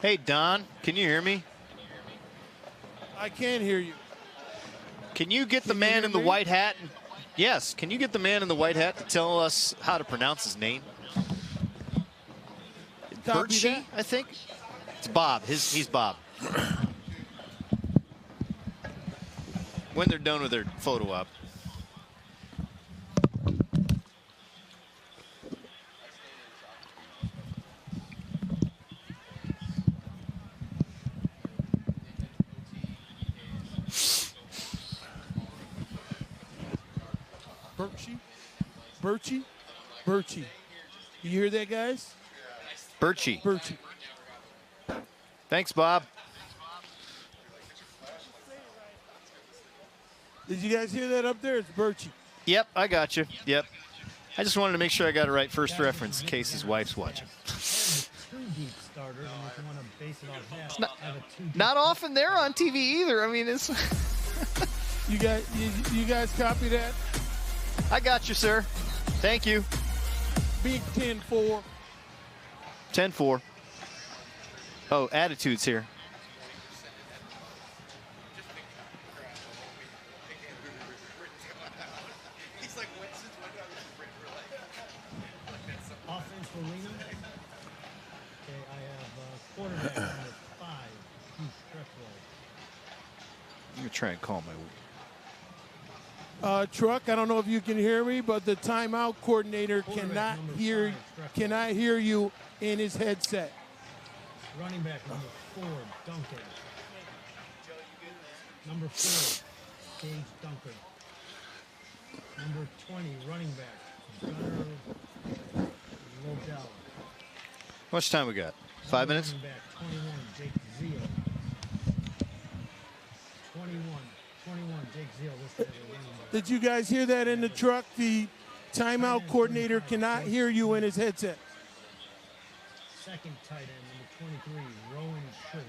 Hey, Don, can you hear me? I can hear you. Can you get the man in the white hat? Yes, can you get the man in the white hat to tell us how to pronounce his name? Birchie, I think. It's Bob. He's Bob. When they're done with their photo op. Birchie. You hear that, guys? Birchie. Birchie. Thanks, Bob. Did you guys hear that up there? It's Birchie. Yep, I got you. Yep. I just wanted to make sure I got it right first reference in case his wife's watching. Not often they're on TV either. I mean, it's. You guys copy that? I got you, sir. Thank you. Big 10-4. 10-4. Oh, attitudes here. Offense for Lena. Okay, I have quarterback number 5, Hugh Stretchwell. I'm going to try and call my... Truck, I don't know if you can hear me, but the timeout coordinator cannot hear you in his headset. Running back number 4, Duncan. Number 4, Gage Duncan. Number 20, running back, Gunnar Lodell. How much time we got? 5 minutes? Running back 21, Jake Zeal. 21, Jake Zeal. Did you guys hear that in the truck? The timeout coordinator cannot hear you in his headset. Second tight end, number 23, Rowan Schultz.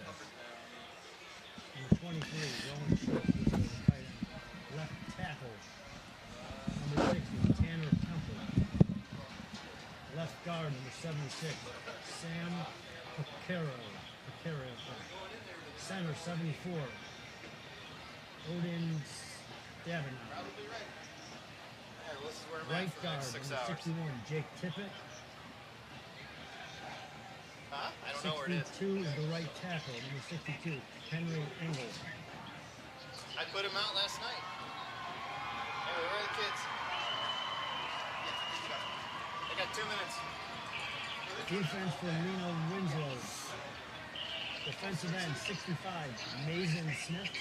Number 23, Rowan Schultz is the tight end. Left tackle, number 60, Tanner Temple. Left guard, number 76, Sam Picaro. Center, 74, Odin Davin. Right guard, number 61, Jake Tippett. I don't know where it is. 62 is the right tackle, number 62, Henry Engel. I put him out last night. Hey, where are the kids? I got 2 minutes. Defense for Lena Winslow. Defensive end, 65, Mason Smith.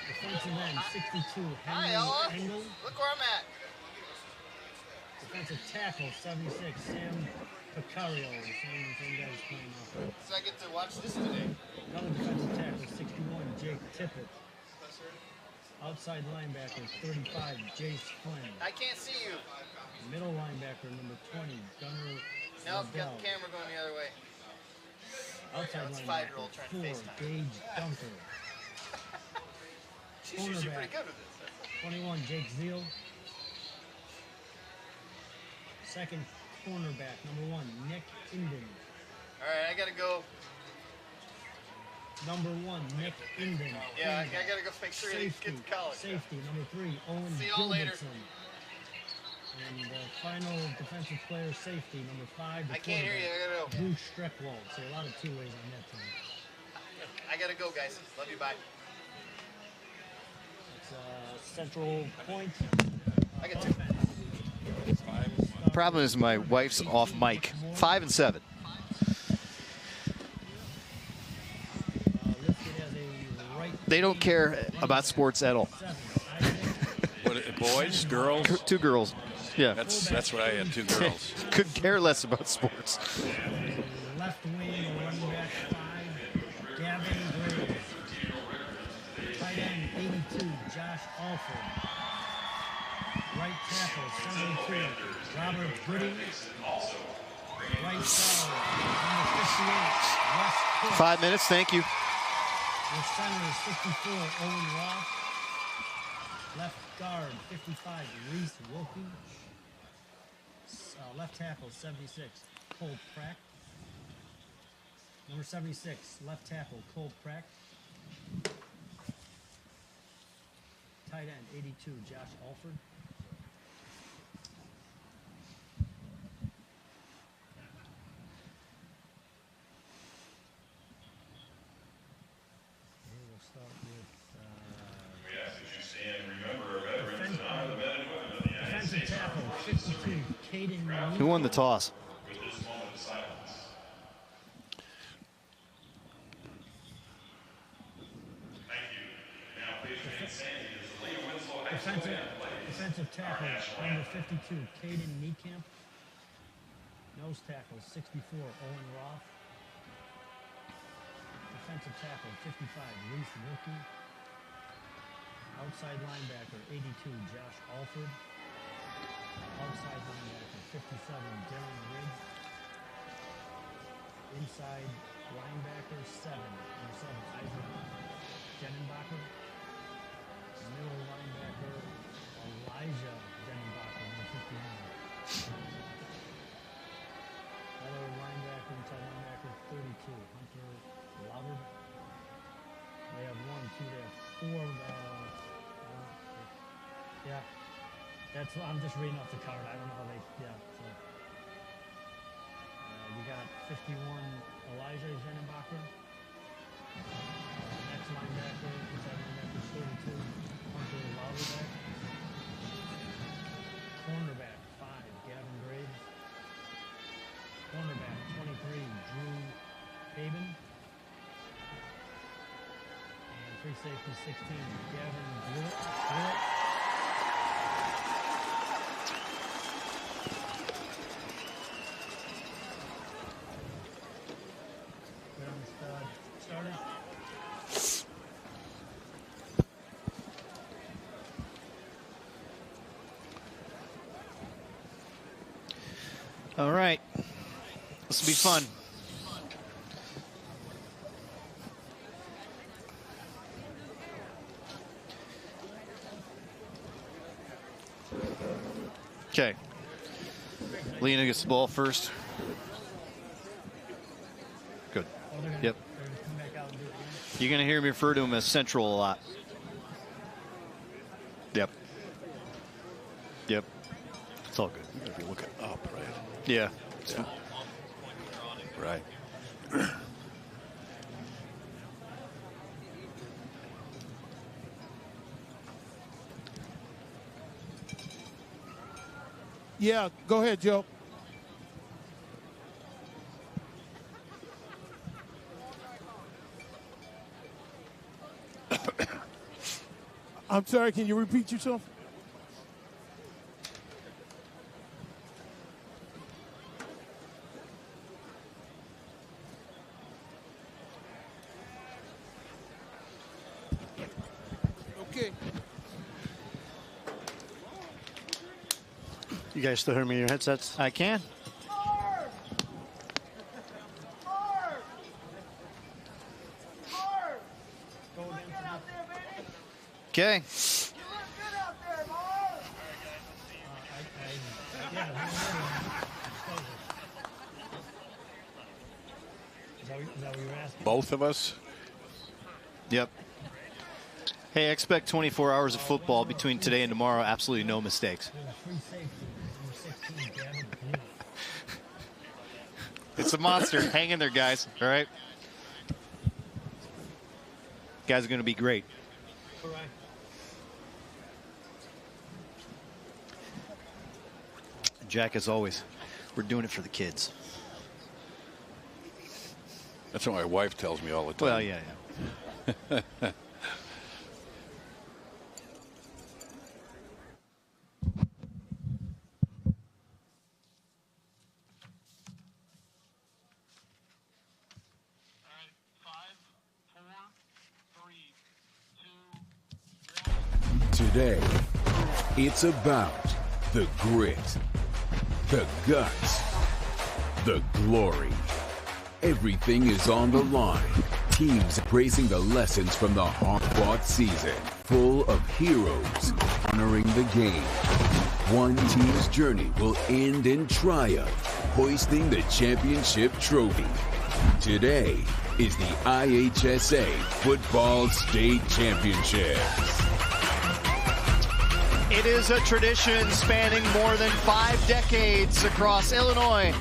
Defensive end, 62, Henry Engel. Look where I'm at. Defensive tackle, 76, Sam Picario. Same guy's playing off. So I get to watch this today. Another defensive tackle, 61, Jake Tippett. Outside linebacker, 35, Jace Flynn. I can't see you. Middle linebacker, number 20, Gunnar Nope, Lodell. got the camera going the other way. Outside That's linebacker, 5-year-old trying to 4, FaceTime. Gage Dunker. She's usually pretty good with this. 21, Jake Zeal. Second cornerback, number 1, Nick Inden. All right, I got to go. Number 1, Nick Inden. Yeah, I got to go make sure he Safety, gets to college. Safety, number 3, Owen See y'all later. Gilbertson. And final defensive player, safety, number 5. I can't hear you. I got to go. Drew Streckwald. So a lot of 2 ways on that team. I got to go, guys. Love you. Bye. It's Central Point. I got 2. Problem is my wife's off mic. 5 and 7. They don't care about sports at all. What, boys, girls? 2 girls. Yeah. That's what I had, 2 girls. Could care less about sports. Left wing, running back 5, Gavin Graves. Tight end 82, Josh Alford. Right tackle 72, Robert Gooding. Right guard number 58, Wes Cook. 5 minutes, thank you. The center is 54, Owen Roth. Left guard 55, Reese Wilkie. Left tackle 76, Cole Pratt. Number 76, left tackle, Cole Pratt. Tight end, 82, Josh Alford. We'll start with We ask that you stand and remember our veterans and honor the men and women of the United defensive States tackle, Armed Forces 52, Caden Who won the toss? with this moment of silence. Thank you. And now please remain standing as the Lena Winslow High School band plays defensive tackle, our national number anthem. 52, Caden Niekamp. Nose tackle, 64, Owen Roth. Defensive tackle, 55, Reese Wilkie. Outside linebacker, 82, Josh Alford. Outside linebacker, 57, Darren Riggs. Inside linebacker, 7, number 7, Isaac Denenbacher. Middle linebacker, Elijah Denenbacher, number 59. Other linebacker, inside linebacker, 32, Hunter Loudard. They have 1, 2, they have 4. Yeah, that's. I'm just reading off the card. I don't know how they. Yeah. So we got 51, Elijah Denenbacher. Next linebacker, inside linebacker, 32, Hunter Loudard. Cornerback, 5, Gavin Graves. Cornerback, 23, Drew Haben. And free safety, 16, Gavin Blewett. Started. All right. This will be fun. Okay. Lena gets the ball first. Good. Yep. You're going to hear me refer to him as Central a lot. Yep. Yep. It's all good. You're going to be looking up, right? Yeah. Yeah. Right. Yeah, go ahead, Joe. I'm sorry, can you repeat yourself? Okay. You guys still hear me in your headsets? I can. Okay. Both of us? Yep. Hey, I expect 24 hours of football between today and tomorrow. Absolutely no mistakes. It's a monster. Hang in there, guys. All right? Guys are going to be great. Jack, as always, we're doing it for the kids. That's what my wife tells me all the time. Well, yeah. Today, it's about the grit, the guts, the glory. Everything is on the line. Teams embracing the lessons from the hard-fought season, full of heroes honoring the game. One team's journey will end in triumph, hoisting the championship trophy. Today is the IHSA Football State Championship. It is a tradition spanning more than 5 decades across Illinois.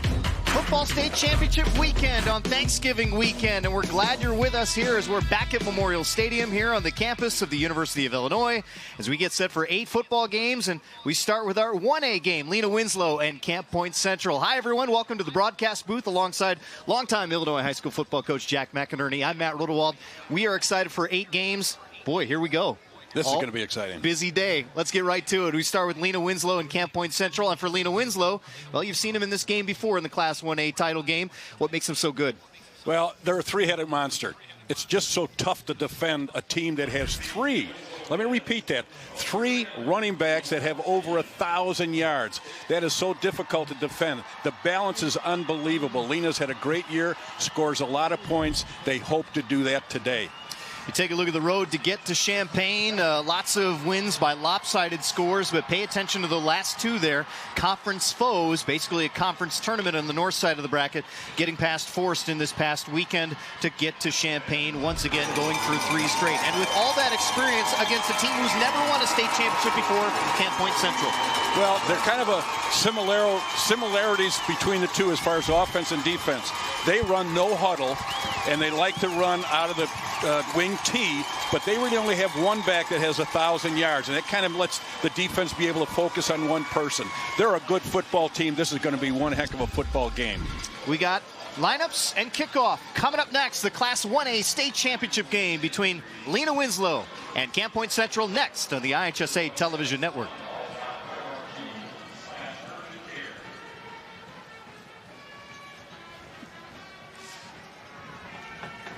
Football State Championship weekend on Thanksgiving weekend, and we're glad you're with us here as we're back at Memorial Stadium here on the campus of the University of Illinois as we get set for 8 football games, and we start with our 1A game, Lena Winslow and Camp Point Central. Hi, everyone. Welcome to the broadcast booth alongside longtime Illinois high school football coach Jack McInerney. I'm Matt Rodewald. We are excited for 8 games. Boy, here we go. This is going to be exciting. Busy day. Let's get right to it. We start with Lena Winslow and Camp Point Central. And for Lena Winslow, well, you've seen him in this game before in the Class 1A title game. What makes him so good? Well, they're a 3-headed monster. It's just so tough to defend a team that has 3. Let me repeat that. 3 running backs that have over 1,000 yards. That is so difficult to defend. The balance is unbelievable. Lena's had a great year, scores a lot of points. They hope to do that today. You take a look at the road to get to Champaign. Lots of wins by lopsided scores, but pay attention to the last 2 there. Conference foes, basically a conference tournament on the north side of the bracket, getting past Forest in this past weekend to get to Champaign, once again going through 3 straight. And with all that experience against a team who's never won a state championship before, Camp Point Central. Well, they're kind of a similarities between the two as far as offense and defense. They run no huddle, and they like to run out of the wing T, but they really only have one back that has 1,000 yards, and it kind of lets the defense be able to focus on one person. They're a good football team. This is going to be one heck of a football game. We got lineups and kickoff coming up next. The Class 1A state championship game between Lena Winslow and Camp Point Central next on the IHSA television network.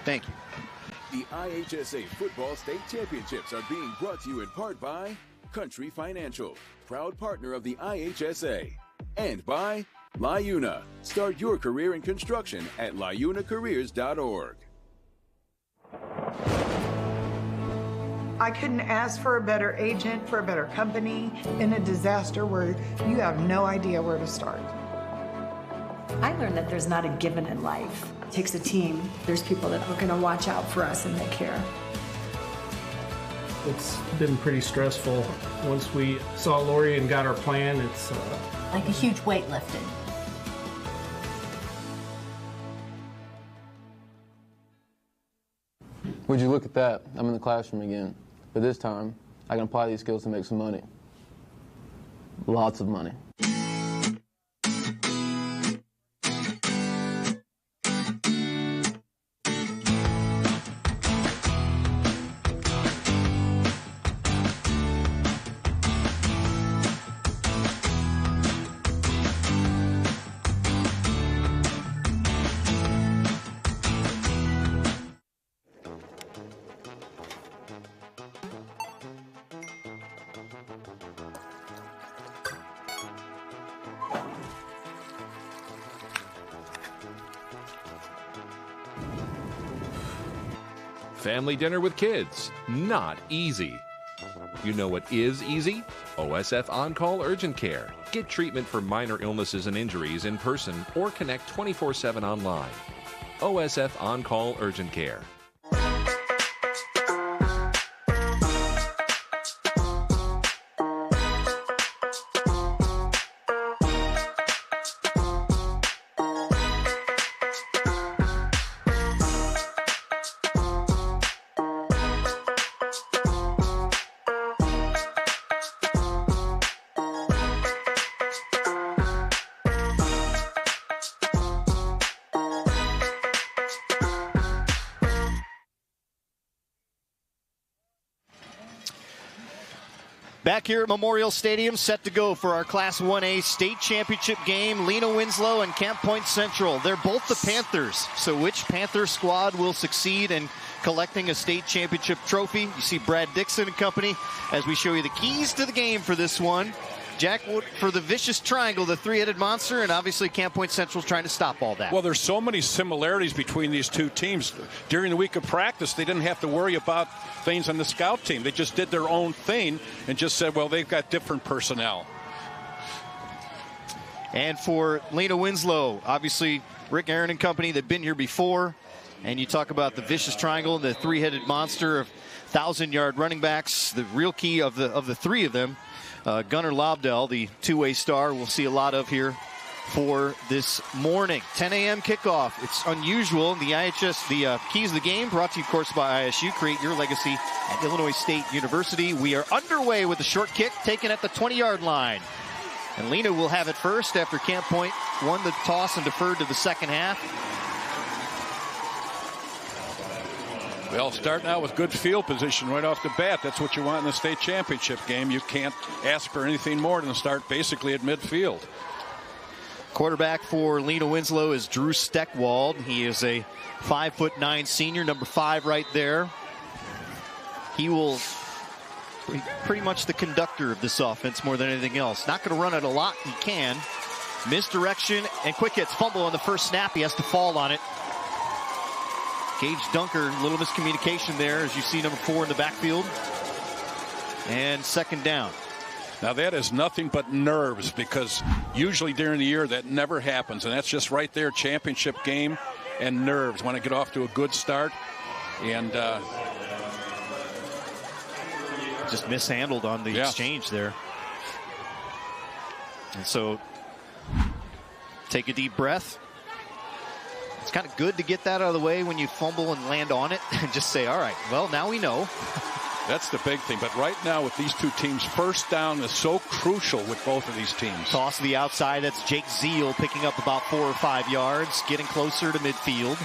Thank you. The IHSA Football State Championships are being brought to you in part by Country Financial, proud partner of the IHSA, and by LiUNA. Start your career in construction at liunacareers.org. I couldn't ask for a better agent, for a better company in a disaster where you have no idea where to start. I learned that there's not a given in life. It takes a team. There's people that are going to watch out for us and they care. It's been pretty stressful. Once we saw Lori and got our plan, it's like a huge weight lifted. Would you look at that? I'm in the classroom again. But this time, I can apply these skills to make some money. Lots of money. Family dinner with kids, not easy. You know what is easy? OSF On-Call Urgent Care. Get treatment for minor illnesses and injuries in person or connect 24/7 online. OSF On-Call Urgent Care. Back here at Memorial Stadium, set to go for our Class 1A state championship game. Lena Winslow and Camp Point Central. They're both the Panthers. So which Panther squad will succeed in collecting a state championship trophy? You see Brad Dixon and company as we show you the keys to the game for this one. Jack, for the vicious triangle, the 3-headed monster, and obviously Camp Point Central's trying to stop all that. Well, there's so many similarities between these two teams. During the week of practice, they didn't have to worry about things on the scout team. They just did their own thing and just said, well, they've got different personnel. And for Lena Winslow, obviously Rick Aaron and company, they've been here before. And you talk about the vicious triangle and the three-headed monster of 1,000-yard running backs. The real key of the three of them, Gunnar Lobdell, the two-way star, we'll see a lot of here for this morning. 10 a.m. kickoff. It's unusual. The IHS, the keys of the game, brought to you, of course, by ISU. Create your legacy at Illinois State University. We are underway with the short kick taken at the 20-yard line. And Lena will have it first after Camp Point won the toss and deferred to the second half. Well, starting out with good field position right off the bat. That's what you want in the state championship game. You can't ask for anything more than to start basically at midfield. Quarterback for Lena Winslow is Drew Steckwald. He is a 5'9" senior, number 5 right there. He will be pretty much the conductor of this offense more than anything else. Not going to run it a lot. He can. Misdirection and quick hits. Fumble on the first snap. He has to fall on it. Gage Dunker, a little miscommunication there as you see number 4 in the backfield. And second down. Now that is nothing but nerves, because usually during the year that never happens, and that's just right there, championship game and nerves. Want to get off to a good start, and just mishandled on the exchange there. And so take a deep breath. It's kind of good to get that out of the way when you fumble and land on it and just say, all right, well, now we know. That's the big thing. But right now with these two teams, first down is so crucial with both of these teams. Toss to the outside. That's Jake Zeal picking up about 4 or 5 yards, getting closer to midfield.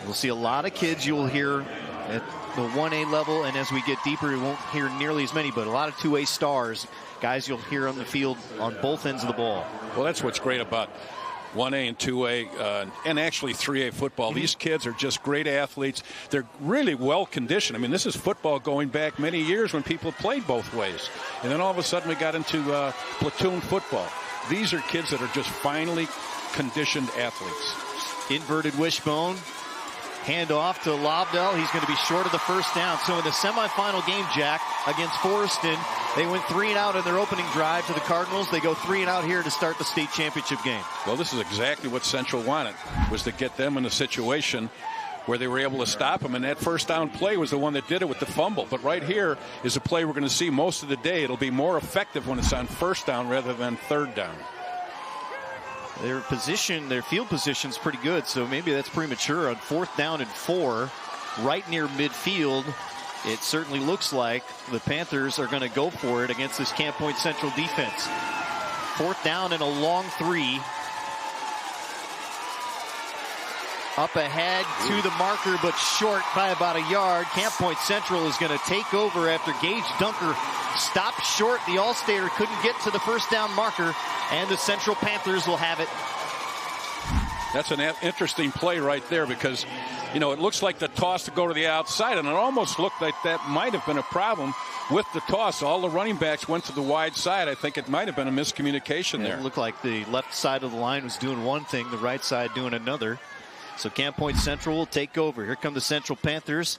We'll see a lot of kids you will hear at the 1A level, and as we get deeper, you won't hear nearly as many, but a lot of 2A stars, guys you'll hear on the field on both ends of the ball. Well, that's what's great about 1A and 2A and actually 3A football. These kids are just great athletes. They're really well conditioned. I mean, this is football going back many years when people played both ways. And then all of a sudden we got into platoon football. These are kids that are just finely conditioned athletes. Inverted wishbone. Hand off to Lobdell. He's going to be short of the first down. So in the semifinal game, Jack, against Forreston, they went 3 and out in their opening drive to the Cardinals. They go 3 and out here to start the state championship game. Well, this is exactly what Central wanted, was to get them in a situation where they were able to stop them. And that first down play was the one that did it with the fumble. But right here is a play we're going to see most of the day. It'll be more effective when it's on first down rather than third down. Their position, their field position is pretty good, so maybe that's premature. On 4th down and 4, right near midfield, it certainly looks like the Panthers are going to go for it against this Camp Point Central defense. 4th down and a long 3. Up ahead to the marker, but short by about a yard. Camp Point Central is going to take over after Gage Dunker stopped short. The All-Stater couldn't get to the first down marker, and the Central Panthers will have it. That's an interesting play right there, because, you know, it looks like the toss to go to the outside, and it almost looked like that might have been a problem with the toss. All the running backs went to the wide side. I think it might have been a miscommunication there. It looked like the left side of the line was doing one thing, the right side doing another. So Camp Point Central will take over. Here come the Central Panthers.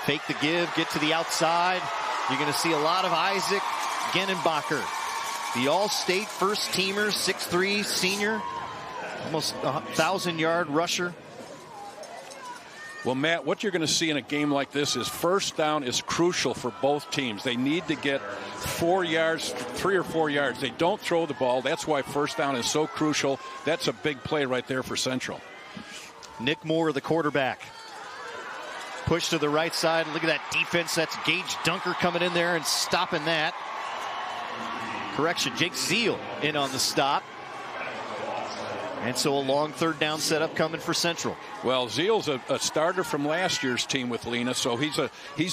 Fake the give, get to the outside. You're going to see a lot of Isaac Genenbacher, the All-State first-teamer, 6'3", senior, almost a 1,000-yard rusher. Well, Matt, what you're going to see in a game like this is first down is crucial for both teams. They need to get 4 yards, 3 or 4 yards. They don't throw the ball. That's why first down is so crucial. That's a big play right there for Central. Nick Moore, the quarterback. Push to the right side. Look at that defense. That's Gage Dunker coming in there and stopping that. Correction, Jake Zeal in on the stop. And so a long 3rd down setup coming for Central. Well, Zeal's a starter from last year's team with Lena, so he's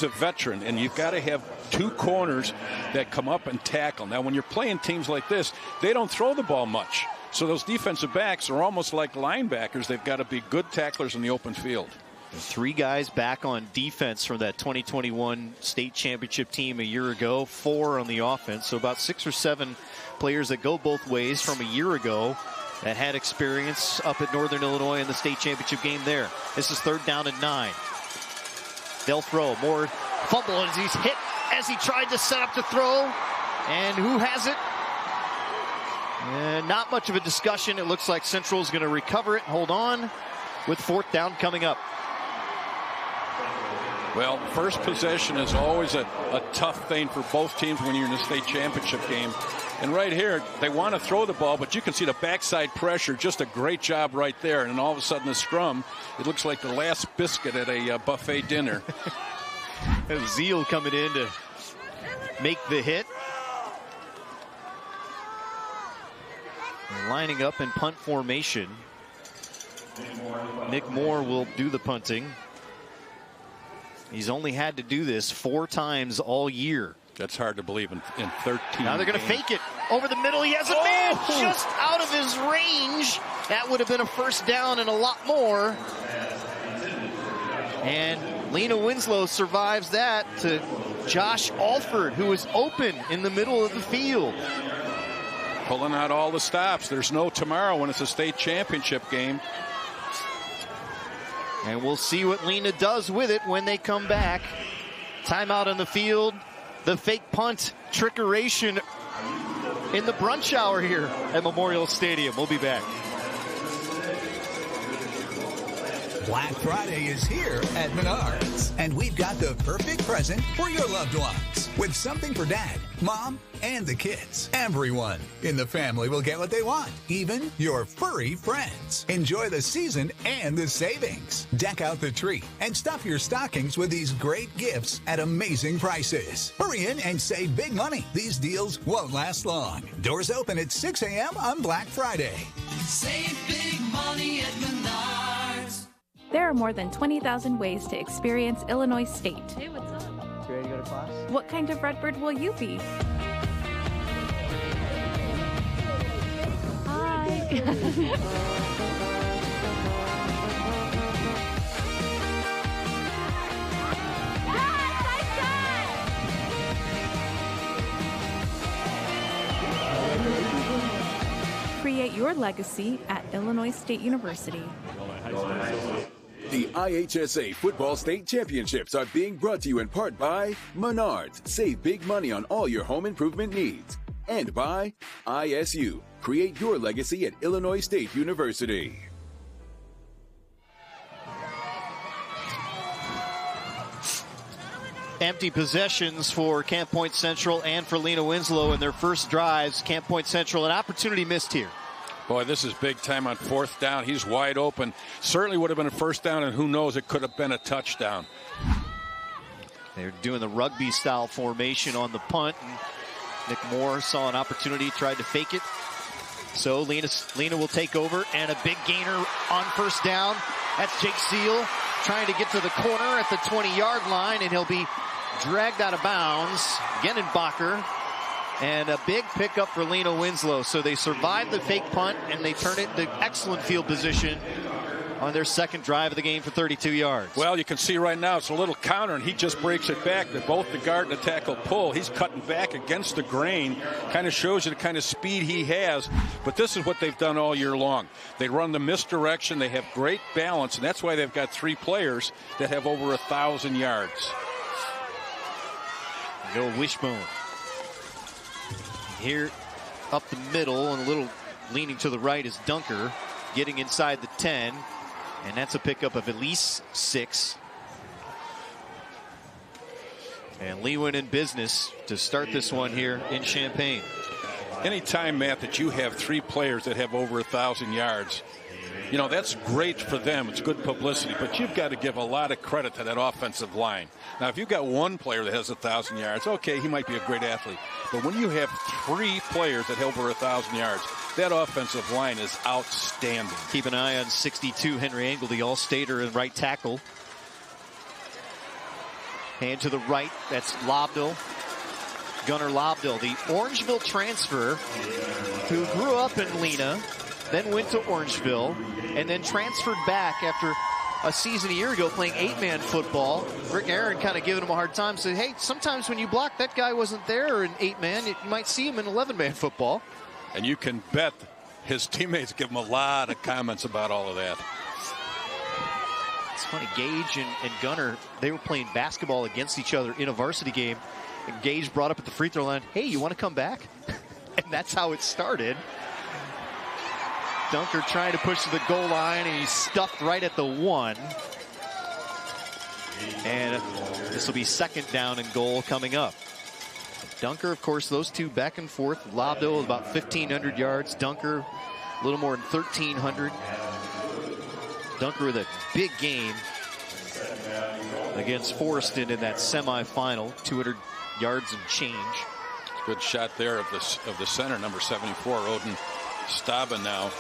a veteran, and you've got to have 2 corners that come up and tackle. Now, when you're playing teams like this, they don't throw the ball much. So those defensive backs are almost like linebackers. They've got to be good tacklers in the open field. 3 guys back on defense from that 2021 state championship team a year ago, 4 on the offense. So about 6 or 7 players that go both ways from a year ago that had experience up at Northern Illinois in the state championship game there. This is 3rd down and 9. They'll throw. Moore fumble as he's hit as he tried to set up to throw. And who has it? And not much of a discussion. It looks like Central's going to recover it and hold on with 4th down coming up. Well, first possession is always a tough thing for both teams when you're in a state championship game. And right here, they want to throw the ball, but you can see the backside pressure. Just a great job right there. And all of a sudden, the scrum, it looks like the last biscuit at a buffet dinner. Zeal coming in to make the hit. And lining up in punt formation. Nick Moore will do the punting. He's only had to do this 4 times all year. That's hard to believe in 13. Now they're going to fake it. Over the middle, he has a man just out of his range. That would have been a 1st down and a lot more. And Lena Winslow survives that to Josh Alford, who was open in the middle of the field. Pulling out all the stops. There's no tomorrow when it's a state championship game. And we'll see what Lena does with it when they come back. Timeout on the field. The fake punt trickeration in the brunch hour here at Memorial Stadium. We'll be back. Black Friday is here at Menards, and we've got the perfect present for your loved ones. With something for Dad, Mom, and the kids. Everyone in the family will get what they want, even your furry friends. Enjoy the season and the savings. Deck out the tree and stuff your stockings with these great gifts at amazing prices. Hurry in and save big money. These deals won't last long. Doors open at 6 a.m. on Black Friday. Save big money at Menards. There are more than 20,000 ways to experience Illinois State. Hey, what's up? You ready to go to class? What kind of Redbird will you be? Hi. Create your legacy at Illinois State University. The IHSA Football State Championships are being brought to you in part by Menards. Save big money on all your home improvement needs. And by ISU. Create your legacy at Illinois State University. Empty possessions for Camp Point Central and for Lena Winslow in their first drives. Camp Point Central, an opportunity missed here. Boy, this is big time on 4th down. He's wide open. Certainly would have been a 1st down, and who knows, it could have been a touchdown. They're doing the rugby style formation on the punt. And Nick Moore saw an opportunity, tried to fake it. So Lena will take over, and a big gainer on 1st down. That's Jake Seal trying to get to the corner at the 20-yard line, and he'll be dragged out of bounds. Genenbacher. And a big pickup for Lena Winslow. So they survived the fake punt, and they turn it to excellent field position on their second drive of the game for 32 yards. Well, you can see right now it's a little counter, and he just breaks it back. That both the guard and the tackle pull. He's cutting back against the grain. Kind of shows you the kind of speed he has. But this is what they've done all year long. They run the misdirection. They have great balance, and that's why they've got 3 players that have over 1,000 yards. Go Wishbone. Here up the middle and a little leaning to the right is Dunker, getting inside the 10, and that's a pickup of at least 6. And Lewin in business to start this one here in Champaign. Anytime, Matt, that you have 3 players that have over 1,000 yards, you know, that's great for them. It's good publicity, but you've got to give a lot of credit to that offensive line. Now, if you've got 1 player that has 1,000 yards, okay, he might be a great athlete. But when you have 3 players that have over 1,000 yards, that offensive line is outstanding. Keep an eye on 62 Henry Engel, the All-Stater and right tackle. Hand to the right, that's Lobdell. Gunnar Lobdell, the Orangeville transfer who grew up in Lena, then went to Orangeville, and then transferred back after a season a year ago playing 8-man football. Rick Aaron kind of giving him a hard time, said, hey, sometimes when you block, that guy wasn't there in 8-man. You might see him in 11-man football. And you can bet his teammates give him a lot of comments about all of that. It's funny, Gage and Gunnar, they were playing basketball against each other in a varsity game. And Gage brought up at the free throw line, hey, you want to come back? And That's how it started. Dunker trying to push to the goal line, and he's stuffed right at the 1. And this will be 2nd down and goal coming up. Dunker, of course, those two back and forth. Lobdell about 1,500 yards. Dunker a little more than 1,300. Dunker with a big game against Forreston in that semifinal, 200 yards and change. Good shot there of the center, number 74, Odin Staben now.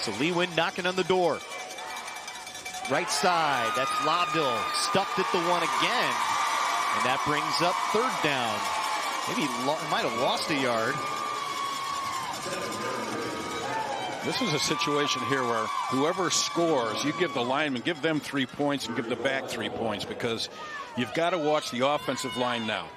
So Lewin knocking on the door. Right side, that's Lobdell, stuffed at the 1 again. And that brings up 3rd down. Maybe he might have lost a yard. This is a situation here where whoever scores, you give the lineman, give them 3 points and give the back 3 points, because you've got to watch the offensive line now.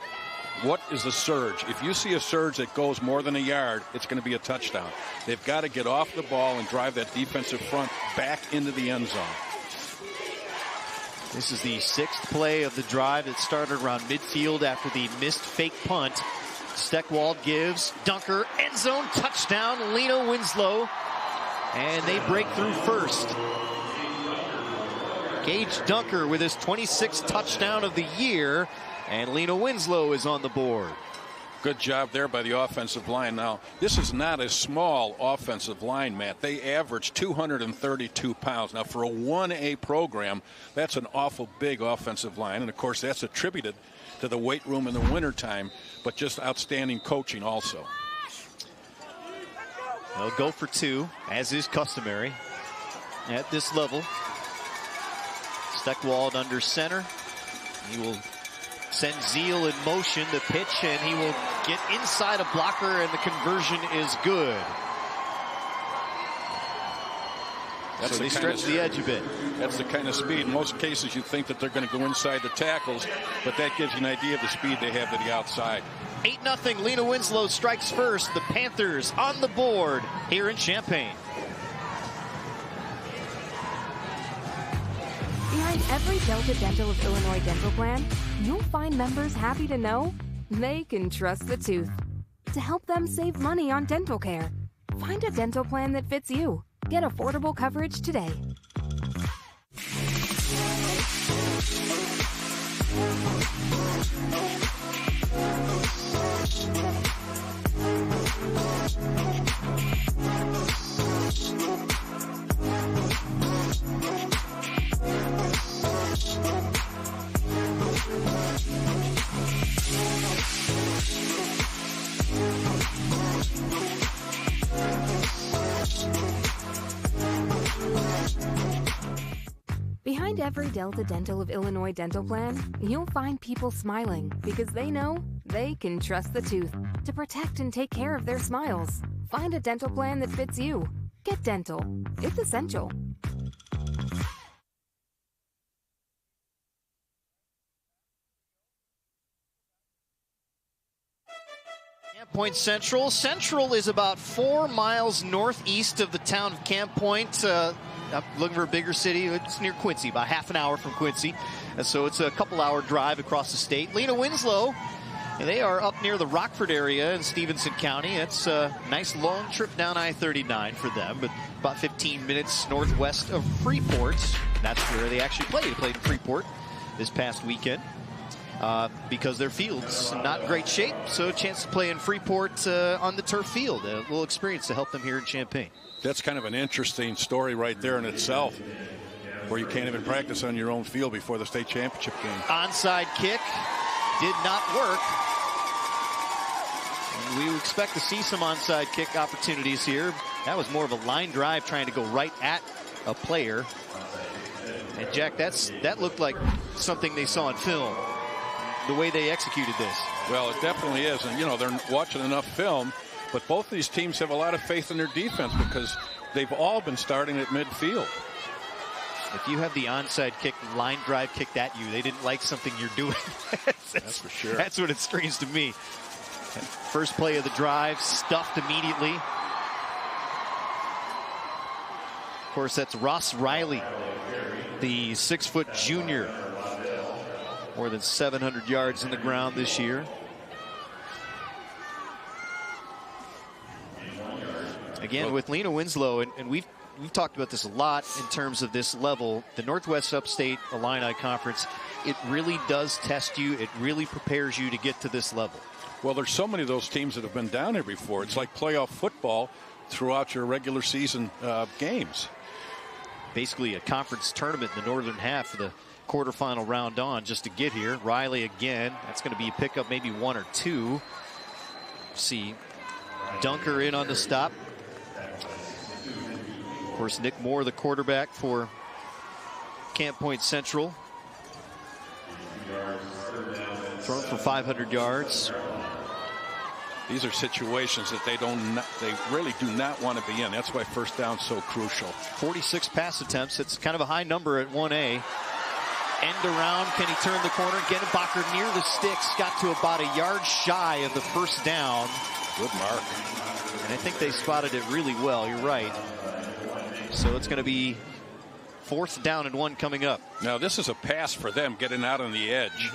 What is the surge? If you see a surge that goes more than a yard, it's going to be a touchdown. They've got to get off the ball and drive that defensive front back into the end zone. This is the 6th play of the drive that started around midfield after the missed fake punt. Steckwald gives Dunker, end zone, touchdown, Lena Winslow. And they break through first. Gage Dunker with his 26th touchdown of the year. And Lena Winslow is on the board. Good job there by the offensive line. Now, this is not a small offensive line, Matt. They average 232 pounds. Now, for a 1A program, that's an awful big offensive line. And, of course, that's attributed to the weight room in the wintertime, but just outstanding coaching also. They'll go for 2, as is customary at this level. Steckwald under center. He will send Zeal in motion, the pitch, and he will get inside a blocker, and the conversion is good. So they stretch the edge a bit. That's the kind of speed. In most cases, you think that they're going to go inside the tackles, but that gives you an idea of the speed they have to the outside. 8-0. Lena Winslow strikes first. The Panthers on the board here in Champaign. Behind every Delta Dental of Illinois dental plan, you'll find members happy to know they can trust the tooth. To help them save money on dental care, find a dental plan that fits you. Get affordable coverage today. Behind every Delta Dental of Illinois dental plan, you'll find people smiling because they know they can trust the tooth to protect and take care of their smiles. Find a dental plan that fits you. Get dental. It's essential. Camp Point Central. Central is about 4 miles northeast of the town of Camp Point. Looking for a bigger city. It's near Quincy, about half an hour from Quincy. And so it's a couple-hour drive across the state. Lena Winslow, they are up near the Rockford area in Stevenson County. It's a nice long trip down I-39 for them, but about 15 minutes northwest of Freeport. That's where they actually played. They played in Freeport this past weekend because their field's not in great shape. So a chance to play in Freeport on the turf field. A little experience to help them here in Champaign. That's kind of an interesting story right there in itself, where you can't even practice on your own field before the state championship game. Onside kick did not work. And we expect to see some onside kick opportunities here. That was more of a line drive trying to go right at a player. And Jack, that looked like something they saw in film, the way they executed this. Well, it definitely is. And, you know, they're watching enough film. But both of these teams have a lot of faith in their defense because they've all been starting at midfield. If you have the onside kick, line drive kicked at you, they didn't like something you're doing. That's for sure. That's what it screams to me. First play of the drive, stuffed immediately. Of course, that's Ross Riley, the 6-foot junior. More than 700 yards in the ground this year. Again, with Lena Winslow, and we've talked about this a lot in terms of this level, the Northwest Upstate Illini Conference, it really does test you. It really prepares you to get to this level. Well, there's so many of those teams that have been down here before. It's like playoff football throughout your regular season games. Basically a conference tournament in the northern half of the quarterfinal round on just to get here. Riley again. That's going to be a pickup, maybe 1 or 2. See Dunker in on the stop. Of course, Nick Moore, the quarterback for Camp Point Central. Thrown for 500 yards. These are situations that they really do not want to be in. That's why first down's so crucial. 46 pass attempts. It's kind of a high number at 1A. End around. Can he turn the corner? Gennebacher near the sticks. Got to about a yard shy of the first down. Good mark. And I think they spotted it really well. You're right. So it's going to be 4th down and 1 coming up. Now this is a pass for them getting out on the edge.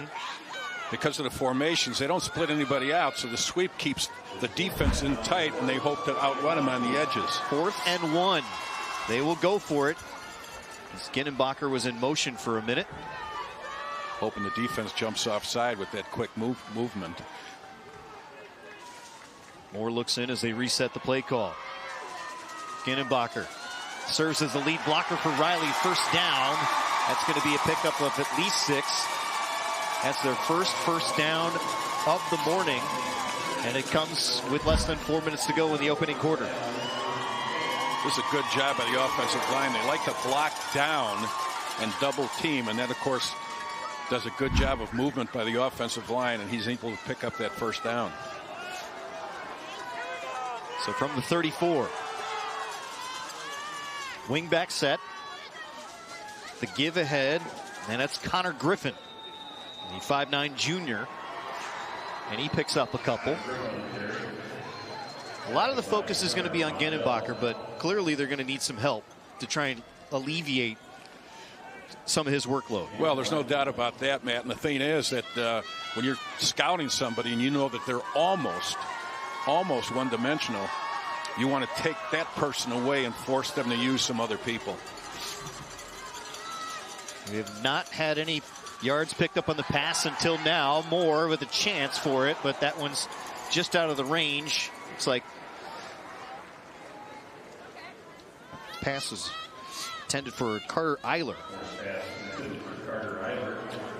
Because of the formations, they don't split anybody out, so the sweep keeps the defense in tight, and they hope to outrun them on the edges. 4th and 1. They will go for it. Gennebacher was in motion for a minute. Hoping the defense jumps offside with that quick movement. Moore looks in as they reset the play call. Gennebacher serves as the lead blocker for Riley. First down. That's going to be a pickup of at least 6. That's their first down of the morning. And it comes with less than 4 minutes to go in the opening quarter. This is a good job by the offensive line. They like to block down and double team. And that, of course, does a good job of movement by the offensive line. And he's able to pick up that first down. So from the 34. Wingback set. The give ahead. And that's Connor Griffin, the 5'9" junior. And he picks up a couple. A lot of the focus is going to be on Gennebacher, but clearly they're going to need some help to try and alleviate some of his workload. Well, there's no doubt about that, Matt. And the thing is that when you're scouting somebody and you know that they're almost one-dimensional, you want to take that person away and force them to use some other people. We have not had any yards picked up on the pass until now. Moore with a chance for it, but that one's just out of the range. It's like pass is intended for Carter Eiler.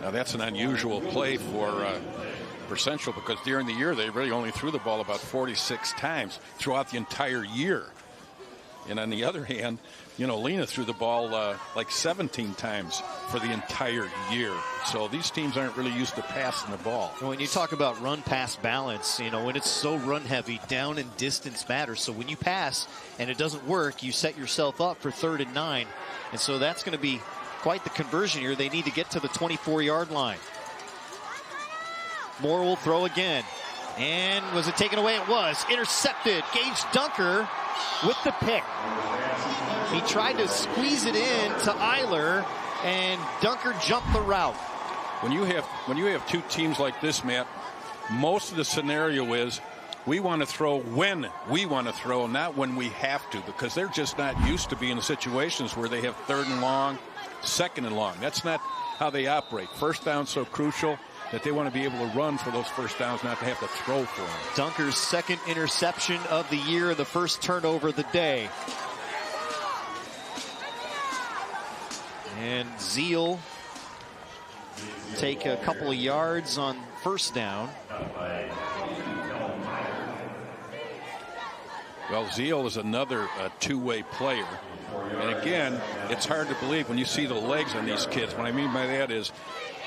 Now that's an unusual play for Central, because during the year they really only threw the ball about 46 times throughout the entire year. And on the other hand, you know, Lena threw the ball like 17 times for the entire year. So these teams aren't really used to passing the ball. When you talk about run-pass balance, you know, when it's so run-heavy, down and distance matters. So when you pass and it doesn't work, you set yourself up for 3rd and 9. And so that's going to be quite the conversion here. They need to get to the 24-yard line. Moore will throw again. And was it taken away? It was. Intercepted. Gage Dunker with the pick. He tried to squeeze it in to Eiler, and Dunker jumped the route. When you have two teams like this, Matt, most of the scenario is we want to throw when we want to throw, not when we have to, because they're just not used to being in situations where they have 3rd and long, 2nd and long. That's not how they operate. First down's so crucial that they want to be able to run for those first downs, not to have to throw for them. Dunker's 2nd interception of the year, the first turnover of the day. And Zeal take a couple of yards on first down. Well, Zeal is another two-way player. And again, it's hard to believe when you see the legs on these kids. What I mean by that is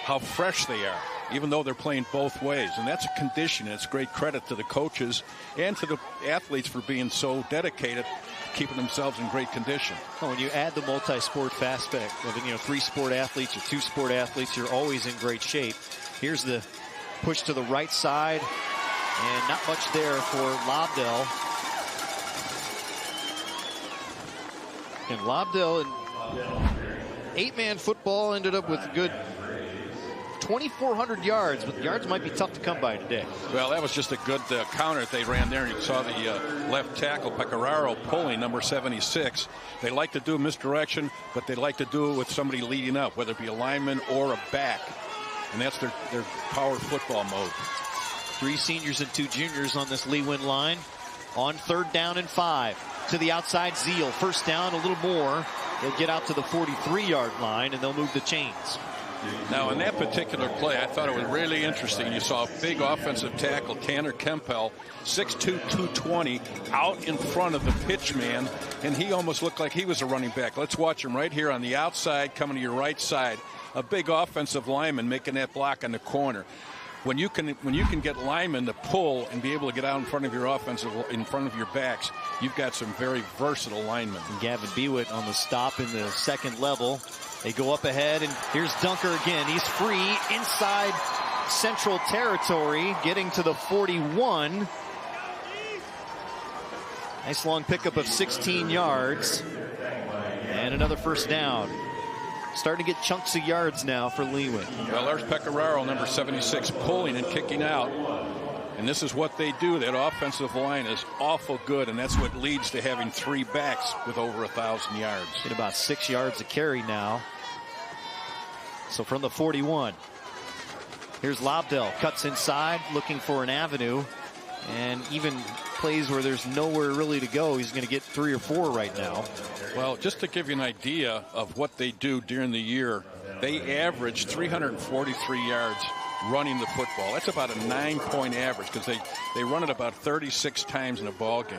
how fresh they are, even though they're playing both ways. And that's a condition. It's great credit to the coaches and to the athletes for being so dedicated, keeping themselves in great condition. Well, when you add the multi-sport aspect of, 3-sport athletes or 2-sport athletes, you're always in great shape. Here's the push to the right side, and not much there for Lobdell. And Lobdell in 8-man football ended up with a good 2,400 yards, but yards might be tough to come by today. Well, that was just a good counter that they ran there. You saw the left tackle, Pecoraro, pulling number 76. They like to do misdirection, but they like to do it with somebody leading up, whether it be a lineman or a back. And that's their power football mode. 3 seniors and 2 juniors on this Lewin line. On 3rd down and 5. To the outside, Zeal. First down, a little more. They'll get out to the 43-yard line, and they'll move the chains. Now, in that particular play, I thought it was really interesting. You saw a big offensive tackle, Tanner Kempel, 6'2", 220, out in front of the pitch man, and he almost looked like he was a running back. Let's watch him right here on the outside, coming to your right side. A big offensive lineman making that block on the corner. When you can get linemen to pull and be able to get out in front of your backs, you've got some very versatile linemen. And Gavin Bewitt on the stop in the 2nd level. They go up ahead, and here's Dunker again. He's free inside central territory, getting to the 41. Nice long pickup of 16 yards. And another first down. Starting to get chunks of yards now for Lewin. Well, there's Pecoraro, number 76, pulling and kicking out. And this is what they do. That offensive line is awful good, and that's what leads to having 3 backs with over 1,000 yards. Get about 6 yards a carry now. So from the 41, here's Lobdell. Cuts inside, looking for an avenue. And even plays where there's nowhere really to go, he's going to get 3 or 4 right now. Well, just to give you an idea of what they do during the year, they average 343 yards running the football. That's about a 9-point average because they run it about 36 times in a ball game.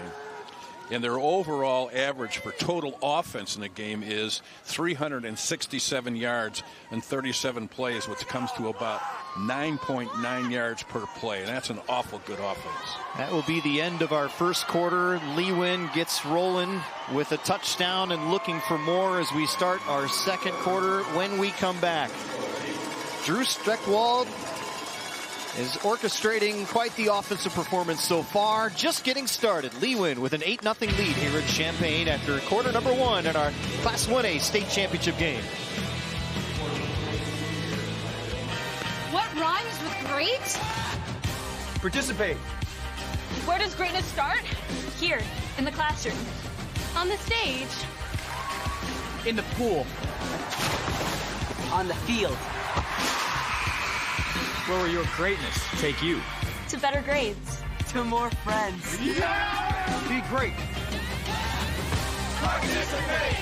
And their overall average for total offense in the game is 367 yards and 37 plays, which comes to about 9.9 yards per play. And that's an awful good offense. That will be the end of our first quarter. Lewin gets rolling with a touchdown and looking for more as we start our second quarter. When we come back, Drew Streckwald is orchestrating quite the offensive performance so far. Just getting started. Lewin with an 8-0 lead here in Champaign after quarter number 1 in our Class 1A state championship game. What rhymes with great? Participate. Where does greatness start? Here, in the classroom. On the stage. In the pool. On the field. Where will your greatness take you? To better grades. To more friends. Yeah! Be great. Participate!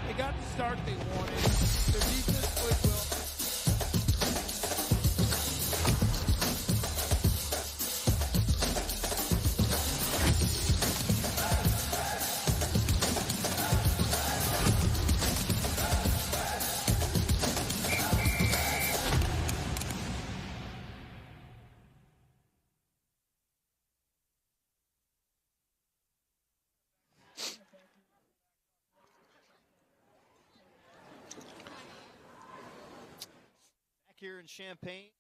They got the start they wanted. Their defense played well. Here in Champaign.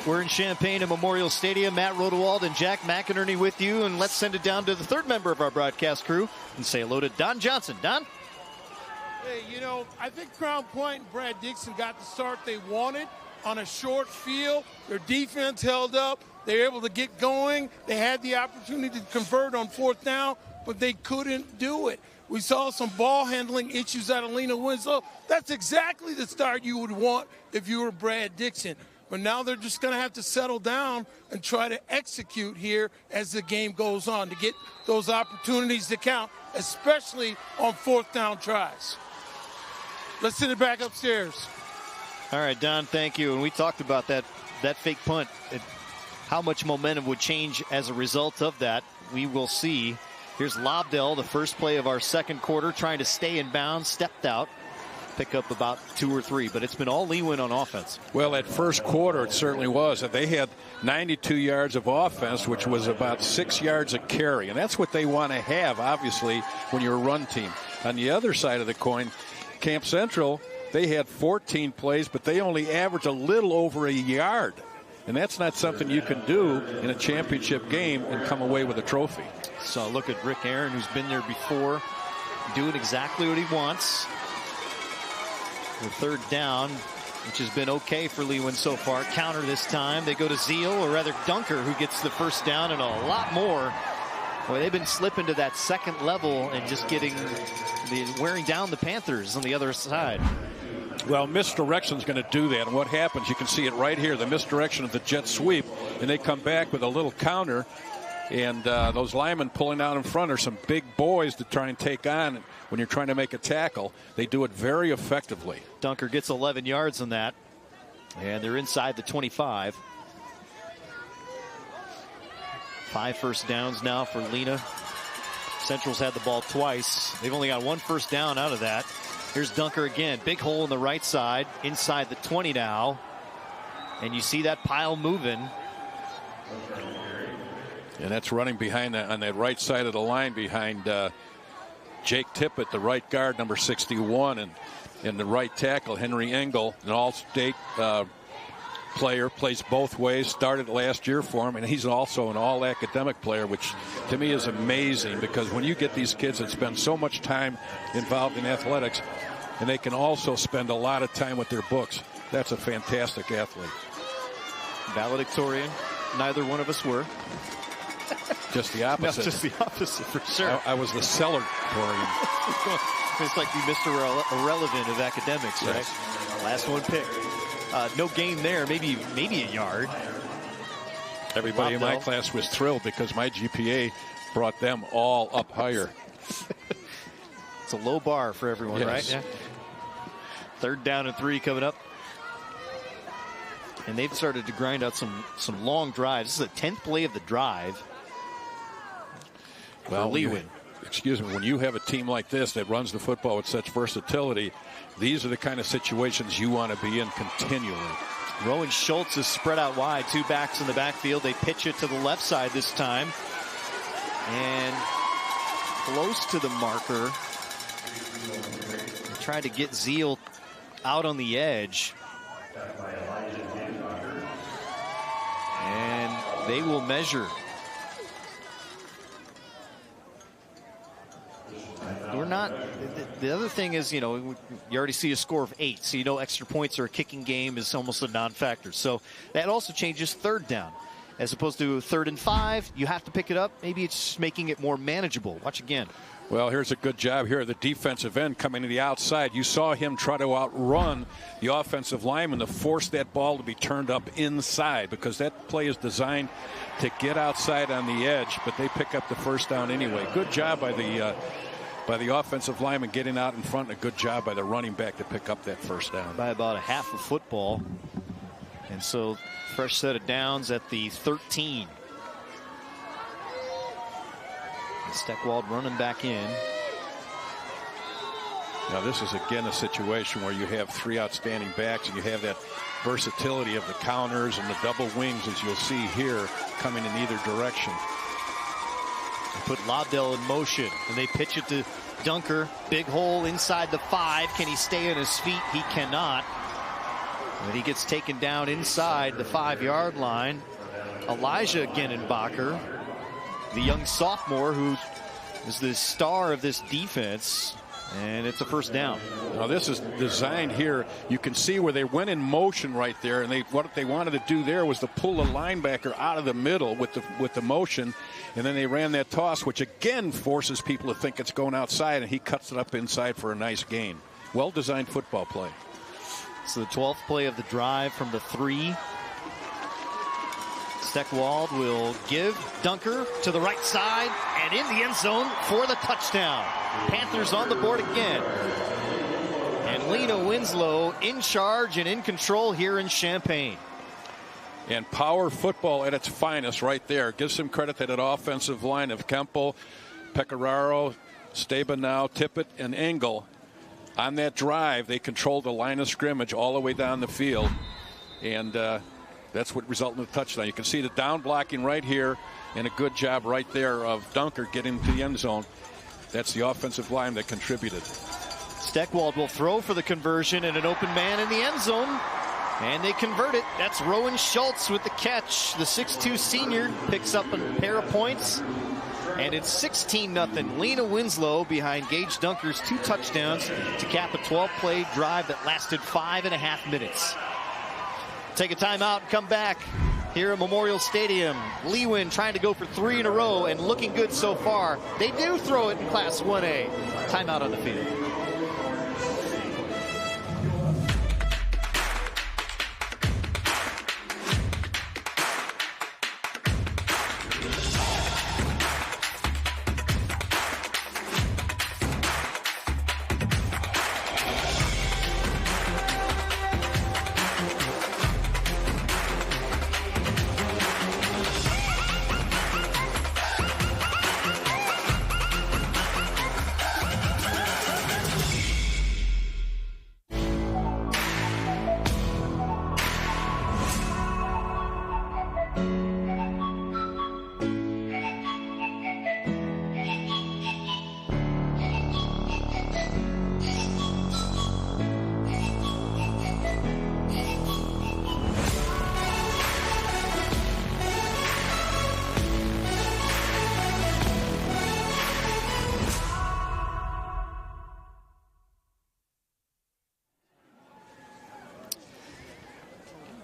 We're in Champaign at Memorial Stadium. Matt Rodewald and Jack McInerney with you. And let's send it down to the third member of our broadcast crew and say hello to Don Johnson. Don? Hey, you know, I think Crown Point and Brad Dixon got the start they wanted on a short field. Their defense held up. They were able to get going. They had the opportunity to convert on 4th down, but they couldn't do it. We saw some ball handling issues out of Lena Winslow. That's exactly the start you would want if you were Brad Dixon. But now they're just going to have to settle down and try to execute here as the game goes on to get those opportunities to count, especially on 4th down tries. Let's send it back upstairs. All right, Don, thank you. And we talked about that fake punt, how much momentum would change as a result of that. We will see. Here's Lobdell, the first play of our second quarter, trying to stay in bounds, stepped out, pick up about 2 or 3, but it's been all Lewin on offense. Well, that first quarter, it certainly was. They had 92 yards of offense, which was about 6 yards a carry, and that's what they want to have, obviously, when you're a run team. On the other side of the coin, Camp Central, they had 14 plays, but they only averaged a little over a yard. And that's not something you can do in a championship game and come away with a trophy. So look at Rick Aaron, who's been there before, doing exactly what he wants. The 3rd down, which has been okay for Lewin so far. Counter this time. They go to Zeal, or rather Dunker, who gets the first down and a lot more. Boy, they've been slipping to that second level and just wearing down the Panthers on the other side. Well, misdirection is going to do that. And what happens, you can see it right here, the misdirection of the jet sweep. And they come back with a little counter. And those linemen pulling out in front are some big boys to try and take on when you're trying to make a tackle. They do it very effectively. Dunker gets 11 yards on that. And they're inside the 25. 5 first downs now for Lena. Central's had the ball twice. They've only got 1 first down out of that. Here's Dunker again. Big hole in the right side. Inside the 20 now. And you see that pile moving. And that's running behind on that right side of the line behind Jake Tippett, the right guard, number 61, and the right tackle, Henry Engel, an all-state player, plays both ways, started last year for him, and he's also an all-academic player, which to me is amazing, because when you get these kids that spend so much time involved in athletics, and they can also spend a lot of time with their books, that's a fantastic athlete. Valedictorian, neither one of us were. Just the opposite. No, just the opposite, for sure. I was the cellatorian. It's like the Mr. Irrelevant of academics, right? Yes. Last one picked. No gain there, maybe a yard. Everybody in my class was thrilled because my GPA brought them all up higher. It's a low bar for everyone, yes. Right? Yeah. 3rd down and 3 coming up. And they've started to grind out some long drives. This is the 10th play of the drive. Well, excuse me, when you have a team like this that runs the football with such versatility, these are the kind of situations you want to be in continually. Rowan Schultz is spread out wide. 2 backs in the backfield. They pitch it to the left side this time. And close to the marker. Try to get Zeal out on the edge. And they will measure. We're not. The other thing is, you already see a score of 8, so extra points or a kicking game is almost a non-factor. So that also changes 3rd down. As opposed to 3rd and 5, you have to pick it up. Maybe it's making it more manageable. Watch again. Well, here's a good job here. The defensive end coming to the outside. You saw him try to outrun the offensive lineman to force that ball to be turned up inside, because that play is designed to get outside on the edge, but they pick up the first down anyway. Good job by the offensive lineman getting out in front, and a good job by the running back to pick up that first down. By about a half a football. And so fresh set of downs at the 13. Steckwald running back in. Now this is again a situation where you have 3 outstanding backs, and you have that versatility of the counters and the double wings, as you'll see here, coming in either direction. They put Lobdell in motion, and they pitch it to Dunker. Big hole inside the 5. Can he stay on his feet? He cannot. But he gets taken down inside the 5-yard line. Elijah Genenbacher, the young sophomore who is the star of this defense. And it's a first down. Now this is designed here. You can see where they went in motion right there, and what they wanted to do there was to pull the linebacker out of the middle with the motion, and then they ran that toss, which again forces people to think it's going outside, and he cuts it up inside for a nice gain. Well-designed football play. So the 12th play of the drive from the 3. Steckwald will give Dunker to the right side and in the end zone for the touchdown. Panthers on the board again. And Lena Winslow in charge and in control here in Champaign. And power football at its finest right there. Give some credit to that offensive line of Kemple, Pecoraro, Stabenow, Tippett, and Engel. On that drive, they controlled the line of scrimmage all the way down the field. And that's what resulted in the touchdown. You can see the down blocking right here and a good job right there of Dunker getting to the end zone. That's the offensive line that contributed. Steckwald will throw for the conversion and an open man in the end zone. And they convert it. That's Rowan Schultz with the catch. The 6'2 senior picks up a pair of points. And it's 16-0. Lena Winslow behind Gage Dunker's 2 touchdowns to cap a 12-play drive that lasted 5.5 minutes. Take a timeout and come back here at Memorial Stadium. Lewin trying to go for 3 in a row and looking good so far. They do throw it in Class 1A. Timeout on the field.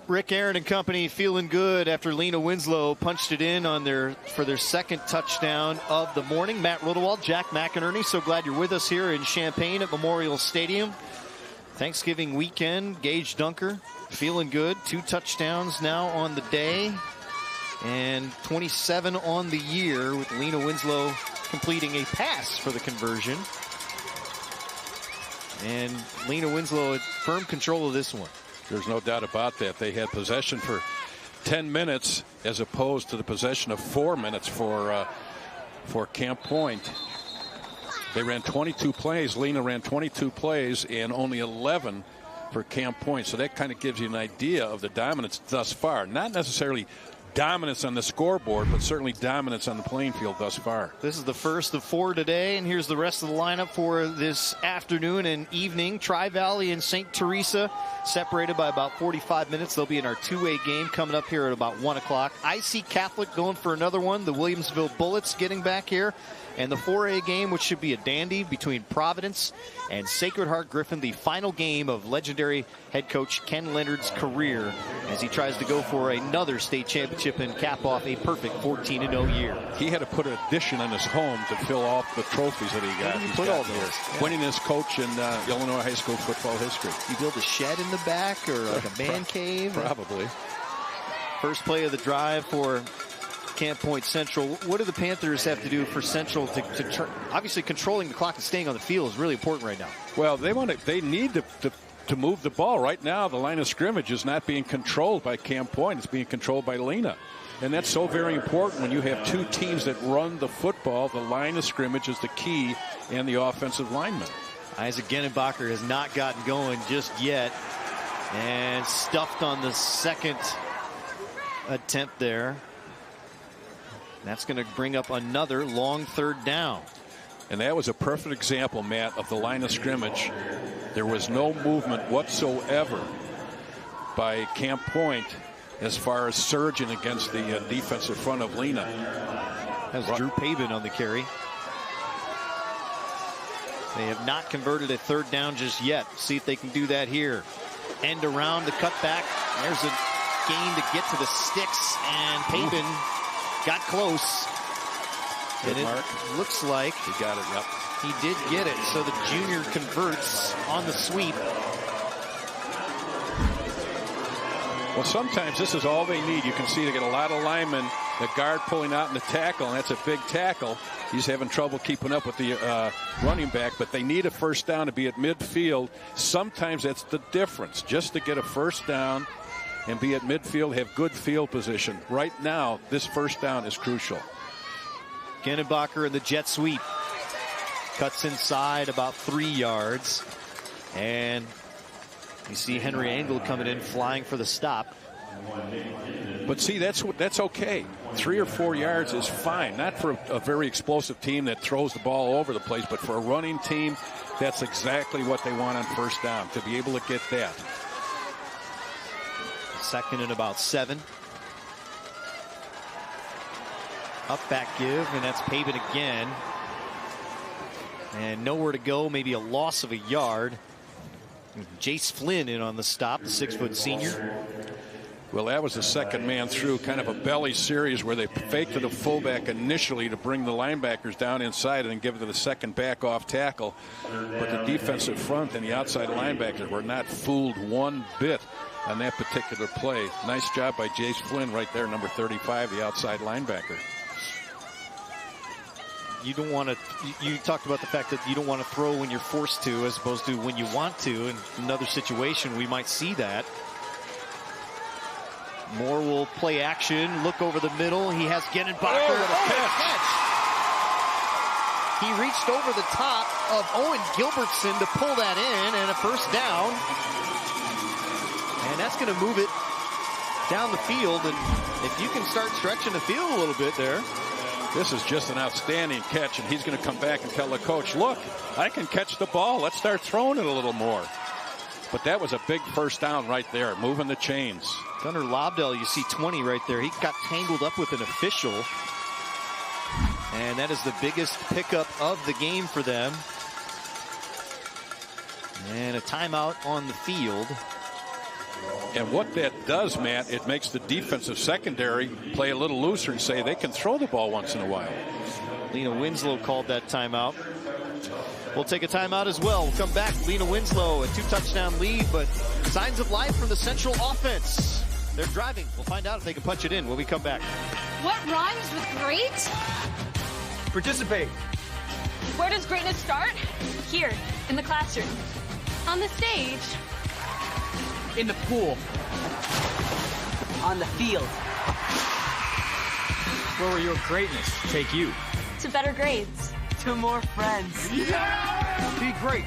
Rick Aaron and company feeling good after Lena Winslow punched it in for their second touchdown of the morning. Matt Rodewald, Jack McInerney, so glad you're with us here in Champaign at Memorial Stadium. Thanksgiving weekend, Gage Dunker feeling good. 2 touchdowns now on the day and 27 on the year, with Lena Winslow completing a pass for the conversion. And Lena Winslow had firm control of this one. There's no doubt about that. They had possession for 10 minutes as opposed to the possession of 4 minutes for Camp Point. They ran 22 plays. Lena ran 22 plays and only 11 for Camp Point. So that kind of gives you an idea of the dominance thus far. Not necessarily dominance on the scoreboard, but certainly dominance on the playing field thus far. This is the first of 4 today, and here's the rest of the lineup for this afternoon and evening. Tri-Valley and St. Teresa separated by about 45 minutes. They'll be in our 2A game coming up here at about 1 o'clock. IC Catholic going for another one. The Williamsville Bullets getting back here. And the 4A game, which should be a dandy, between Providence and Sacred Heart Griffin, the final game of legendary head coach Ken Leonard's career as he tries to go for another state championship and cap off a perfect 14-0 year. He had to put an addition on his home to fill off the trophies that he got. He put all those. Yeah. Winningest coach in Illinois high school football history. He built a shed in the back or like a man cave? Probably. First play of the drive for Camp Point Central. What do the Panthers have to do for Central to obviously controlling the clock and staying on the field is really important right now? Well, they need to move the ball. Right now, the line of scrimmage is not being controlled by Camp Point. It's being controlled by Lena. And that's so very important when you have 2 teams that run the football. The line of scrimmage is the key, and the offensive lineman. Isaac Genenbacher has not gotten going just yet, and stuffed on the second attempt there. That's going to bring up another long 3rd down. And that was a perfect example, Matt, of the line of scrimmage. There was no movement whatsoever by Camp Point as far as surging against the defensive front of Lena. That's Drew Pavin on the carry. They have not converted a third down just yet. See if they can do that here. End around the cutback. There's a gain to get to the sticks, and Pavin got close. Good and mark. It looks like he got it. Yep. He did get it. So the junior converts on the sweep. Well, sometimes this is all they need. You can see they get a lot of linemen, the guard pulling out in the tackle, and that's a big tackle. He's having trouble keeping up with the running back, but they need a first down to be at midfield. Sometimes that's the difference, just to get a first down and be at midfield, have good field position. Right now, this first down is crucial. Gennebacher in the jet sweep. Cuts inside about 3 yards. And you see Henry Engel coming in, flying for the stop. But see, that's okay. 3 or 4 yards is fine. Not for a very explosive team that throws the ball all over the place, but for a running team, that's exactly what they want on first down, to be able to get that. Second and about 7. Up back give, and that's Pavin again. And nowhere to go, maybe a loss of a yard. Jace Flynn in on the stop, the 6-foot senior. Well, that was the second man through, kind of a belly series where they faked to the fullback initially to bring the linebackers down inside and give it to the second back off tackle. But the defensive front and the outside linebackers were not fooled one bit on that particular play. Nice job by Jace Flynn right there, number 35, the outside linebacker. You don't want to, you talked about the fact that you don't want to throw when you're forced to as opposed to when you want to. In another situation, we might see that. Moore will play action, look over the middle. He has Gennebacher. Catch. He reached over the top of Owen Gilbertson to pull that in, and a first down. And that's going to move it down the field. And if you can start stretching the field a little bit there. This is just an outstanding catch, and he's going to come back and tell the coach, look, I can catch the ball. Let's start throwing it a little more. But that was a big first down right there, moving the chains. Gunnar Lobdell, you see 20 right there. He got tangled up with an official. And that is the biggest pickup of the game for them. And a timeout on the field. And what that does, Matt, it makes the defensive secondary play a little looser and say they can throw the ball once in a while. Lena Winslow called that timeout. We'll take a timeout as well. We'll come back. Lena Winslow, a 2-touchdown lead, but signs of life from the Central offense. They're driving. We'll find out if they can punch it in when we come back. What rhymes with great? Participate. Where does greatness start? Here, in the classroom. On the stage. In the pool. On the field. Where will your greatness take you? To better grades. To more friends. Yeah! Be great.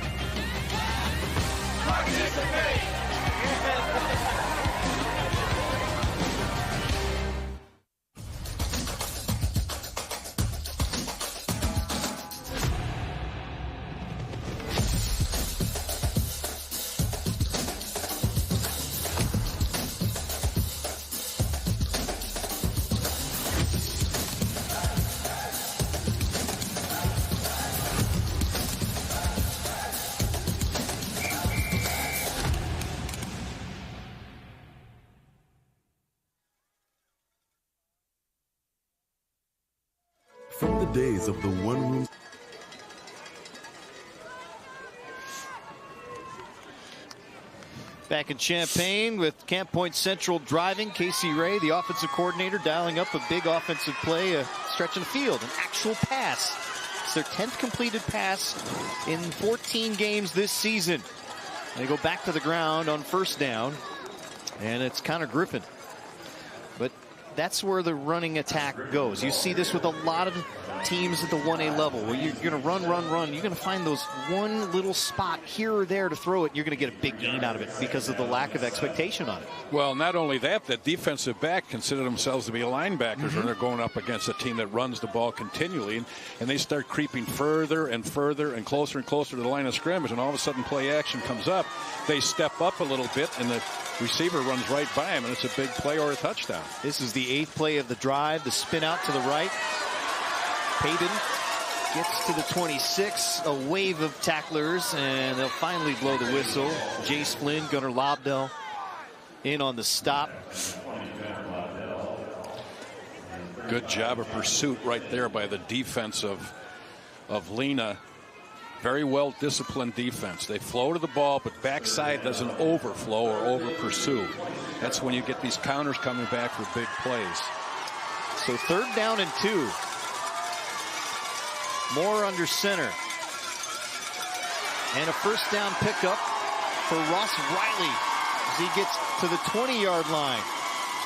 Participate. From the days of the one-room. Back in Champaign with Camp Point Central driving. Casey Ray, the offensive coordinator, dialing up a big offensive play, a stretch of the field, an actual pass. It's their 10th completed pass in 14 games this season. They go back to the ground on first down, and it's Connor Griffin. But that's where the running attack goes. You see this with a lot of teams at the 1A level where you're going to run. You're going to find those one little spot here or there to throw it. And you're going to get a big gain out of it because of the lack of expectation on it. Well, not only that, the defensive back consider themselves to be linebackers when they're going up against a team that runs the ball continually. And they start creeping further and further and closer to the line of scrimmage. And all of a sudden play action comes up. They step up a little bit and the receiver runs right by him, and it's a big play or a touchdown. This is the 8th play of the drive. The spin out to the right. Payton Gets to the 26, a wave of tacklers, and they'll finally blow the whistle. Jace Flynn, Gunnar Lobdell in on the stop. Good job of pursuit right there by the defense of Lena. Very well disciplined defense. They flow to the ball, but backside doesn't overflow or over pursue. That's when you get these counters coming back for big plays. So 3rd down and 2. Moore under center. And a first down pickup for Ross Riley as he gets to the 20-yard line.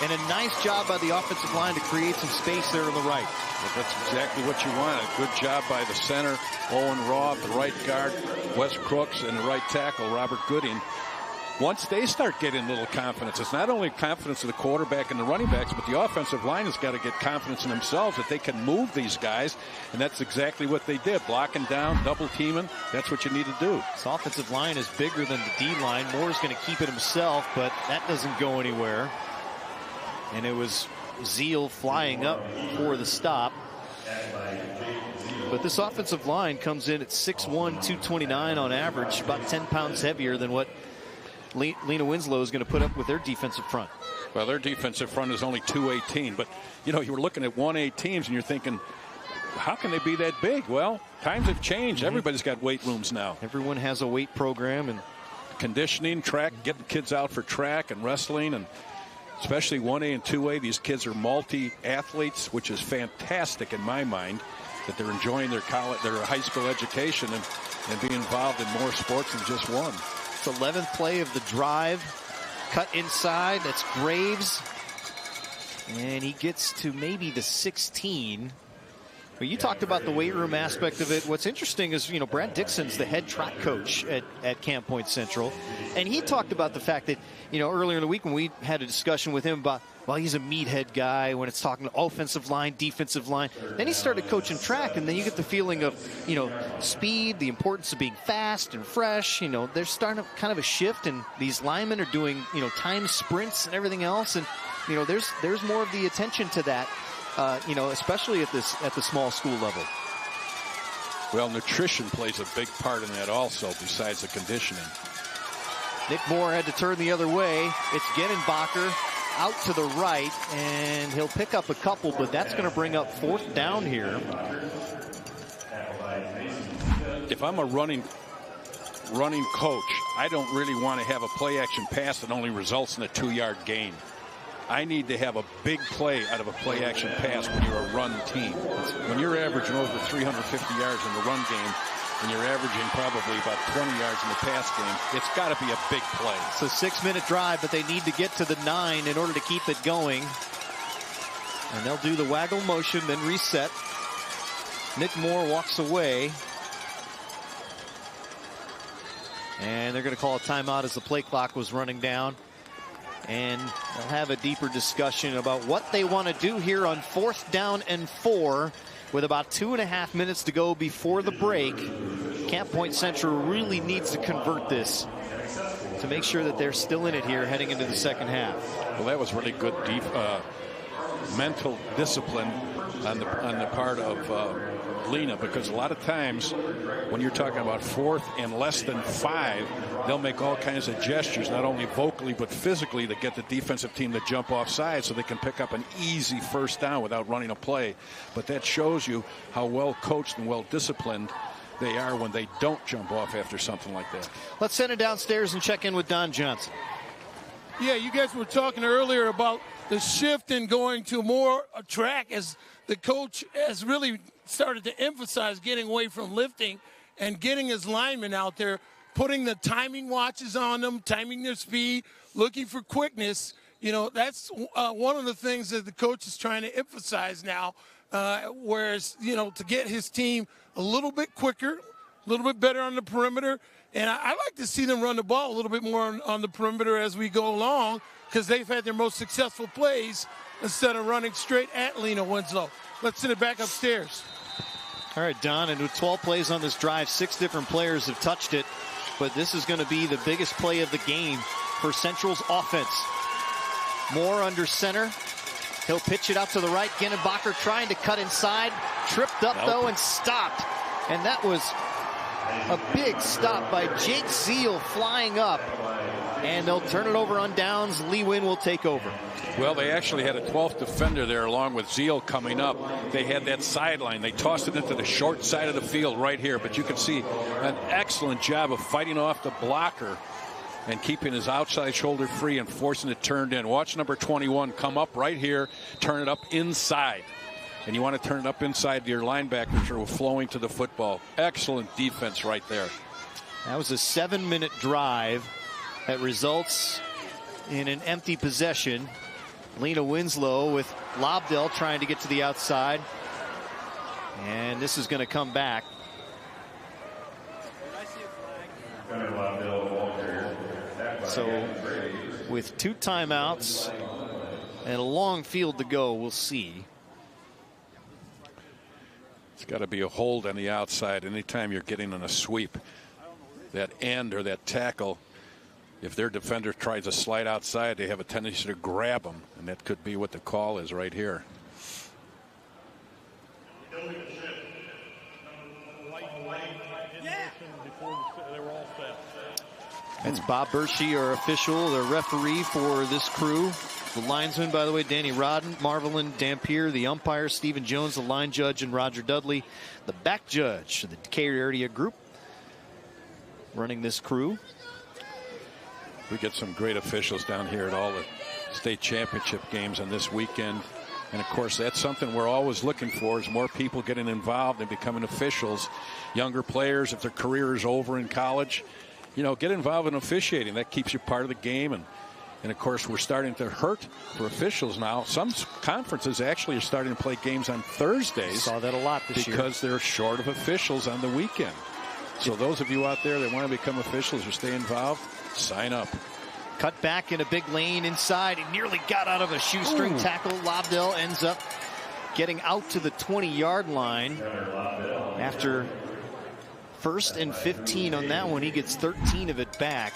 And a nice job by the offensive line to create some space there on the right. Well, that's exactly what you want. A good job by the center, Owen Roth, the right guard, Wes Crooks, and the right tackle, Robert Gooding. Once they start getting a little confidence, it's not only confidence of the quarterback and the running backs, but the offensive line has got to get confidence in themselves that they can move these guys, and that's exactly what they did. Blocking down, double teaming, that's what you need to do. This offensive line is bigger than the D-line. Moore's going to keep it himself, but that doesn't go anywhere. And it was Zeal flying up for the stop. But this offensive line comes in at 6'1", 229 on average, about 10 pounds heavier than what Lena Winslow is going to put up with their defensive front. Well, their defensive front is only 218, but you know, you were looking at 1A teams and you're thinking, how can they be that big? Well, times have changed. Everybody's got weight rooms now. Everyone has a weight program and conditioning, track, getting kids out for track and wrestling, and especially 1A and 2A. These kids are multi-athletes, which is fantastic in my mind, that they're enjoying their high school education and being involved in more sports than just one. It's 11th play of the drive. Cut inside. That's Graves. And he gets to maybe the 16. But you talked about the weight room aspect of it. What's interesting is, you know, Brad Dixon's the head track coach at Camp Point Central. And he talked about the fact that, you know, earlier in the week when we had a discussion with him about, well, he's a meathead guy when it's talking to offensive line, defensive line. Then he started coaching track, and then you get the feeling of, you know, speed, the importance of being fast and fresh. You know, there's starting kind of a shift, and these linemen are doing, you know, time sprints and everything else. And, you know, there's more of the attention to that. You know, especially at the small school level. Well, nutrition plays a big part in that also, besides the conditioning. Nick Moore had to turn the other way. It's Genenbacher out to the right, and he'll pick up a couple, but that's going to bring up 4th down here. If I'm a running coach, I don't really want to have a play-action pass that only results in a 2-yard gain. I need to have a big play out of a play-action pass when you're a run team. When you're averaging over 350 yards in the run game, and you're averaging probably about 20 yards in the pass game, it's got to be a big play. It's a 6-minute drive, but they need to get to the 9 in order to keep it going. And they'll do the waggle motion, then reset. Nick Moore walks away. And they're going to call a timeout as the play clock was running down. And they'll have a deeper discussion about what they want to do here on 4th down and 4 with about 2.5 minutes to go before the break. Camp Point Central really needs to convert this to make sure that they're still in it here heading into the second half. Well, that was really good mental discipline on the part of Lena, because a lot of times when you're talking about 4th and less than 5, they'll make all kinds of gestures, not only vocally but physically, to get the defensive team to jump offside so they can pick up an easy first down without running a play. But that shows you how well coached and well disciplined they are when they don't jump off after something like that. Let's send it downstairs and check in with Don Johnson. Yeah, you guys were talking earlier about the shift in going to more track, as the coach has really started to emphasize getting away from lifting and getting his linemen out there, putting the timing watches on them, timing their speed, looking for quickness. You know, that's one of the things that the coach is trying to emphasize now, whereas, you know, to get his team a little bit quicker, a little bit better on the perimeter. And I like to see them run the ball a little bit more on the perimeter as we go along, because they've had their most successful plays instead of running straight at Lena Winslow. Let's send it back upstairs. All right, Don, and with 12 plays on this drive, 6 different players have touched it, but this is going to be the biggest play of the game for Central's offense. Moore under center. He'll pitch it out to the right. Genenbacher trying to cut inside. Tripped up, though, and stopped And that was a big stop by Jake Zeal flying up. And they'll turn it over on downs. Lee Win will take over. Well, they actually had a 12th defender there along with Zeal coming up. They had that sideline. They tossed it into the short side of the field right here. But you can see an excellent job of fighting off the blocker and keeping his outside shoulder free and forcing it turned in. Watch number 21 come up right here, turn it up inside. And you want to turn it up inside to your linebackers who are flowing to the football. Excellent defense right there. That was a 7-minute drive that results in an empty possession. Lena Winslow with Lobdell trying to get to the outside. And this is going to come back. So with 2 timeouts and a long field to go, we'll see. It's got to be a hold on the outside anytime you're getting on a sweep. That end or that tackle, if their defender tries to slide outside, they have a tendency to grab them, and that could be what the call is right here. That's Bob Bershey, our official, the referee for this crew. The linesman, by the way, Danny Rodden, Marvelin Dampier, the umpire, Stephen Jones, the line judge, and Roger Dudley, the back judge of the Decatur area group, running this crew. We get some great officials down here at all the state championship games on this weekend. And, of course, that's something we're always looking for is more people getting involved and becoming officials. Younger players, if their career is over in college, you know, get involved in officiating. That keeps you part of the game. And of course, we're starting to hurt for officials now. Some conferences actually are starting to play games on Thursdays. Saw that a lot this year. Because they're short of officials on the weekend. So those of you out there that want to become officials or stay involved, sign up. Cut back in a big lane inside. He nearly got out of a shoestring tackle. Lobdell ends up getting out to the 20-yard line. After 1st and 15 on that one, he gets 13 of it back.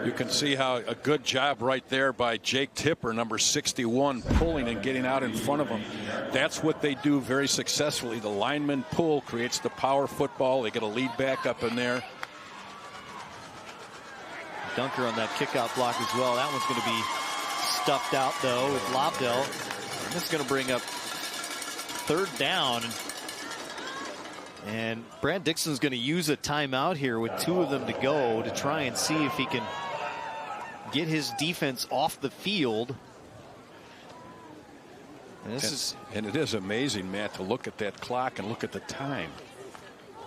You can see how a good job right there by Jake Tipper, number 61, pulling and getting out in front of him. That's what they do very successfully. The lineman pull creates the power football. They get a lead back up in there. Dunker on that kickout block as well. That one's going to be stuffed out, though, with Lobdell. That's going to bring up 3rd down. And Brad Dixon's going to use a timeout here with 2 of them to go to try and see if he can get his defense off the field. And it is amazing, Matt, to look at that clock and look at the time.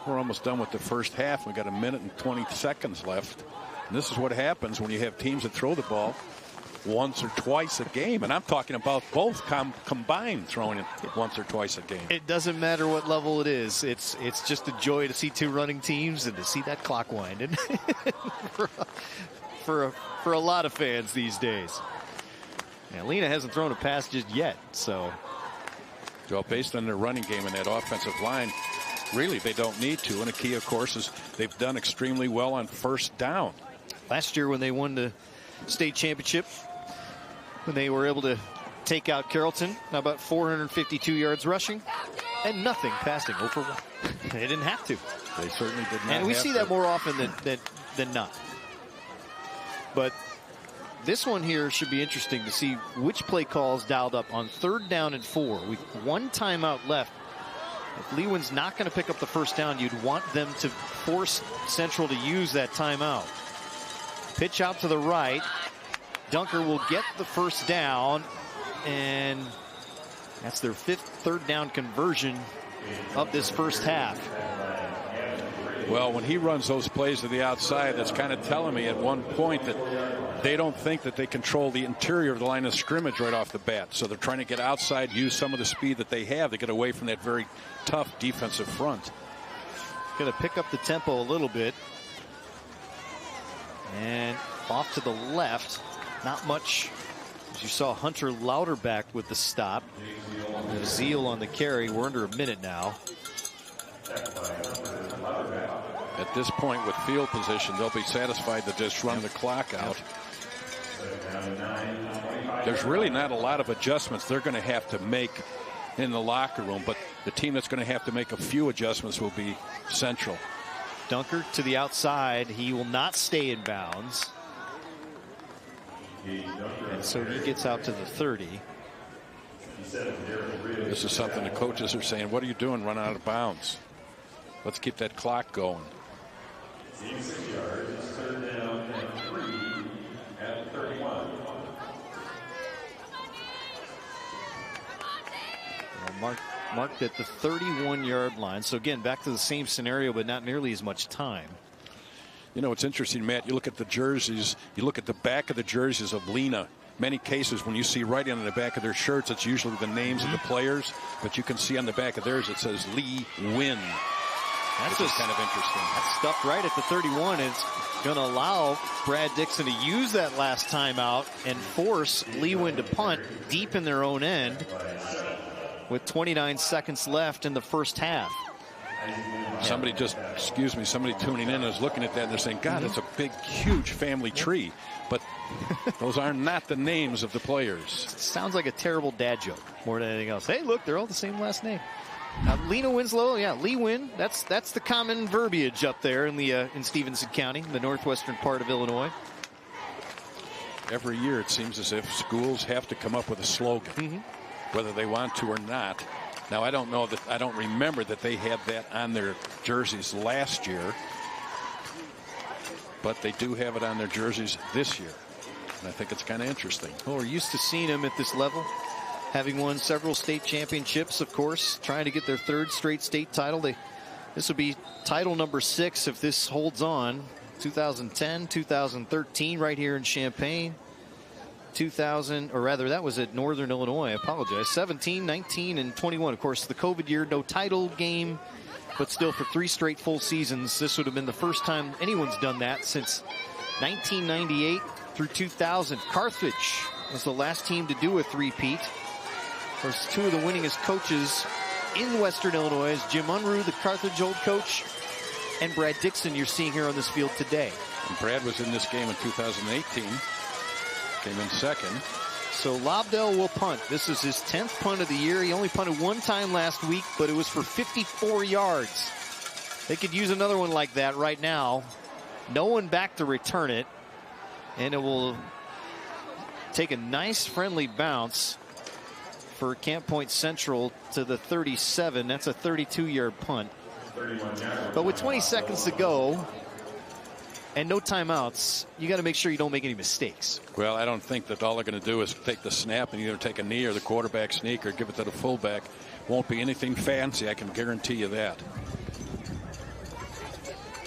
We're almost done with the first half. We got 1 minute and 20 seconds left. And this is what happens when you have teams that throw the ball once or twice a game. And I'm talking about both combined throwing it once or twice a game. It doesn't matter what level it is. It's just a joy to see 2 running teams and to see that clock winding for a lot of fans these days. And Lena hasn't thrown a pass just yet. So based on their running game and that offensive line, really they don't need to. And a key, of course, is they've done extremely well on 1st down. Last year when they won the state championship, when they were able to take out Carrollton, about 452 yards rushing and nothing passing. 0 for 1. They didn't have to. They certainly did not. And we see that more often than not. But this one here should be interesting to see which play calls dialed up on 3rd down and 4 with 1 timeout left. If Lewin's not going to pick up the 1st down, you'd want them to force Central to use that timeout. Pitch out to the right. Dunker will get the 1st down, and that's their 5th 3rd down conversion of this first half. Well, when he runs those plays to the outside, that's kind of telling me at one point that they don't think that they control the interior of the line of scrimmage right off the bat. So they're trying to get outside, use some of the speed that they have to get away from that very tough defensive front. Going to pick up the tempo a little bit. And off to the left, not much. As you saw, Hunter Louderback with the stop. Zeal on the carry. We're under a minute now. At this point with field position, they'll be satisfied to just run the clock out. There's really not a lot of adjustments they're going to have to make in the locker room, but The team that's going to have to make a few adjustments will be Central. Dunker to the outside. He will not stay in bounds. And so he gets out to the 30. This is something the coaches are saying, what are you doing? Run out of bounds. Let's keep that clock going. 6 yards, third down and 3 at 31. Marked at the 31-yard line. So again, back to the same scenario, but not nearly as much time. You know, it's interesting, Matt. You look at the jerseys. You look at the back of the jerseys of Lena. Many cases, when you see writing on the back of their shirts, it's usually the names of the players. But you can see on the back of theirs, it says Lee Win. That's just kind of interesting. That's stuffed right at the 31. It's going to allow Brad Dixon to use that last timeout and force Lee Win to punt deep in their own end with 29 seconds left in the first half. Somebody somebody tuning in is looking at that and they're saying, God, it's a big, huge family tree. But those are not the names of the players. It sounds like a terrible dad joke more than anything else. Hey, look, they're all the same last name. Lena Winslow, Lee Win. That's the common verbiage up there in Stevenson County, the northwestern part of Illinois. Every year it seems as if schools have to come up with a slogan, whether they want to or not. Now, I don't remember that they had that on their jerseys last year, but they do have it on their jerseys this year. And I think it's kind of interesting. Well, we're used to seeing them at this level, having won several state championships, of course, trying to get their third straight state title. This would be title number 6 if this holds on. 2010, 2013 right here in Champaign. 2000, or rather that was at Northern Illinois, I apologize. 17, 19, and 21. Of course, the COVID year, no title game, but still for 3 straight full seasons. This would have been the first time anyone's done that since 1998 through 2000. Carthage was the last team to do a three-peat. Of course, 2 of the winningest coaches in Western Illinois is Jim Unruh, the Carthage old coach, and Brad Dixon you're seeing here on this field today. And Brad was in this game in 2018. Came in second. So Lobdell will punt. This is his 10th punt of the year. He only punted 1 time last week, but it was for 54 yards. They could use another one like that right now. No one back to return it. And it will take a nice friendly bounce for Camp Point Central to the 37. That's a 32-yard punt. But with 20 seconds to go and no timeouts, you got to make sure you don't make any mistakes. Well, I don't think that all they're going to do is take the snap and either take a knee or the quarterback sneak or give it to the fullback. Won't be anything fancy, I can guarantee you that.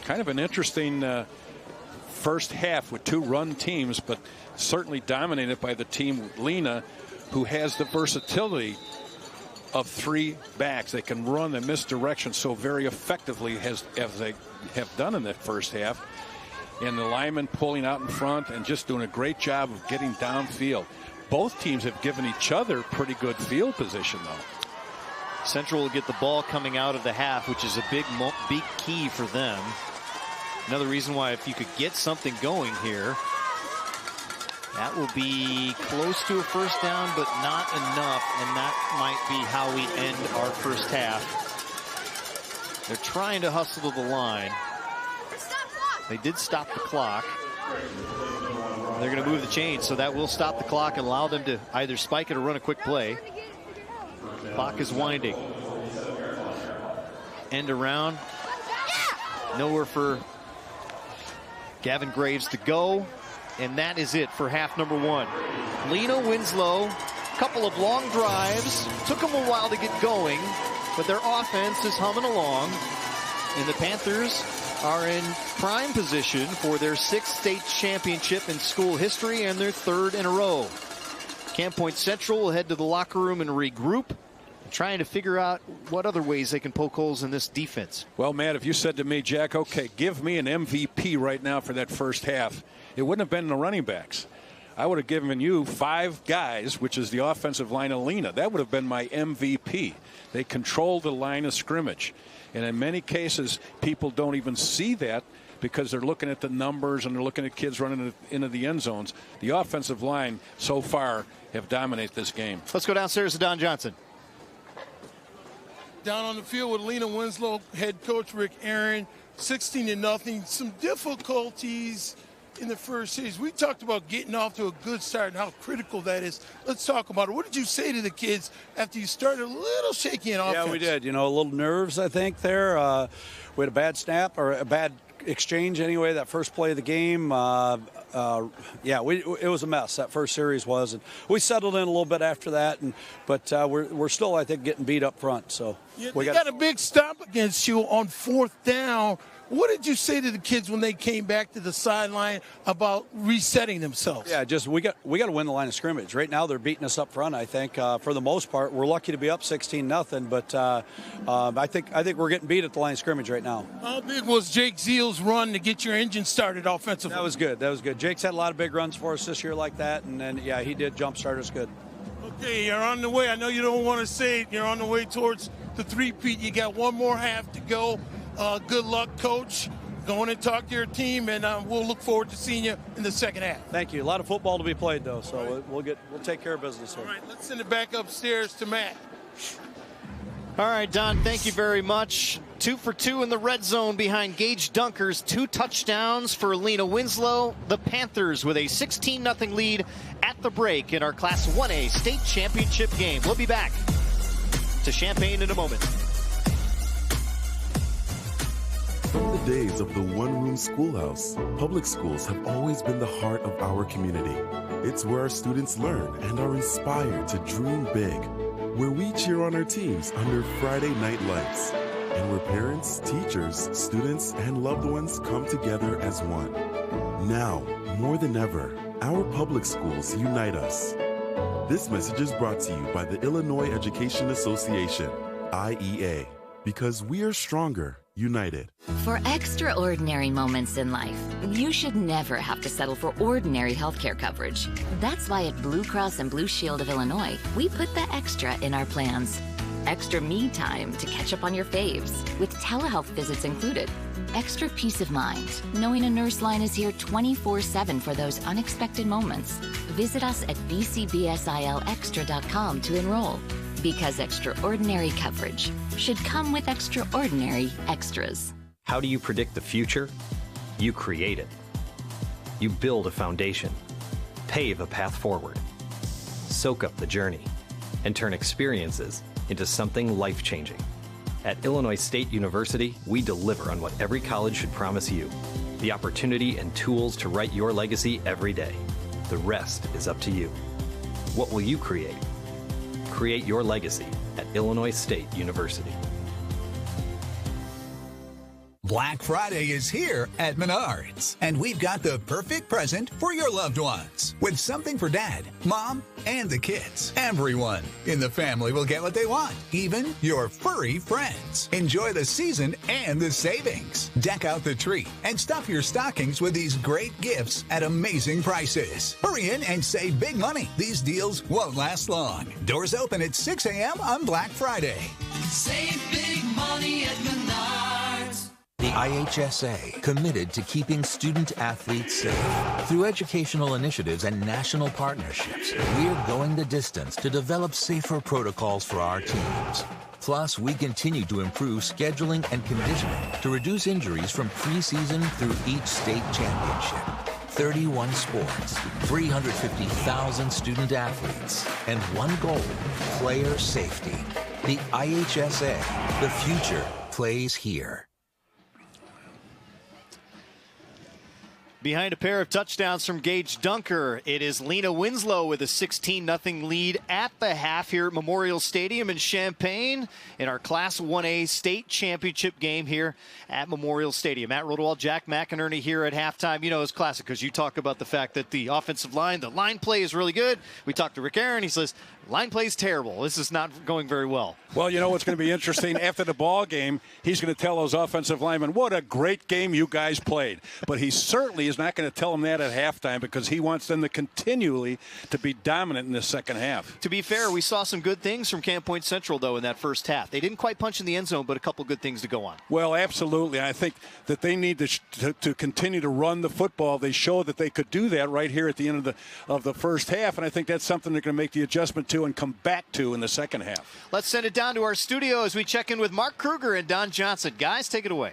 Kind of an interesting first half with 2 run teams, but certainly dominated by the team Lena, who has the versatility of 3 backs. They can run the misdirection so very effectively as they have done in that first half. And the linemen pulling out in front and just doing a great job of getting downfield. Both teams have given each other pretty good field position, though. Central will get the ball coming out of the half, which is a big key for them. Another reason why if you could get something going here, that will be close to a first down, but not enough, and that might be how we end our first half. They're trying to hustle to the line. They did stop the clock. They're going to move the chains, so that will stop the clock and allow them to either spike it or run a quick play. Clock is winding. End around. Nowhere for Gavin Graves to go. And that is it for half number 1. Lena Winslow, a couple of long drives. Took them a while to get going, but their offense is humming along. And the Panthers are in prime position for their 6th state championship in school history and their 3rd in a row. Camp Point Central will head to the locker room and regroup, trying to figure out what other ways they can poke holes in this defense. Well, Matt, if you said to me, Jack, okay, give me an MVP right now for that first half, it wouldn't have been the running backs. I would have given you 5 guys, which is the offensive line of Lena. That would have been my MVP. They controlled the line of scrimmage. And in many cases, people don't even see that because they're looking at the numbers and they're looking at kids running into the end zones. The offensive line so far have dominated this game. Let's go downstairs to Don Johnson. down on the field with Lena Winslow, head coach Rick Aaron, 16-0. Some difficulties in the first series. We talked about getting off to a good start and how critical that is. Let's talk about it. What did you say to the kids after you started a little shaky in offense? Yeah, we did. You know, a little nerves, I think, there. We had a bad snap, or a bad exchange anyway, that first play of the game. It was a mess. That first series was, and we settled in a little bit after that. But we're still, I think, getting beat up front. So we got a big stop against you on 4th down. What did you say to the kids when they came back to the sideline about resetting themselves? Yeah, just we got to win the line of scrimmage. Right now they're beating us up front. I think for the most part we're lucky to be up 16-0, but I think we're getting beat at the line of scrimmage right now. How big was Jake Zeal's run to get your engine started offensively? That was good. Jake's had a lot of big runs for us this year like that, and then he did jumpstart us good. Okay, you're on the way. I know you don't want to say it. You're on the way towards the three-peat. You got one more half to go. Good luck, Coach. Go in and talk to your team, and we'll look forward to seeing you in the second half. Thank you. A lot of football to be played, though, so we'll take care of business here. All right, let's send it back upstairs to Matt. All right, Don, thank you very much. 2 for 2 in the red zone behind Gage Dunker's 2 touchdowns for Lena Winslow. The Panthers with a 16-0 lead at the break in our Class 1A state championship game. We'll be back to Champaign in a moment. From the days of the one-room schoolhouse, public schools have always been the heart of our community. It's where our students learn and are inspired to dream big, where we cheer on our teams under Friday night lights, and where parents, teachers, students, and loved ones come together as one. Now, more than ever, our public schools unite us. This message is brought to you by the Illinois Education Association, IEA, because we are stronger united. For extraordinary moments in life, you should never have to settle for ordinary healthcare coverage. That's why at Blue Cross and Blue Shield of Illinois, we put the extra in our plans. Extra me time to catch up on your faves, with telehealth visits included. Extra peace of mind, knowing a nurse line is here 24/7 for those unexpected moments. Visit us at bcbsilextra.com to enroll. Because extraordinary coverage should come with extraordinary extras. How do you predict the future? You create it. You build a foundation, pave a path forward, soak up the journey, and turn experiences into something life-changing. At Illinois State University, we deliver on what every college should promise you: the opportunity and tools to write your legacy every day. The rest is up to you. What will you create? Create your legacy at Illinois State University. Black Friday is here at Menards, and we've got the perfect present for your loved ones. With something for Dad, Mom, and the kids. Everyone in the family will get what they want, even your furry friends. Enjoy the season and the savings. Deck out the tree and stuff your stockings with these great gifts at amazing prices. Hurry in and save big money. These deals won't last long. Doors open at 6 a.m. on Black Friday. Save big money at Menards. The IHSA, committed to keeping student athletes safe. Through educational initiatives and national partnerships, we're going the distance to develop safer protocols for our teams. Plus, we continue to improve scheduling and conditioning to reduce injuries from preseason through each state championship. 31 sports, 350,000 student athletes, and one goal: player safety. The IHSA, the future plays here. Behind a pair of touchdowns from Gage Dunker, it is Lena Winslow with a 16-0 lead at the half here at Memorial Stadium in Champaign in our Class 1A state championship game here at Memorial Stadium. Matt Rodewald, Jack McInerney here at halftime. You know, it's classic because you talk about the fact that the offensive line, the line play is really good. We talked to Rick Aaron. He says, line play is terrible. This is not going very well. Well, you know what's going to be interesting? After the ball game, he's going to tell those offensive linemen, what a great game you guys played. But he certainly is not going to tell them that at halftime because he wants them to continually to be dominant in the second half. To be fair, we saw some good things from Camp Point Central, though, in that first half. They didn't quite punch in the end zone, but a couple good things to go on. Well, absolutely. I think that they need to continue to run the football. They showed that they could do that right here at the end of the first half, and I think that's something they're going to make the adjustment to and come back to in the second half. Let's send it down to our studio as we check in with Mark Kruger and Don Johnson. Guys, take it away.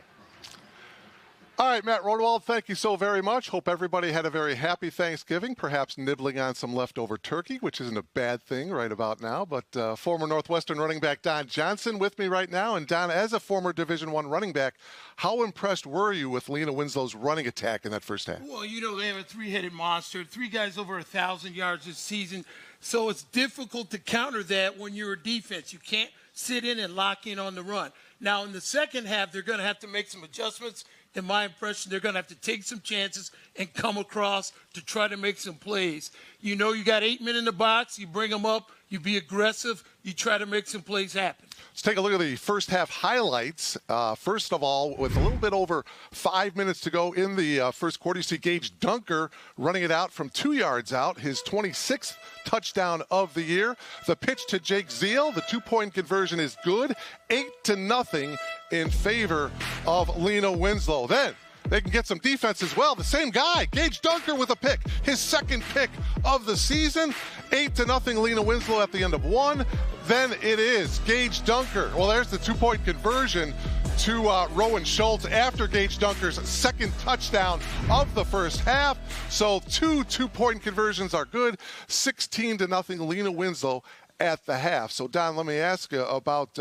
All right, Matt Rodewald, thank you so very much. Hope everybody had a very happy Thanksgiving, perhaps nibbling on some leftover turkey, which isn't a bad thing right about now. But former Northwestern running back Don Johnson with me right now. And Don, as a former Division I running back, how impressed were you with Lena Winslow's running attack in that first half? Well, you know, they have a three-headed monster, 3 guys over 1,000 yards this season. So it's difficult to counter that when you're a defense. You can't sit in and lock in on the run. Now, in the second half, they're going to have to make some adjustments. In my impression, they're going to have to take some chances and come across to try to make some plays. You know, you got 8 men in the box. You bring them up. You be aggressive. You try to make some plays happen. Let's take a look at the first half highlights. First of all, with a little bit over 5 minutes to go in the first quarter, you see Gage Dunker running it out from 2 yards out, his 26th touchdown of the year. The pitch to Jake Zeal, the 2-point conversion is good, 8-0 in favor of Lena Winslow. Then they can get some defense as well. The same guy, Gage Dunker with a pick, his second pick of the season. 8-0 Lena Winslow at the end of one. Then it is Gage Dunker. Well, there's the 2-point conversion to Rowan Schultz after Gage Dunker's second touchdown of the first half. So 2-point conversions are good. 16-0 Lena Winslow at the half. So, Don, let me ask you about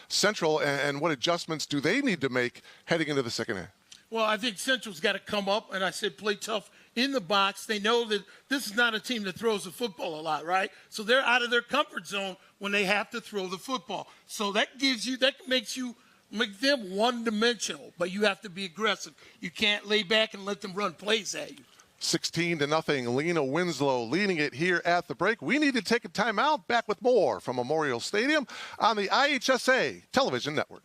Central and what adjustments do they need to make heading into the second half? Well, I think Central's got to come up, and I said play tough in the box. They know that this is not a team that throws the football a lot, right? So they're out of their comfort zone when they have to throw the football. So that make them one-dimensional, but you have to be aggressive. You can't lay back and let them run plays at you. 16-0, Lena Winslow leading it here at the break. We need to take a timeout. Back with more from Memorial Stadium on the IHSA Television Network.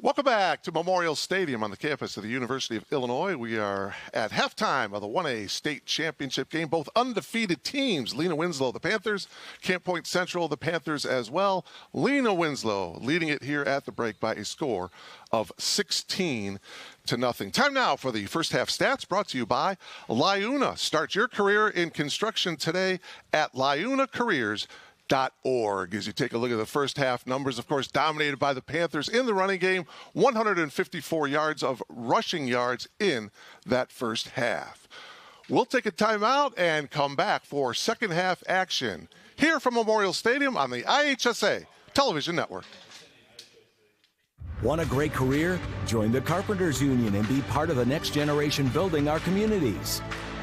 Welcome back to Memorial Stadium on the campus of the University of Illinois. We are at halftime of the 1A state championship game. Both undefeated teams, Lena Winslow, the Panthers, Camp Point Central, the Panthers as well. Lena Winslow leading it here at the break by a score of 16-0. Time now for the first half stats brought to you by LiUNA. Start your career in construction today at LiUNAcareers.org. As you take a look at the first half numbers, of course, dominated by the Panthers in the running game, 154 yards of rushing yards in that first half. We'll take a timeout and come back for second half action here from Memorial Stadium on the IHSA Television Network. Want a great career? Join the Carpenters Union and be part of the next generation building our communities.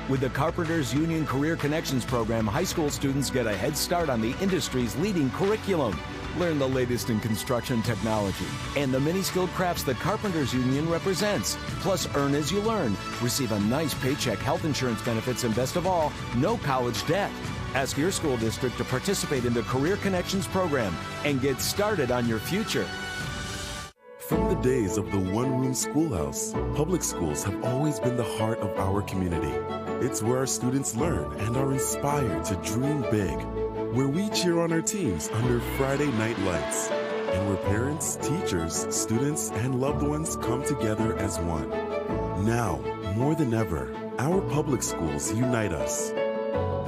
With the Carpenters Union Career Connections program, high school students get a head start on the industry's leading curriculum. Learn the latest in construction technology and the many skilled crafts the Carpenters Union represents. Plus, earn as you learn. Receive a nice paycheck, health insurance benefits, and best of all, no college debt. Ask your school district to participate in the Career Connections program and get started on your future. From the days of the one-room schoolhouse, public schools have always been the heart of our community. It's where our students learn and are inspired to dream big, where we cheer on our teams under Friday night lights, and where parents, teachers, students, and loved ones come together as one. Now, more than ever, our public schools unite us.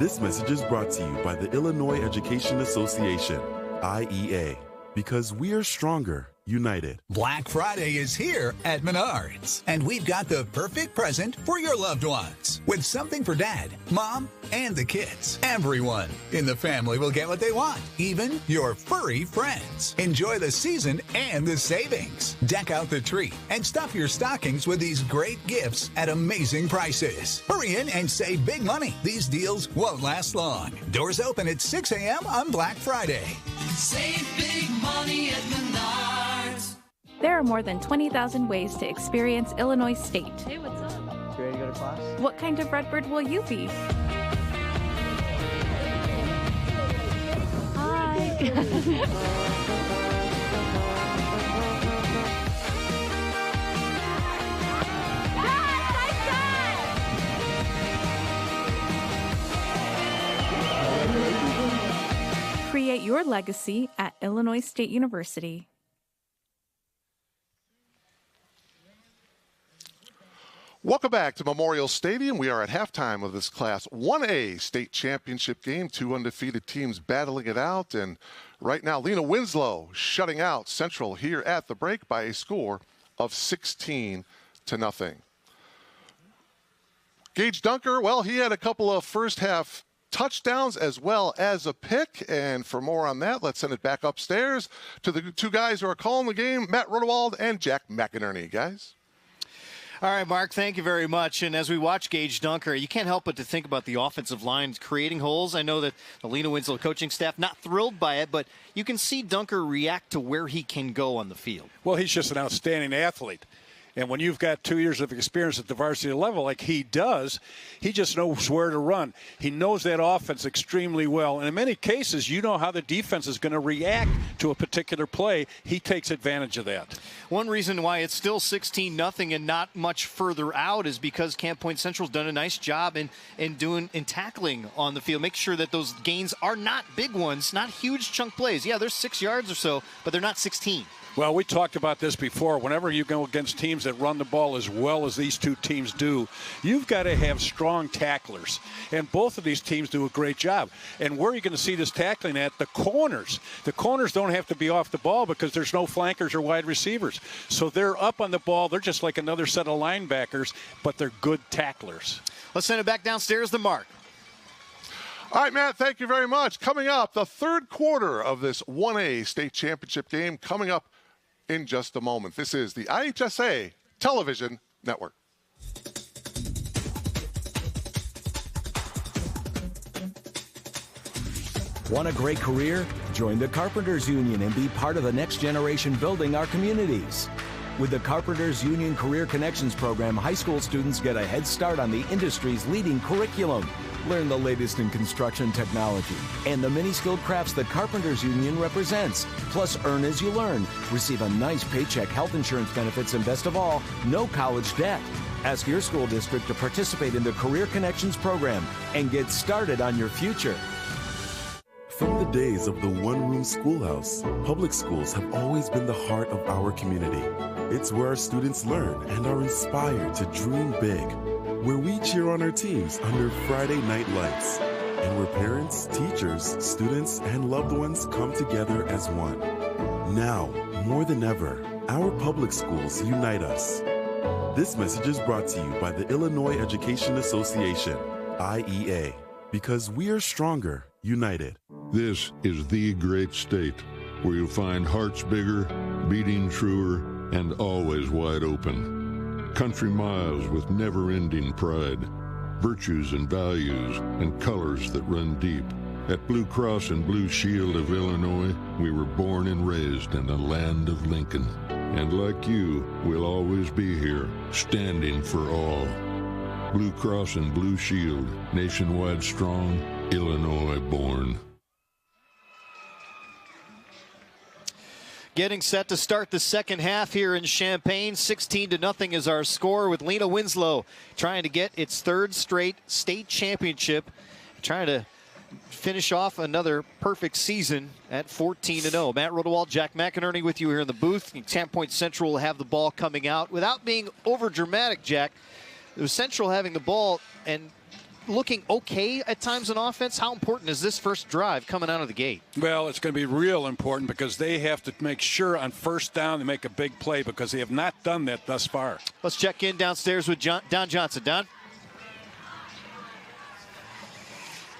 This message is brought to you by the Illinois Education Association, IEA, because we are stronger united. Black Friday is here at Menards, and we've got the perfect present for your loved ones. With something for Dad, Mom, and the kids. Everyone in the family will get what they want, even your furry friends. Enjoy the season and the savings. Deck out the tree and stuff your stockings with these great gifts at amazing prices. Hurry in and save big money. These deals won't last long. Doors open at 6 a.m. on Black Friday. Save big money at Menards. There are more than 20,000 ways to experience Illinois State. Hey, what's up? You ready to go to class? What kind of Redbird will you be? Hi. Create your legacy at Illinois State University. Welcome back to Memorial Stadium. We are at halftime of this Class 1A state championship game. Two undefeated teams battling it out. And right now, Lena Winslow shutting out Central here at the break by a score of 16-0. Gage Dunker, well, he had a couple of first half touchdowns as well as a pick. And for more on that, let's send it back upstairs to the two guys who are calling the game, Matt Rodewald and Jack McInerney. Guys. All right, Mark, thank you very much. And as we watch Gage Dunker, you can't help but to think about the offensive line creating holes. I know that the Lena Winslow coaching staff not thrilled by it, but you can see Dunker react to where he can go on the field. Well, he's just an outstanding athlete. And when you've got 2 years of experience at the varsity level like he does, he just knows where to run. He knows that offense extremely well. And in many cases, you know how the defense is going to react to a particular play. He takes advantage of that. One reason why it's still 16-0 and not much further out is because Camp Point Central's done a nice job in tackling on the field. Make sure that those gains are not big ones, not huge chunk plays. Yeah, there's 6 yards or so, but they're not 16. Well, we talked about this before. Whenever you go against teams that run the ball as well as these two teams do, you've got to have strong tacklers. And both of these teams do a great job. And where are you going to see this tackling at? The corners. The corners don't have to be off the ball because there's no flankers or wide receivers. So they're up on the ball. They're just like another set of linebackers, but they're good tacklers. Let's send it back downstairs to Mark. All right, Matt, thank you very much. Coming up, the third quarter of this 1A state championship game coming up in just a moment. This is the IHSA Television Network. Want a great career? Join the Carpenters Union and be part of the next generation building our communities. With the Carpenters Union Career Connections program, high school students get a head start on the industry's leading curriculum. Learn the latest in construction technology and the many skilled crafts the Carpenters Union represents. Plus, earn as you learn. Receive a nice paycheck, health insurance benefits, and best of all, no college debt. Ask your school district to participate in the Career Connections program and get started on your future. From the days of the one-room schoolhouse, public schools have always been the heart of our community. It's where our students learn and are inspired to dream big, where we cheer on our teams under Friday night lights, and where parents, teachers, students, and loved ones come together as one. Now, more than ever, our public schools unite us. This message is brought to you by the Illinois Education Association, IEA, because we are stronger, united. This is the great state, where you'll find hearts bigger, beating truer, and always wide open. Country miles with never-ending pride, virtues and values, and colors that run deep. At Blue Cross and Blue Shield of Illinois, we were born and raised in the land of Lincoln. And like you, we'll always be here, standing for all. Blue Cross and Blue Shield, nationwide strong, Illinois born. Getting set to start the second half here in Champaign. 16-0 is our score, with Lena Winslow trying to get its third straight state championship, trying to finish off another perfect season at 14-0. Matt Rodewald, Jack McInerney with you here in the booth. Point Central will have the ball coming out. Without being over dramatic, Jack, it was Central having the ball and looking okay at times on offense. How important is this first drive coming out of the gate? Well, it's going to be real important because they have to make sure on first down they make a big play, because they have not done that thus far. Let's check in downstairs with Don Johnson. Don?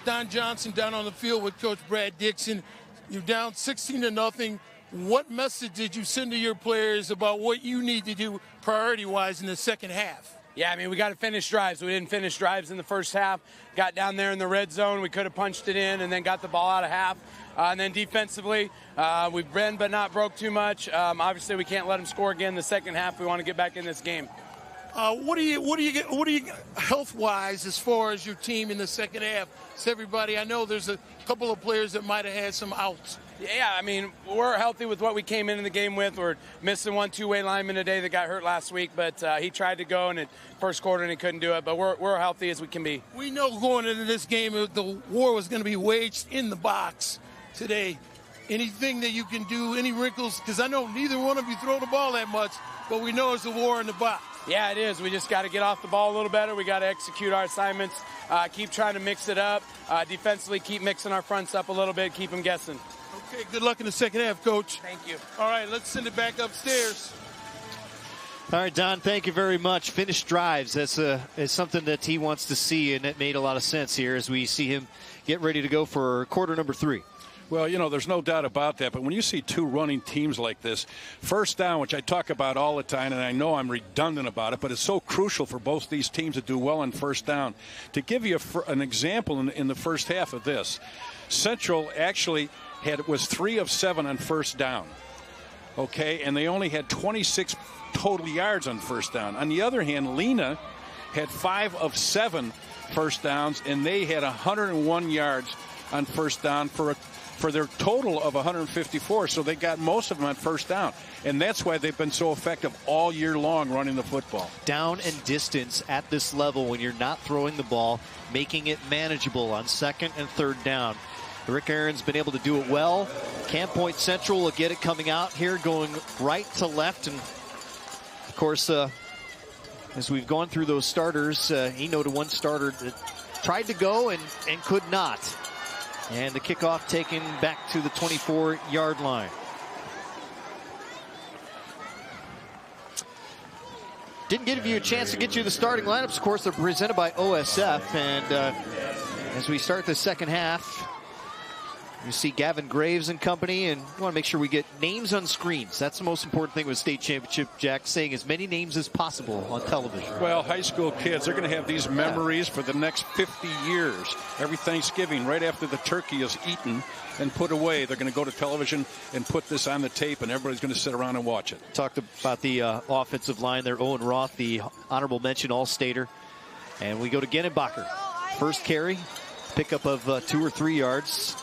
Don Johnson down on the field with Coach Brad Dixon. You're down 16-0. What message did you send to your players about what you need to do priority-wise in the second half? Yeah, I mean, we got to finish drives. We didn't finish drives in the first half. Got down there in the red zone. We could have punched it in and then got the ball out of half. And then defensively, we've been but not broke too much. Obviously, we can't let them score again in the second half. We want to get back in this game. What do you health-wise as far as your team in the second half? So everybody, I know there's a couple of players that might have had some outs. Yeah, I mean, we're healthy with what we came into the game with. We're missing one two-way lineman today that got hurt last week, but he tried to go in the first quarter and he couldn't do it. But we're healthy as we can be. We know going into this game the war was going to be waged in the box today. Anything that you can do, any wrinkles, because I know neither one of you throw the ball that much, but we know it's a war in the box. Yeah, it is. We just got to get off the ball a little better. We got to execute our assignments, keep trying to mix it up. Defensively, keep mixing our fronts up a little bit, keep them guessing. Okay, good luck in the second half, Coach. Thank you. All right, let's send it back upstairs. All right, Don, thank you very much. Finished drives, that's something that he wants to see, and it made a lot of sense here as we see him get ready to go for quarter number 3. Well, you know, there's no doubt about that. But when you see two running teams like this, first down, which I talk about all the time, and I know I'm redundant about it, but it's so crucial for both these teams to do well on first down. To give you an example in the first half of this, Central actually was 3 of 7 on first down. Okay, and they only had 26 total yards on first down. On the other hand, Lena had 5 of 7 first downs, and they had 101 yards on first down for their total of 154, so they got most of them on first down. And that's why they've been so effective all year long running the football. Down and distance at this level when you're not throwing the ball, making it manageable on second and third down. Rick Aaron's been able to do it well. Point Central will get it coming out here, going right to left. And, of course, as we've gone through those starters, he noted one starter that tried to go and could not. And the kickoff taken back to the 24-yard line. Didn't give you a chance to get you the starting lineups. Of course, they're presented by OSF. And as we start the second half, you see Gavin Graves and company, and we want to make sure we get names on screens. That's the most important thing with state championship, Jack, saying as many names as possible on television. Well, high school kids, they're going to have these memories for the next 50 years. Every Thanksgiving, right after the turkey is eaten and put away, they're going to go to television and put this on the tape, and everybody's going to sit around and watch it. Talked about the offensive line there. Owen Roth, the honorable mention All-Stater. And we go to Genenbacher. First carry, pickup of 2 or 3 yards.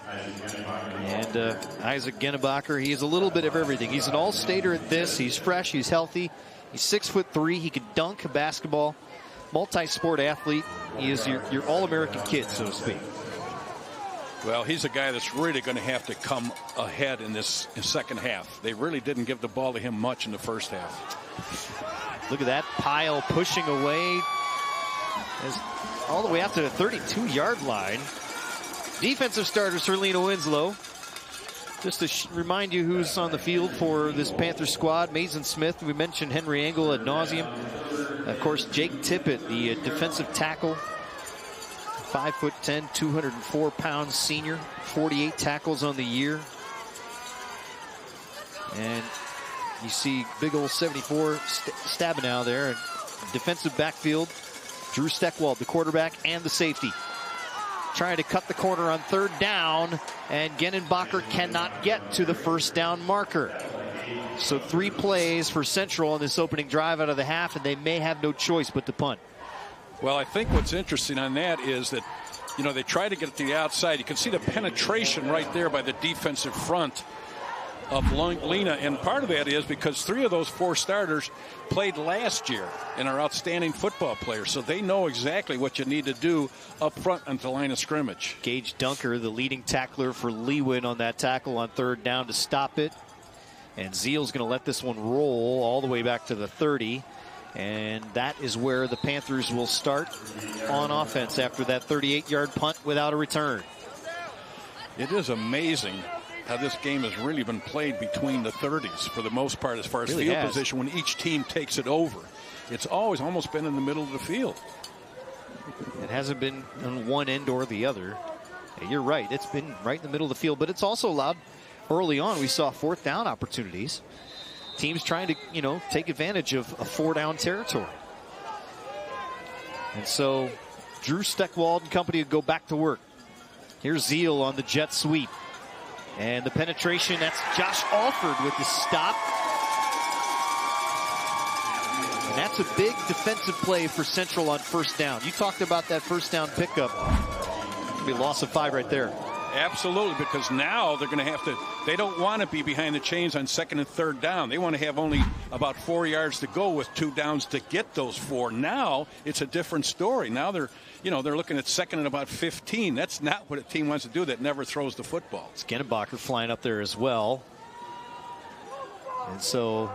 And Isaac Gennebacher, he is a little bit of everything. He's an all-stater at this. He's fresh, he's healthy. He's 6'3". He can dunk a basketball. Multi-sport athlete. He is your all-American kid, so to speak. Well, he's a guy that's really going to have to come ahead in this second half. They really didn't give the ball to him much in the first half. Look at that pile pushing away all the way out to the 32-yard line. Defensive starters for Lena Winslow. Just to remind you who's on the field for this Panther squad. Mason Smith, we mentioned Henry Engel ad nauseum. Of course, Jake Tippett, the defensive tackle. 5'10", 204-pound senior. 48 tackles on the year. And you see big old 74 Stabenow there. Defensive backfield, Drew Steckwald, the quarterback, and the safety. Trying to cut the corner on 3rd down, and Gennebacher cannot get to the 1st down marker. So 3 plays for Central on this opening drive out of the half, and they may have no choice but to punt. Well, I think what's interesting on that is that, you know, they try to get it to the outside. You can see the penetration right there by the defensive front of Lena, and part of that is because 3 of those 4 starters played last year and are outstanding football players, so they know exactly what you need to do up front at the line of scrimmage. Gage Dunker, the leading tackler for Lewin on that tackle on 3rd down to stop it, and Zeal's going to let this one roll all the way back to the 30, and that is where the Panthers will start on offense after that 38-yard punt without a return. It is amazing how this game has really been played between the 30s for the most part as far as field position when each team takes it over. It's always almost been in the middle of the field. It hasn't been on one end or the other. You're right. It's been right in the middle of the field, but it's also allowed early on. We saw 4th down opportunities. Teams trying to, you know, take advantage of a 4-down territory. And so Drew Steckwald and company would go back to work. Here's Zeal on the jet sweep. And the penetration, that's Josh Alford with the stop. And that's a big defensive play for Central on 1st down. You talked about that 1st down pickup. It'll be a loss of 5 right there. Absolutely, because now they're going to have to, they don't want to be behind the chains on 2nd and 3rd down. They want to have only about 4 yards to go with 2 downs to get those 4. Now it's a different story. Now they're, you know, they're looking at 2nd and about 15. That's not what a team wants to do that never throws the football. It's Gennebacher flying up there as well. And so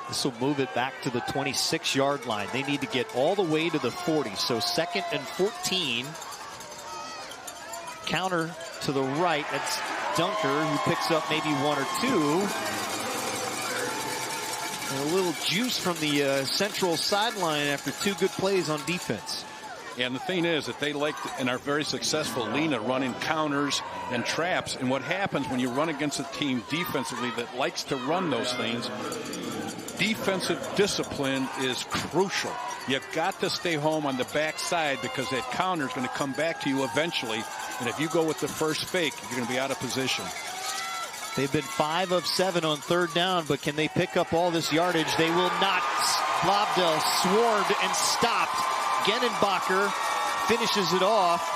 this will move it back to the 26-yard line. They need to get all the way to the 40. So 2nd and 14. Counter to the right. That's Dunker, who picks up maybe 1 or 2. And a little juice from the Central sideline after 2 good plays on defense. And the thing is that they like and are very successful, Lena, running counters and traps. And what happens when you run against a team defensively that likes to run those things, defensive discipline is crucial. You've got to stay home on the backside because that counter is going to come back to you eventually. And if you go with the first fake, you're going to be out of position. They've been 5 of 7 on 3rd down, but can they pick up all this yardage? They will not. Lobdell swarmed and stopped. Gennebacher finishes it off.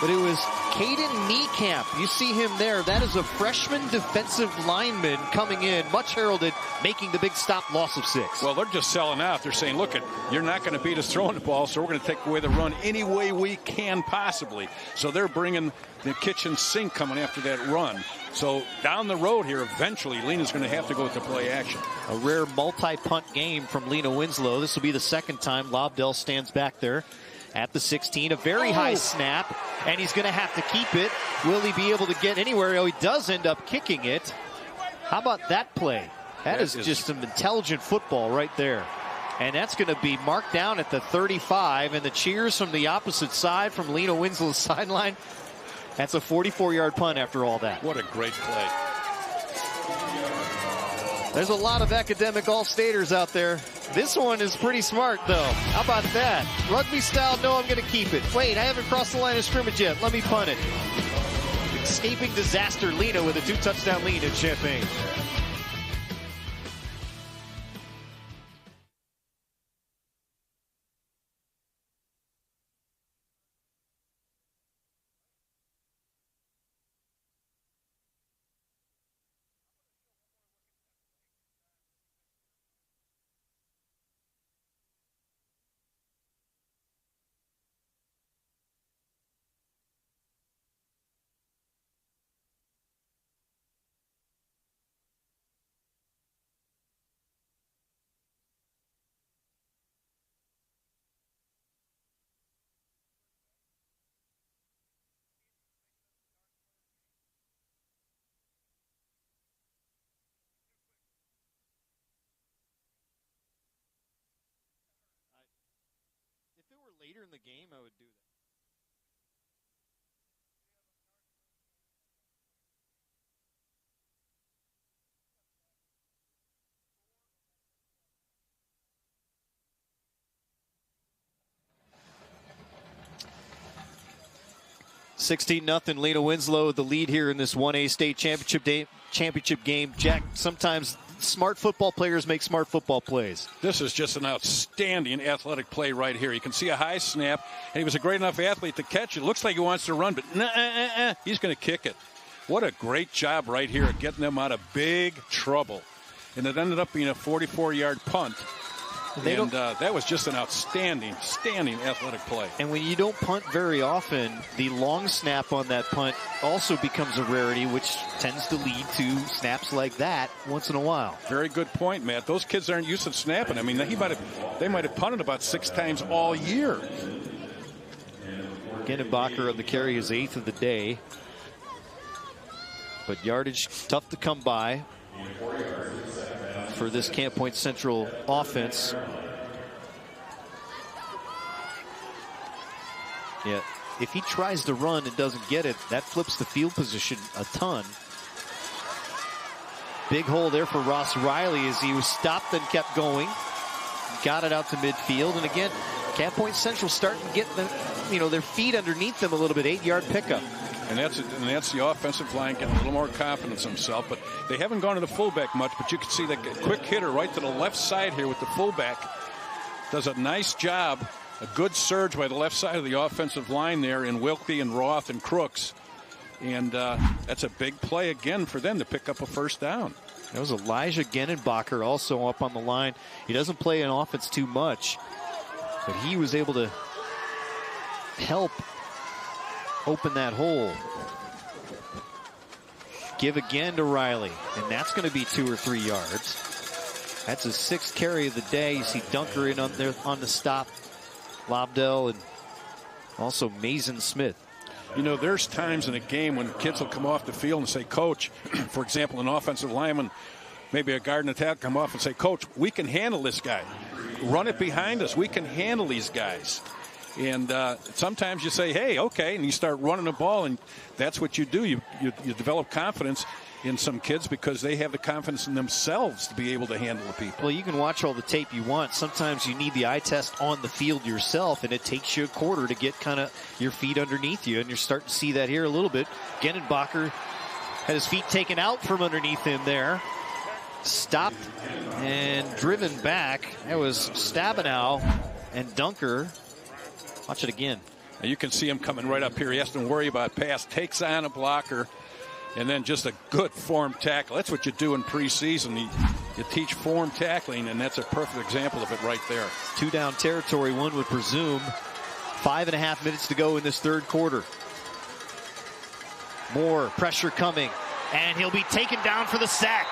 But it was Caden Niekamp. You see him there. That is a freshman defensive lineman coming in, much heralded, making the big stop, loss of 6. Well, they're just selling out. They're saying, look, you're not going to beat us throwing the ball, so we're going to take away the run any way we can possibly. So they're bringing the kitchen sink coming after that run. So down the road here, eventually, Lena's going to have to go with the play action. A rare multi-punt game from Lena Winslow. This will be the 2nd time Lobdell stands back there at the 16. A very high snap, and he's going to have to keep it. Will he be able to get anywhere? Oh, he does end up kicking it. How about that play? That is just some intelligent football right there. And that's going to be marked down at the 35, and the cheers from the opposite side from Lena Winslow's sideline. That's a 44-yard punt after all that. What a great play. There's a lot of academic all-staters out there. This one is pretty smart, though. How about that? Rugby style, no, I'm going to keep it. Wait, I haven't crossed the line of scrimmage yet. Let me punt it. Escaping disaster, Lena with a 2-touchdown lead in Champaign. Later in the game, I would do that. (16-0) Lena Winslow, the lead here in this 1A state championship game. Jack, sometimes smart football players make smart football plays. This is just an outstanding athletic play right here. You can see a high snap, and he was a great enough athlete to catch it. Looks like he wants to run, but he's going to kick it. What a great job right here at getting them out of big trouble. And it ended up being a 44-yard punt. That was just an outstanding athletic play. And when you don't punt very often, the long snap on that punt also becomes a rarity, which tends to lead to snaps like that once in a while. Very good point, Matt. Those kids aren't used to snapping. I mean, they might have punted about 6 times all year. Genenbacher on the carry, his 8th of the day. But yardage tough to come by for this Camp Point Central offense. Yeah, if he tries to run and doesn't get it, that flips the field position a ton. Big hole there for Ross Riley as he was stopped and kept going. Got it out to midfield, and again, Camp Point Central starting to get their feet underneath them a little bit. 8-yard pickup. And that's the offensive line getting a little more confidence in himself. But they haven't gone to the fullback much. But you can see that quick hitter right to the left side here with the fullback. Does a nice job. A good surge by the left side of the offensive line there in Wilkie and Roth and Crooks. And that's a big play again for them to pick up a first down. That was Elijah Genenbacher also up on the line. He doesn't play an offense too much, but he was able to help open that hole. Give again to Riley, and that's going to be 2 or 3 yards. That's his 6th carry of the day. You see Dunker in on there on the stop, Lobdell, and also Mason Smith. You know, there's times in a game when kids will come off the field and say, Coach, for example, an offensive lineman, maybe a guard and attack, come off and say, Coach, we can handle this guy. Run it behind us. We can handle these guys. And sometimes you say, hey, okay, and you start running the ball, and that's what you do. You develop confidence in some kids because they have the confidence in themselves to be able to handle the people. Well, you can watch all the tape you want. Sometimes you need the eye test on the field yourself, and it takes you a quarter to get kind of your feet underneath you, and you're starting to see that here a little bit. Genenbacher had his feet taken out from underneath him there. Stopped and driven back. That was Stabenow and Dunker. Watch it again. Now you can see him coming right up here. He has to worry about pass. Takes on a blocker. And then just a good form tackle. That's what you do in preseason. You teach form tackling, and that's a perfect example of it right there. 2 down territory, one would presume. 5.5 minutes to go in this third quarter. More pressure coming, and he'll be taken down for the sack.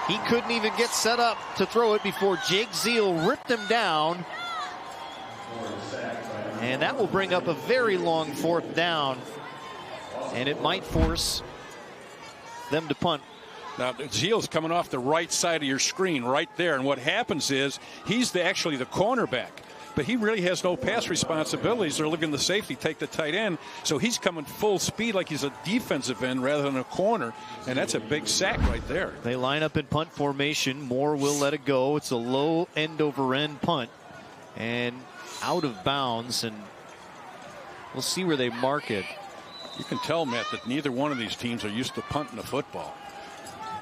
He couldn't even get set up to throw it before Jake Zeal ripped him down. And that will bring up a very long 4th down. And it might force them to punt. Now, Zeal's coming off the right side of your screen right there. And what happens is he's actually the cornerback. But he really has no pass responsibilities. They're leaving the safety take the tight end. So he's coming full speed like he's a defensive end rather than a corner. And that's a big sack right there. They line up in punt formation. Moore will let it go. It's a low end-over-end punt. And out of bounds. And we'll see where they mark it. You can tell, Matt, that neither one of these teams are used to punting the football.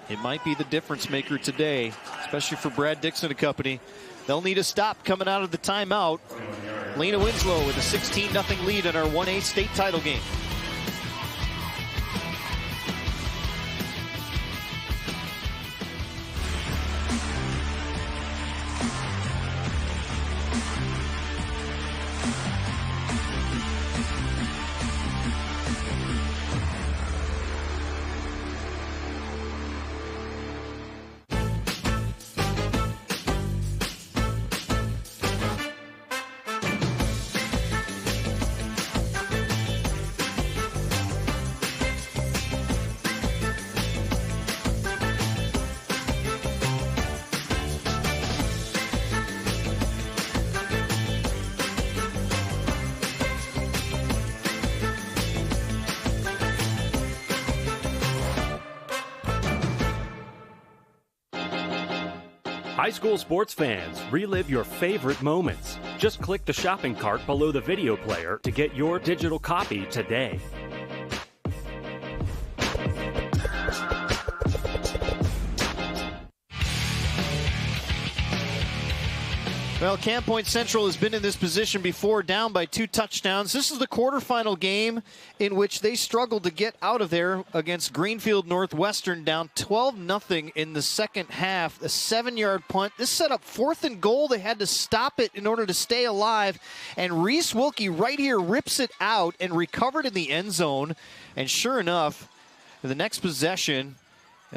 It might be the difference maker today, especially for Brad Dixon and company. They'll need a stop coming out of the timeout. Lena Winslow with a 16-0 lead in our 1A state title game. High school sports fans, relive your favorite moments. Just click the shopping cart below the video player to get your digital copy today. Well, Camp Point Central has been in this position before, down by 2 touchdowns. This is the quarterfinal game in which they struggled to get out of there against Greenfield Northwestern, down 12-0 in the second half. A 7-yard punt. This set up 4th and goal. They had to stop it in order to stay alive. And Reese Wilkie right here rips it out and recovered in the end zone. And sure enough, the next possession,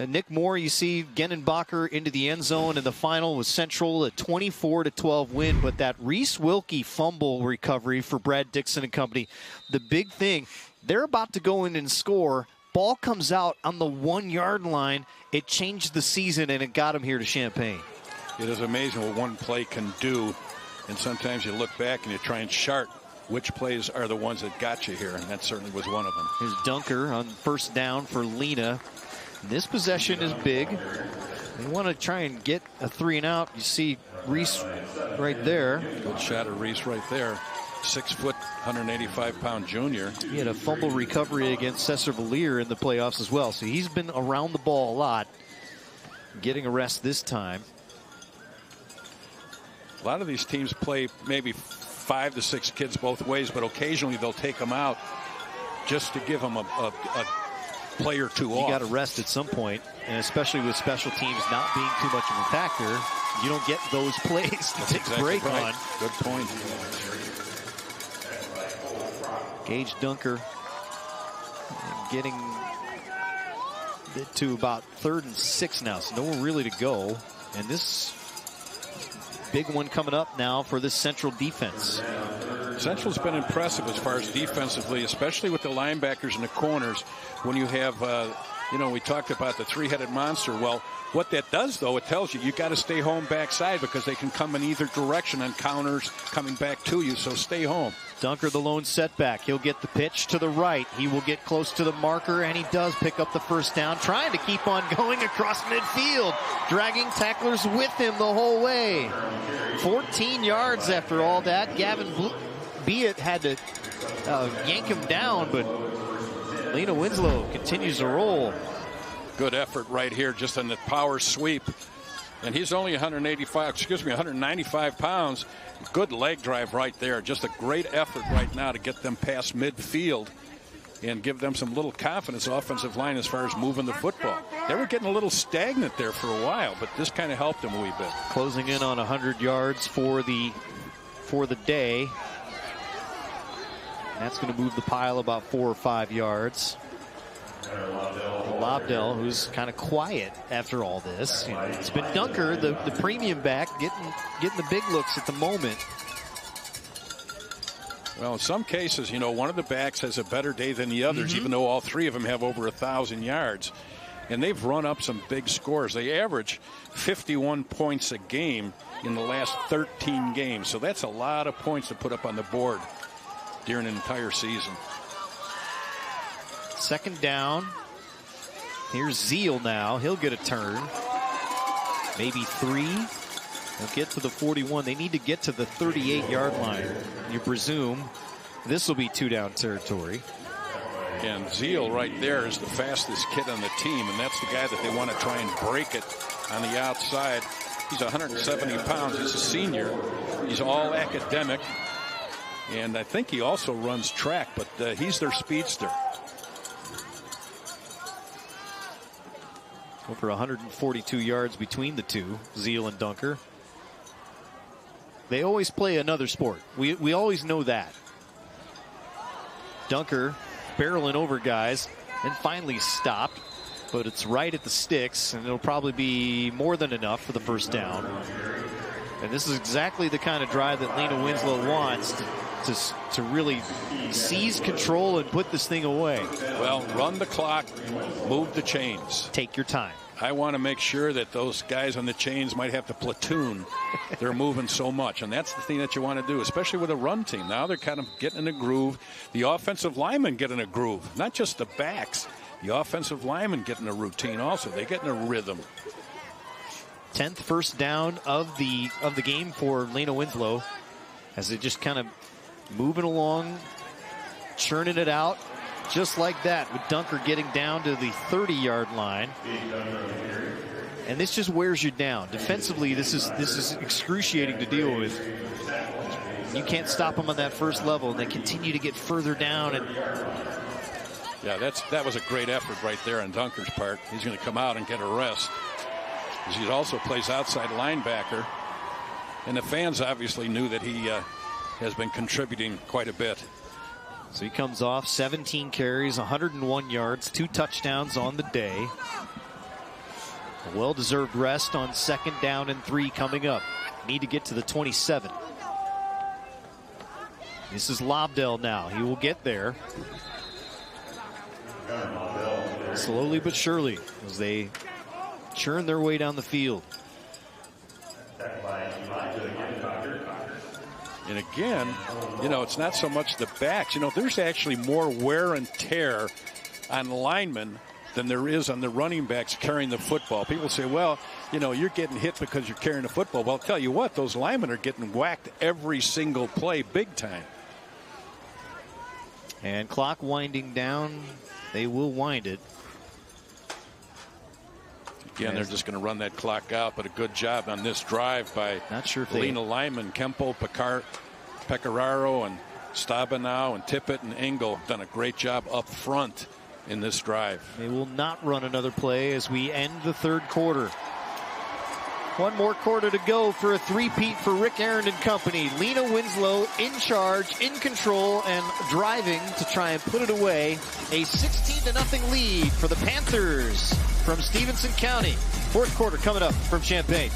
Nick Moore, you see Genenbacher into the end zone, and the final was Central, a 24-12 win. But that Reese Wilkie fumble recovery for Brad Dixon and company, the big thing, they're about to go in and score. Ball comes out on the 1-yard line. It changed the season, and it got them here to Champaign. It is amazing what one play can do, and sometimes you look back and you try and chart which plays are the ones that got you here, and that certainly was one of them. Here's Dunker on first down for Lena. This possession is big. They want to try and get a 3-and-out. You see Reese right there. Good shot of Reese right there. 6 foot, 185-pound junior. He had a fumble recovery against Cesar Valier in the playoffs as well. So he's been around the ball a lot. Getting a rest this time. A lot of these teams play maybe 5 to 6 kids both ways, but occasionally they'll take them out just to give them a play or two off. You got to rest at some point, and especially with special teams not being too much of a factor, you don't get those plays to take a break on. Good point. Gage Dunker getting it to about 3rd and 6 now, so nowhere really to go. And this big one coming up now for this Central defense. Central's been impressive as far as defensively, especially with the linebackers and the corners. When you have, we talked about the 3-headed monster. Well, what that does, though, it tells you got to stay home backside because they can come in either direction on counters coming back to you, so stay home. Dunker, the lone setback. He'll get the pitch to the right. He will get close to the marker, and he does pick up the first down, trying to keep on going across midfield, dragging tacklers with him the whole way. 14 yards after all that. Gavin Beat had to yank him down, but Lena Winslow continues to roll. Good effort right here, just on the power sweep. And he's only 195 pounds. Good leg drive right there. Just a great effort right now to get them past midfield and give them some little confidence, offensive line, as far as moving the football. They were getting a little stagnant there for a while, but this kind of helped them a wee bit. Closing in on 100 yards for the day. That's going to move the pile about 4 or 5 yards. Lobdell, who's kind of quiet after all this. It's been Dunker, the premium back, getting the big looks at the moment. Well, in some cases, one of the backs has a better day than the others, even though all 3 of them have over 1,000 yards. And they've run up some big scores. They average 51 points a game in the last 13 games. So that's a lot of points to put up on the board during an entire season. Second down. Here's Zeal now. He'll get a turn. Maybe 3. They'll get to the 41. They need to get to the 38-yard line. You presume this will be 2-down territory. And Zeal right there is the fastest kid on the team, and that's the guy that they want to try and break it on the outside. He's 170 pounds. He's a senior. He's all academic. And I think he also runs track, but he's their speedster. Over 142 yards between the two, Zeal and Dunker. They always play another sport. We always know that. Dunker barreling over guys and finally stopped, but it's right at the sticks, and it'll probably be more than enough for the first down. And this is exactly the kind of drive that Lena Winslow wants to really seize control and put this thing away. Well, run the clock, move the chains. Take your time. I want to make sure that those guys on the chains might have to platoon. They're moving so much, and that's the thing that you want to do, especially with a run team. Now they're kind of getting in a groove. The offensive linemen get in a groove, not just the backs. The offensive linemen get in a routine also. They get in a rhythm. 10th first down of the game for Lena Winslow, as they just kind of moving along, churning it out just like that, with Dunker getting down to the 30-yard line. And this just wears you down defensively. This is excruciating to deal with. You can't stop them on that first level, and they continue to get further down. And yeah, that was a great effort right there on Dunker's part. He's going to come out and get a rest. He also plays outside linebacker, and the fans obviously knew that he has been contributing quite a bit. So he comes off 17 carries, 101 yards, 2 touchdowns on the day. A well-deserved rest on 2nd down and 3 coming up. Need to get to the 27. This is Lobdell now. He will get there. Slowly but surely as they churn their way down the field. And again, you know, it's not so much the backs. You know, there's actually more wear and tear on linemen than there is on the running backs carrying the football. People say, well, you know, you're getting hit because you're carrying the football. Well, I'll tell you what, those linemen are getting whacked every single play big time. And clock winding down. They will wind it. Again, they're just going to run that clock out, but a good job on this drive by Lena Lyman, Kempo, Pecoraro, and Stabenow, and Tippett, and Engel done a great job up front in this drive. They will not run another play as we end the 3rd quarter. One more quarter to go for a three-peat for Rick Aaron and company. Lena Winslow in charge, in control, and driving to try and put it away. A 16-0 lead for the Panthers from Stevenson County. 4th quarter coming up from Champaign.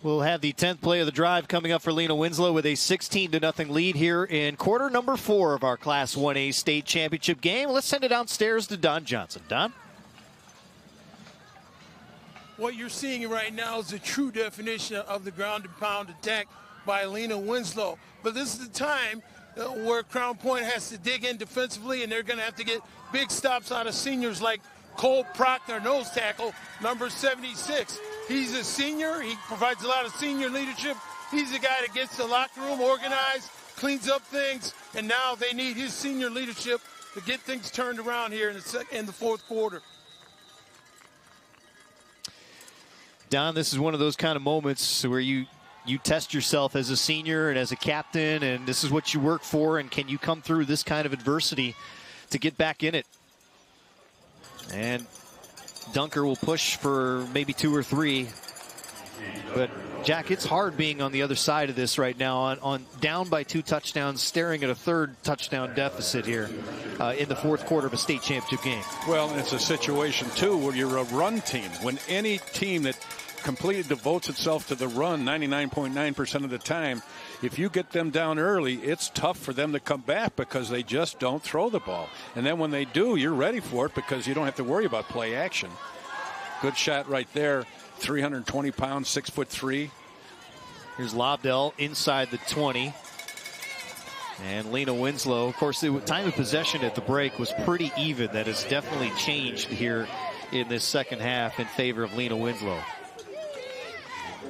We'll have the 10th play of the drive coming up for Lena Winslow with a 16-0 lead here in quarter number 4 of our Class 1A state championship game. Let's send it downstairs to Don Johnson. Don? What you're seeing right now is the true definition of the ground and pound attack by Lena Winslow. But this is the time where Crown Point has to dig in defensively, and they're going to have to get big stops out of seniors like Cole Proctor, nose tackle, number 76. He's a senior. He provides a lot of senior leadership. He's the guy that gets the locker room organized, cleans up things, and now they need his senior leadership to get things turned around here in the 4th quarter. Don, this is one of those kind of moments where you you test yourself as a senior and as a captain, and this is what you work for, and can you come through this kind of adversity to get back in it? And Dunker will push for maybe 2 or 3. But, Jack, it's hard being on the other side of this right now, on down by 2 touchdowns, staring at a 3rd touchdown deficit here in the 4th quarter of a state championship game. Well, it's a situation, too, where you're a run team. When any team that completely devotes itself to the run 99.9% of the time, if you get them down early, it's tough for them to come back because they just don't throw the ball. And then when they do, you're ready for it because you don't have to worry about play action. Good shot right there. 320 pounds, 6'3". Here's Lobdell inside the 20. And Lena Winslow, of course, the time of possession at the break was pretty even. That has definitely changed here in this second half in favor of Lena Winslow.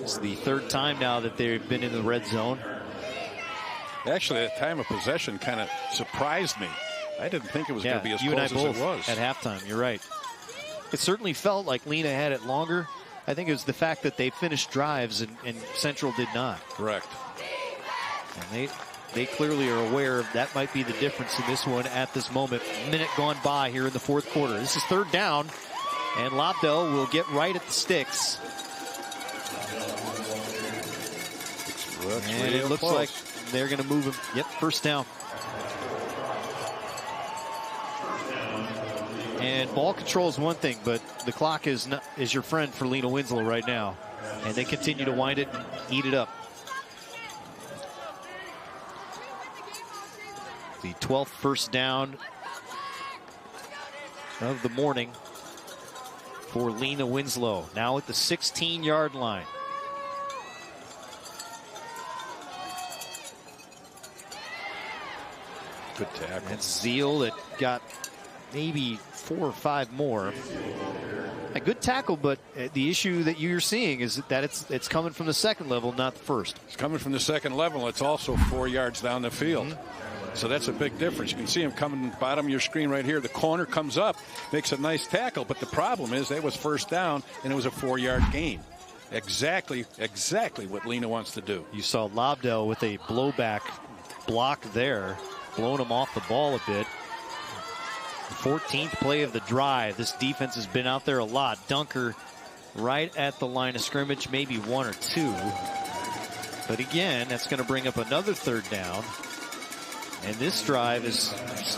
It's the 3rd time now that they've been in the red zone. Actually, the time of possession kind of surprised me. I didn't think it was going to be as close as it was. At halftime, you're right. It certainly felt like Lena had it longer. I think it was the fact that they finished drives and Central did not. Correct. And they clearly are aware of that might be the difference in this one at this moment. Minute gone by here in the 4th quarter. This is 3rd down, and Lobdell will get right at the sticks. And it looks like they're going to move him. Yep, 1st down. And ball control is one thing, but the clock is your friend for Lena Winslow right now. And they continue to wind it and eat it up. The 12th first down of the morning for Lena Winslow. Now at the 16-yard line. Good tackle. And Zeal that got maybe 4 or 5 more. A good tackle, but the issue that you're seeing is that it's coming from the second level, not the first. It's coming from the second level. It's also 4 yards down the field. So that's a big difference. You can see him coming bottom of your screen right here. The corner comes up, makes a nice tackle, but the problem is that was first down, and it was a 4-yard gain. Exactly what Lena wants to do. You saw Lobdell with a blowback block there, blowing him off the ball a bit. 14th play of the drive. This defense has been out there a lot. Dunker right at the line of scrimmage, maybe 1 or 2. But again, that's going to bring up another 3rd down. And this drive is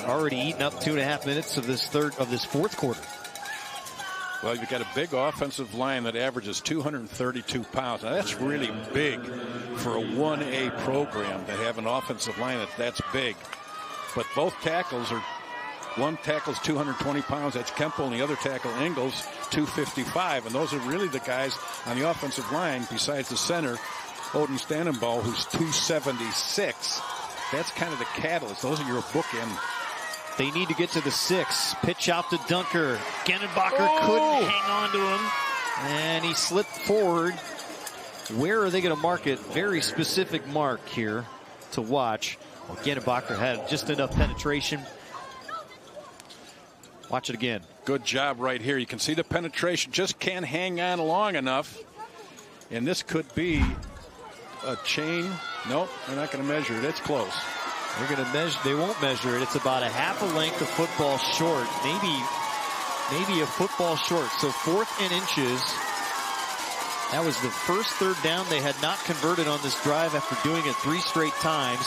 already eaten up 2.5 minutes of this 4th quarter. Well, you've got a big offensive line that averages 232 pounds. Now, that's really big for a 1A program to have an offensive line that's big. But both tackles are, one tackle's 220 pounds, that's Kemple, and the other tackle, Ingles, 255. And those are really the guys on the offensive line, besides the center, Odin Stannenball, who's 276. That's kind of the catalyst. Those are your bookend. They need to get to the 6. Pitch out to Dunker. Genenbacher couldn't hang on to him. And he slipped forward. Where are they going to mark it? Very specific mark here to watch. Well, Genenbacher had just enough penetration. Watch it again. Good job right here. You can see the penetration. Just can't hang on long enough. And this could be a chain. Nope, they're not going to measure it. It's close. They're going to measure. They won't measure it. It's about a half a length of football short. Maybe a football short. So 4th and inches. That was the first 3rd down they had not converted on this drive after doing it 3 straight times.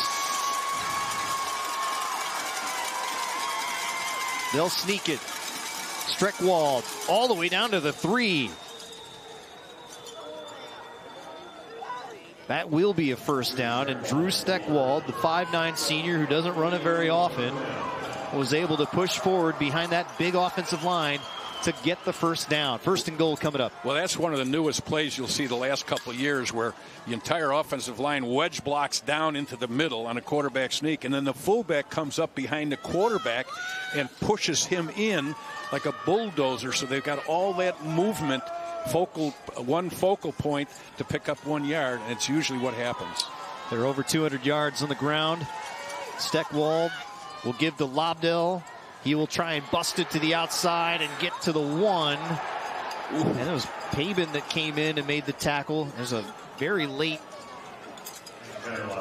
They'll sneak it. Streckwald all the way down to the 3. That will be a first down, and Drew Steckwald, the 5'9" senior who doesn't run it very often, was able to push forward behind that big offensive line to get the first down. 1st and goal coming up. Well, that's one of the newest plays you'll see the last couple of years, where the entire offensive line wedge blocks down into the middle on a quarterback sneak, and then the fullback comes up behind the quarterback and pushes him in like a bulldozer. So they've got all that movement, one focal point to pick up 1 yard, and it's usually what happens. They're over 200 yards on the ground. Steckwald will give to Lobdell. He will try and bust it to the outside and get to the 1. And it was Pabin that came in and made the tackle. There's a very late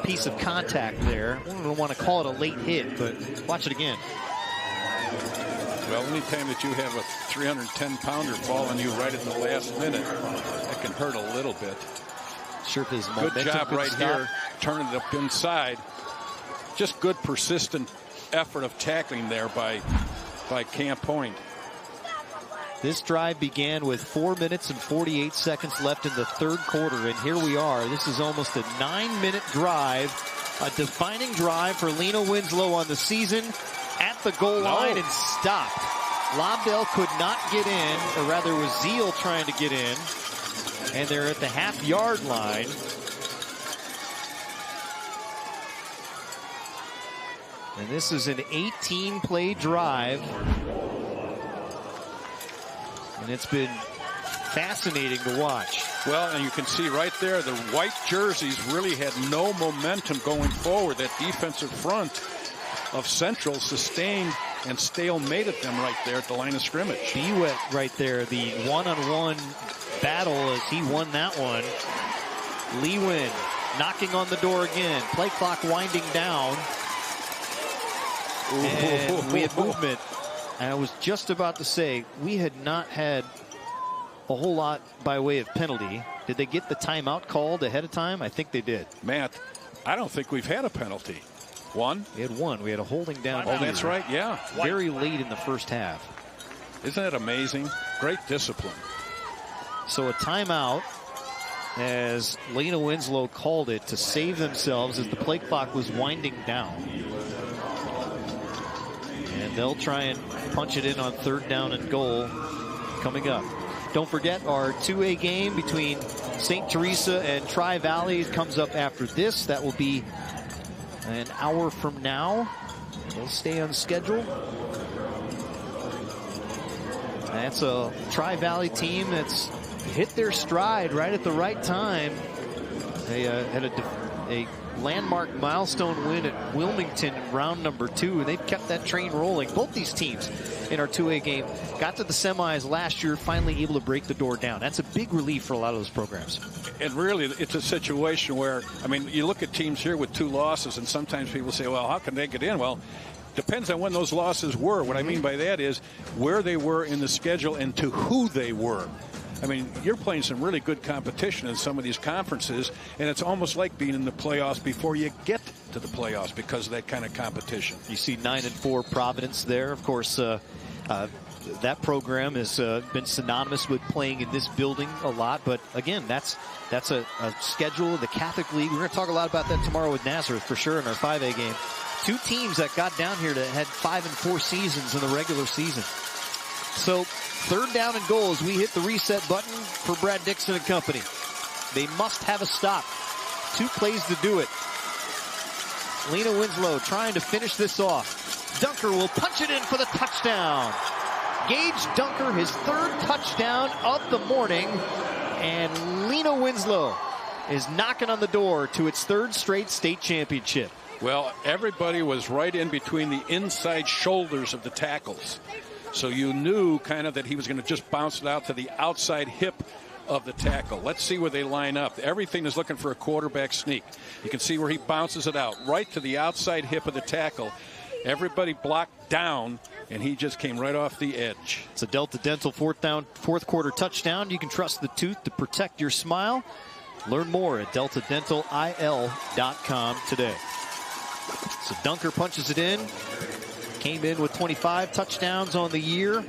piece of contact there. I don't want to call it a late hit, but watch it again. Well, anytime that you have a 310-pounder fall on you right at the last minute, that can hurt a little bit. Sure, his good job right here, turning it up inside. Just good, persistent effort of tackling there by Camp Point. This drive began with 4 minutes and 48 seconds left in the third quarter, and here we are. This is almost a 9-minute drive, a defining drive for Lena Winslow on the season, at the goal line and stopped. Lobdell could not get in, or rather was Zeal trying to get in, and they're at the half-yard line. And this is an 18-play drive. And it's been fascinating to watch. Well, and you can see right there, the white jerseys really had no momentum going forward. That defensive front of Central sustained and stalemated them right there at the line of scrimmage. Bewett right there, the one-on-one battle as he won that one. Lewin knocking on the door again. Play clock winding down. And we had movement. And I was just about to say, we had not had a whole lot by way of penalty. Did they get the timeout called ahead of time? I think they did. Matt, I don't think we've had a penalty. One? We had one. We had a holding down. Oh, that's right, yeah. Very late in the first half. Isn't that amazing? Great discipline. So a timeout as Lena Winslow called it to save themselves as the play clock was winding down. And they'll try and punch it in on 3rd down and goal coming up. Don't forget our 2A game between St. Teresa and Tri-Valley comes up after this. That will be an hour from now. We'll stay on schedule. That's a Tri-Valley team that's hit their stride right at the right time. They had a landmark milestone win at Wilmington in round number 2, and they've kept that train rolling. Both these teams in our 2A game got to the semis last year, finally able to break the door down. That's a big relief for a lot of those programs. And really, it's a situation where, I mean, you look at teams here with 2 losses, and sometimes people say, well, how can they get in? Well, depends on when those losses were. What I mean by that is where they were in the schedule and to who they were. I mean, you're playing some really good competition in some of these conferences, and it's almost like being in the playoffs before you get to the playoffs because of that kind of competition. You see 9-4 Providence there. Of course, that program has been synonymous with playing in this building a lot. But again, that's a schedule of the Catholic League. We're going to talk a lot about that tomorrow with Nazareth for sure in our 5A game. 2 teams that got down here that had 5 and 4 seasons in the regular season. So 3rd down and goal as we hit the reset button for Brad Dixon and company. They must have a stop. 2 plays to do it. Lena Winslow trying to finish this off. Dunker will punch it in for the touchdown. Gage Dunker, his 3rd touchdown of the morning. And Lena Winslow is knocking on the door to its 3rd straight state championship. Well, everybody was right in between the inside shoulders of the tackles. So you knew kind of that he was going to just bounce it out to the outside hip of the tackle. Let's see where they line up. Everything is looking for a quarterback sneak. You can see where he bounces it out, right to the outside hip of the tackle. Everybody blocked down, and he just came right off the edge. It's a Delta Dental 4th quarter touchdown. You can trust the tooth to protect your smile. Learn more at deltadentalil.com today. So Dunker punches it in. Came in with 25 touchdowns on the year.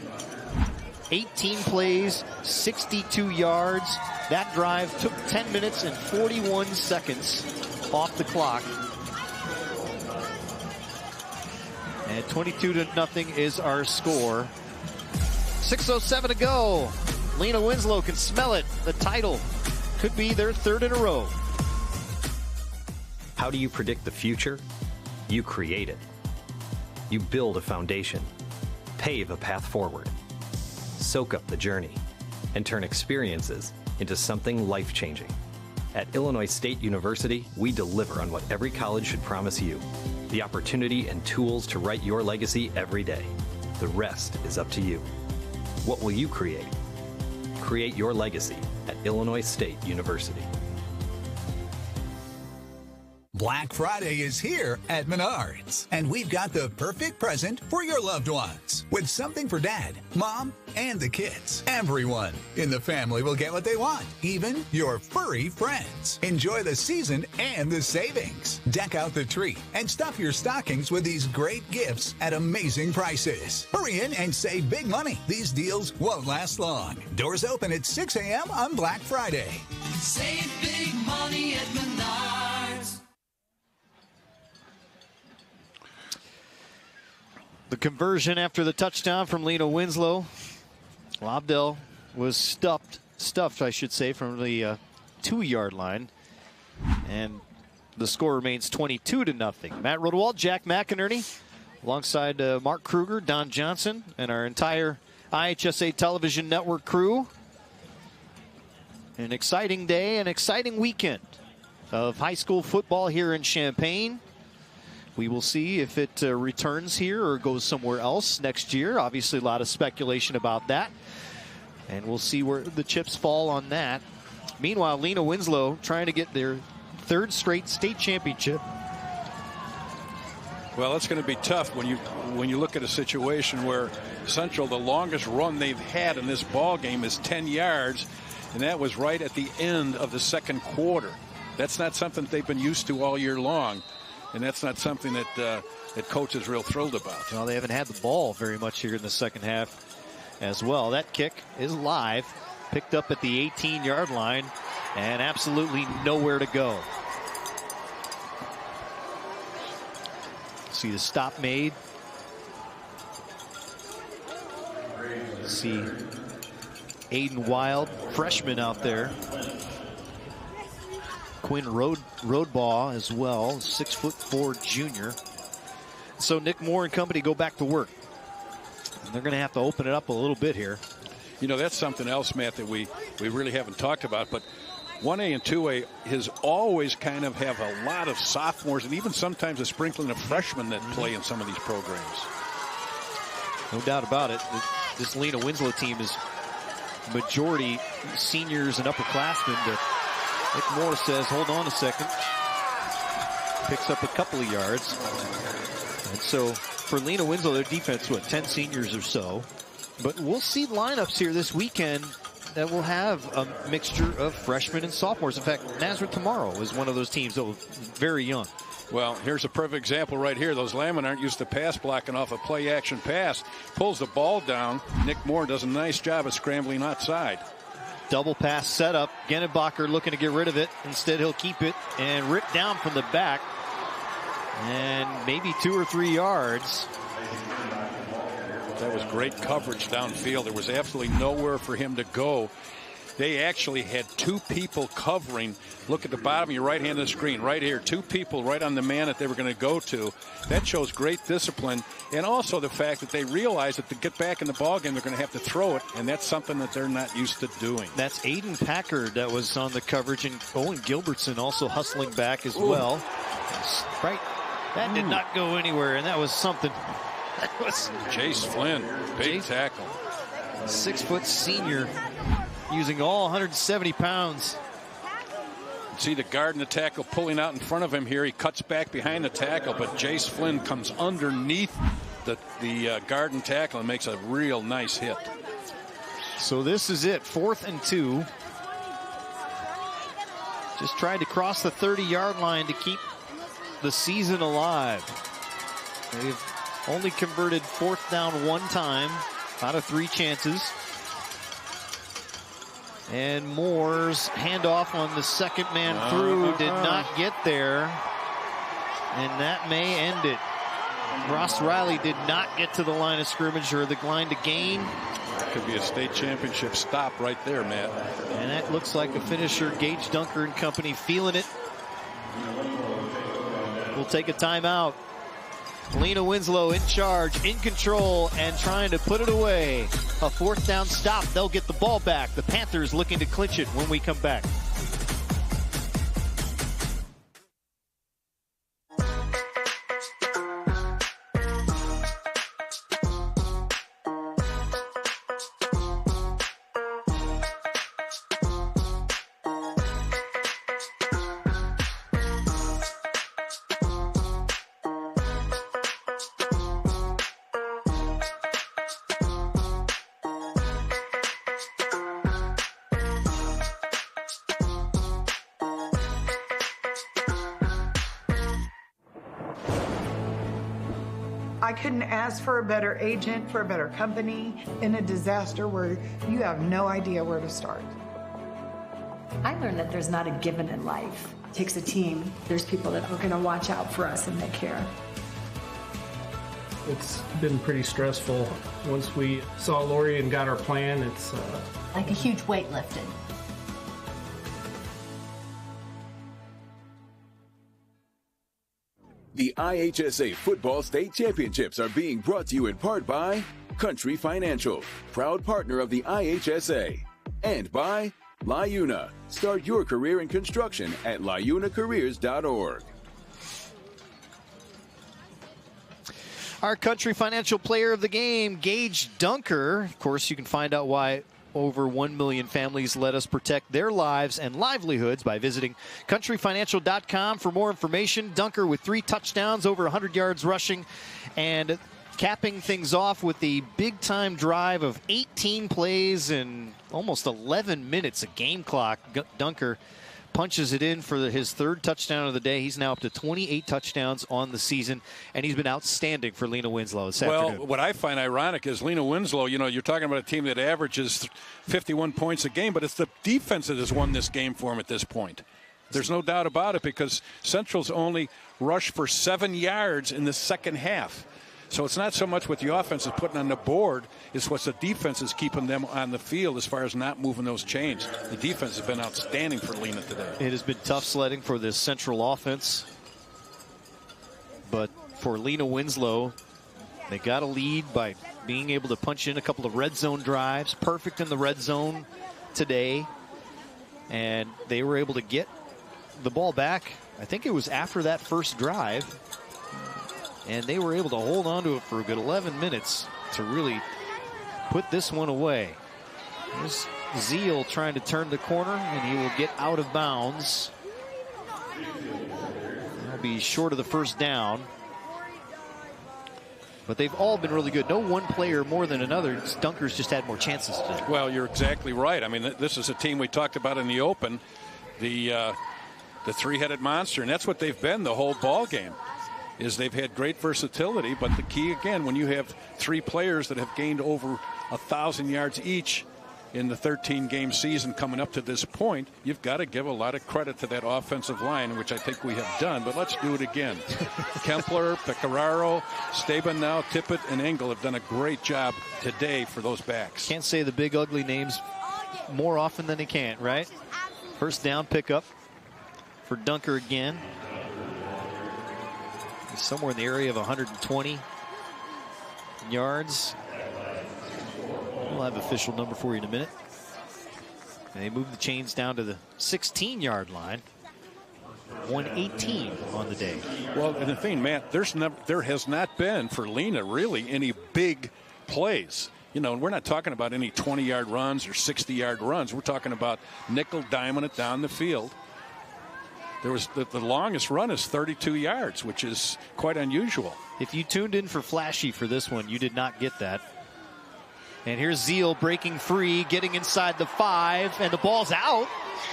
18 plays, 62 yards. That drive took 10 minutes and 41 seconds off the clock. And 22-0 is our score. 6:07 to go. Lena Winslow can smell it. The title could be their 3rd in a row. How do you predict the future? You create it. You build a foundation, pave a path forward, soak up the journey, and turn experiences into something life-changing. At Illinois State University, we deliver on what every college should promise you: the opportunity and tools to write your legacy every day. The rest is up to you. What will you create? Create your legacy at Illinois State University. Black Friday is here at Menards, and we've got the perfect present for your loved ones. With something for Dad, Mom, and the kids. Everyone in the family will get what they want, even your furry friends. Enjoy the season and the savings. Deck out the tree and stuff your stockings with these great gifts at amazing prices. Hurry in and save big money. These deals won't last long. Doors open at 6 a.m. on Black Friday. Save big money at Menards. The conversion after the touchdown from Lena Winslow. Lobdell was stuffed, I should say, from the 2-yard line. And the score remains 22-0. Matt Rodewald, Jack McInerney, alongside Mark Kruger, Don Johnson, and our entire IHSA television network crew. An exciting day, an exciting weekend of high school football here in Champaign. We will see if it returns here or goes somewhere else next year. Obviously, a lot of speculation about that. And we'll see where the chips fall on that. Meanwhile, Lena Winslow trying to get their 3rd straight state championship. Well, it's going to be tough when you look at a situation where Central, the longest run they've had in this ball game is 10 yards, and that was right at the end of the 2nd quarter. That's not something they've been used to all year long. And that's not something that coach is real thrilled about. Well, they haven't had the ball very much here in the second half as well. That kick is live, picked up at the 18-yard line, and absolutely nowhere to go. See the stop made. See Aiden Wild, freshman out there. Quinn Roadbaugh as well, 6'4" junior. So Nick Moore and company go back to work. And they're going to have to open it up a little bit here. You know, that's something else, Matt, that we really haven't talked about. But 1A and 2A has always kind of have a lot of sophomores and even sometimes a sprinkling of freshmen that play in some of these programs. No doubt about it. This Lena Winslow team is majority seniors and upperclassmen, but Nick Moore says, hold on a second. Picks up a couple of yards. And so for Lena Winslow, their defense, 10 seniors or so. But we'll see lineups here this weekend that will have a mixture of freshmen and sophomores. In fact, Nazareth tomorrow is one of those teams that was very young. Well, here's a perfect example right here. Those linemen aren't used to pass blocking off a play-action pass. Pulls the ball down. Nick Moore does a nice job of scrambling outside. Double pass setup. Gennebacher looking to get rid of it. Instead, he'll keep it and rip down from the back. And maybe 2 or 3 yards. That was great coverage downfield. There was absolutely nowhere for him to go. They actually had 2 people covering. Look at the bottom of your right hand of the screen right here. 2 people right on the man that they were going to go to. That shows great discipline. And also the fact that they realize that to get back in the ballgame, they're going to have to throw it. And that's something that they're not used to doing. That's Aiden Packard that was on the coverage. And Owen Gilbertson also hustling back as well. Right. That did not go anywhere. And that was something. That was Jace Flynn, big tackle. 6-foot senior. Using all 170 pounds. See the guard and the tackle pulling out in front of him here. He cuts back behind the tackle, but Jace Flynn comes underneath the guard and tackle and makes a real nice hit. So this is it, 4th and 2. Just tried to cross the 30-yard line to keep the season alive. They've only converted 4th down 1 time out of 3 chances. And Moore's handoff on the second man through did not get there. And that may end it. Ross Riley did not get to the line of scrimmage or the line to gain. Could be a state championship stop right there, Matt. And that looks like a finisher. Gage Dunker and company feeling it. We'll take a timeout. Lena Winslow in charge, in control, and trying to put it away. A 4th down stop. They'll get the ball back. The Panthers looking to clinch it when we come back. I couldn't ask for a better agent, for a better company in a disaster where you have no idea where to start. I learned that there's not a given in life. It takes a team. There's people that are going to watch out for us and they care. It's been pretty stressful. Once we saw Lori and got our plan, it's like a huge weight lifted. The IHSA Football State Championships are being brought to you in part by Country Financial, proud partner of the IHSA, and by LiUNA. Start your career in construction at liunacareers.org. Our Country Financial Player of the Game, Gage Dunker. Of course, you can find out why over 1 million families let us protect their lives and livelihoods by visiting countryfinancial.com for more information. Dunker with 3 touchdowns, over 100 yards rushing, and capping things off with the big-time drive of 18 plays in almost 11 minutes, a game clock. Dunker punches it in for his 3rd touchdown of the day. He's now up to 28 touchdowns on the season, and he's been outstanding for Lena Winslow this afternoon. Well, what I find ironic is Lena Winslow, you know, you're talking about a team that averages 51 points a game, but it's the defense that has won this game for them at this point. There's no doubt about it, because Central's only rushed for 7 yards in the second half. So it's not so much what the offense is putting on the board, it's what the defense is keeping them on the field as far as not moving those chains. The defense has been outstanding for Lena today. It has been tough sledding for this Central offense. But for Lena Winslow, they got a lead by being able to punch in a couple of red zone drives. Perfect in the red zone today. And they were able to get the ball back. I think it was after that first drive. And they were able to hold on to it for a good 11 minutes to really put this one away. There's Zeal trying to turn the corner, and he will get out of bounds. He'll be short of the first down. But they've all been really good. No one player more than another. Dunker's just had more chances today. Well, you're exactly right. I mean, this is a team we talked about in the open, the three-headed monster, and that's what they've been the whole ball game. Is they've had great versatility, but the key again, when you have 3 players that have gained over 1,000 yards each in the 13-game season coming up to this point, you've got to give a lot of credit to that offensive line, which I think we have done. But let's do it again. Kempler, Pecoraro, Staben, Tippett, and Engel have done a great job today for those backs. Can't say the big ugly names more often than they can, right? First down pickup for Dunker again. Somewhere in the area of 120 yards. We'll have official number for you in a minute. And they move the chains down to the 16-yard line. 118 on the day. Well, and the thing, Matt, there has not been for Lena really any big plays. You know, we're not talking about any 20-yard runs or 60-yard runs. We're talking about nickel diming it down the field. There was the longest run is 32 yards, which is quite unusual. If you tuned in for flashy for this one, you did not get that. And here's Zeal breaking free, getting inside the 5, and the ball's out.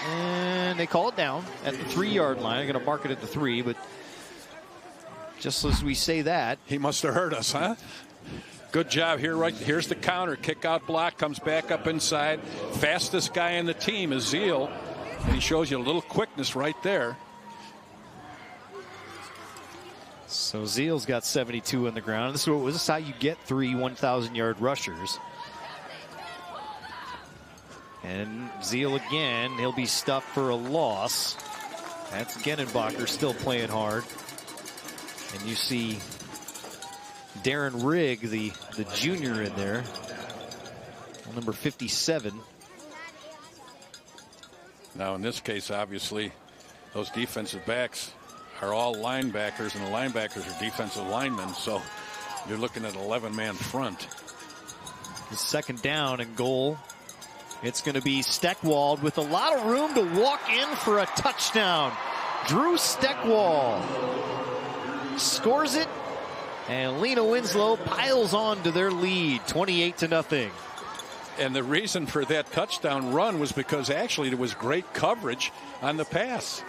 And they call it down at the 3-yard line. I'm going to mark it at the 3, but just as we say that. He must have heard us, huh? Good job here. Right here's the counter. Kick out block, comes back up inside. Fastest guy in the team is Zeal. And he shows you a little quickness right there. So Zeal's got 72 on the ground. This is how you get 3 1,000-yard rushers. And Zeal again, he'll be stuffed for a loss. That's Genenbacher still playing hard. And you see Darren Rigg, the junior in there, number 57. Now, in this case, obviously, those defensive backs are all linebackers, and the linebackers are defensive linemen, so you're looking at an 11-man front. The second down and goal. It's going to be Steckwald with a lot of room to walk in for a touchdown. Drew Steckwald scores it, and Lena Winslow piles on to their lead, 28-0. And the reason for that touchdown run was because actually there was great coverage on the pass.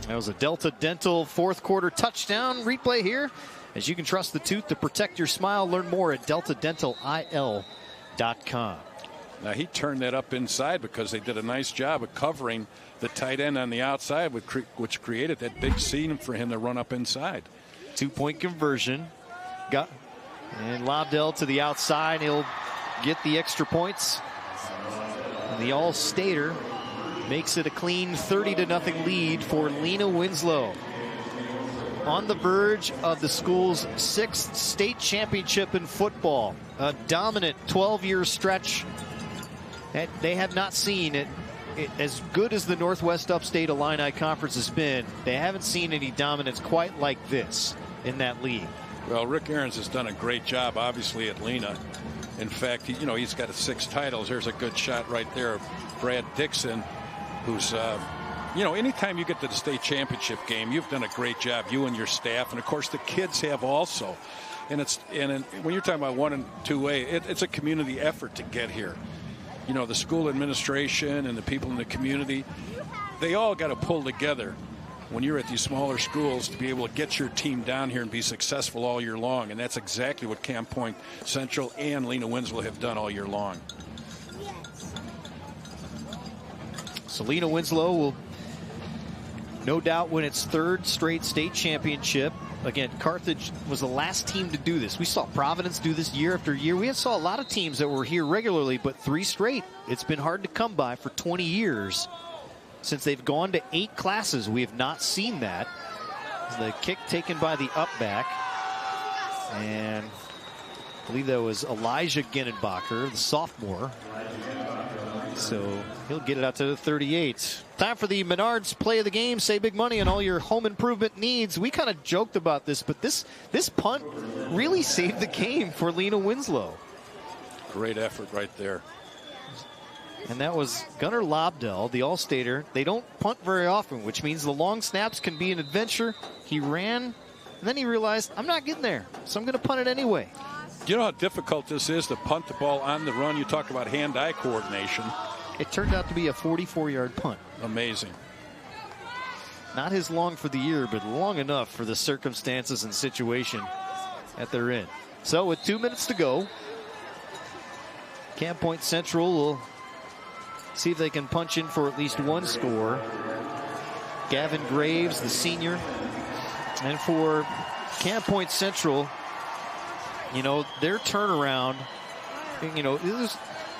That was a Delta Dental fourth quarter touchdown replay here as you can trust the tooth to protect your smile. Learn more at deltadentalil.com. Now, he turned that up inside because they did a nice job of covering the tight end on the outside, which created that big seam for him to run up inside. 2-point conversion. And Lobdell to the outside. He'll get the extra points. And the All-Stater makes it a clean 30-0 lead for Lena Winslow. On the verge of the school's 6th state championship in football. A dominant 12-year stretch that they have not seen it. As good as the Northwest Upstate Illini Conference has been, they haven't seen any dominance quite like this in that league. Well, Rick Ahrens has done a great job, obviously, at Lena. In fact, he's got 6 titles. There's a good shot right there of Brad Dixon, who's, anytime you get to the state championship game, you've done a great job, you and your staff. And, of course, the kids have also. And when you're talking about 1 and 2A, it's a community effort to get here. The school administration and the people in the community, they all got to pull together when you're at these smaller schools to be able to get your team down here and be successful all year long. And that's exactly what Camp Point Central and Lena Winslow have done all year long. So Lena Winslow will no doubt win its 3rd straight state championship. Again, Carthage was the last team to do this. We saw Providence do this year after year. We saw a lot of teams that were here regularly, but 3 straight. It's been hard to come by for 20 years. Since they've gone to 8 classes, we have not seen that. The kick taken by the up back. And I believe that was Elijah Genenbacher, the sophomore. So he'll get it out to the 38. Time for the Menards play of the game. Save big money on all your home improvement needs. We kind of joked about this, but this punt really saved the game for Lena Winslow. Great effort right there. And that was Gunnar Lobdell, the All-Stater. They don't punt very often, which means the long snaps can be an adventure. He ran, and then he realized, I'm not getting there, so I'm going to punt it anyway. You know how difficult this is to punt the ball on the run? You talk about hand-eye coordination. It turned out to be a 44-yard punt. Amazing. Not his long for the year, but long enough for the circumstances and situation that they're in. So with 2 minutes to go, Camp Point Central will see if they can punch in for at least 1 score. Gavin Graves, the senior. And for Camp Point Central, their turnaround,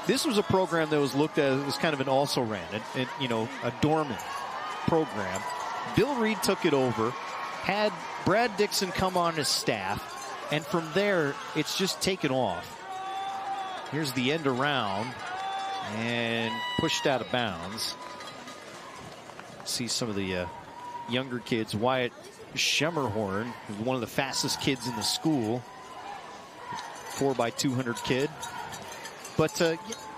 this was a program that was looked at as kind of an also-ran, a dormant program. Bill Reed took it over, had Brad Dixon come on as staff, and from there, it's just taken off. Here's the end around, and pushed out of bounds. See some of the younger kids. Wyatt Schemmerhorn, who's one of the fastest kids in the school. 4x200 kid. But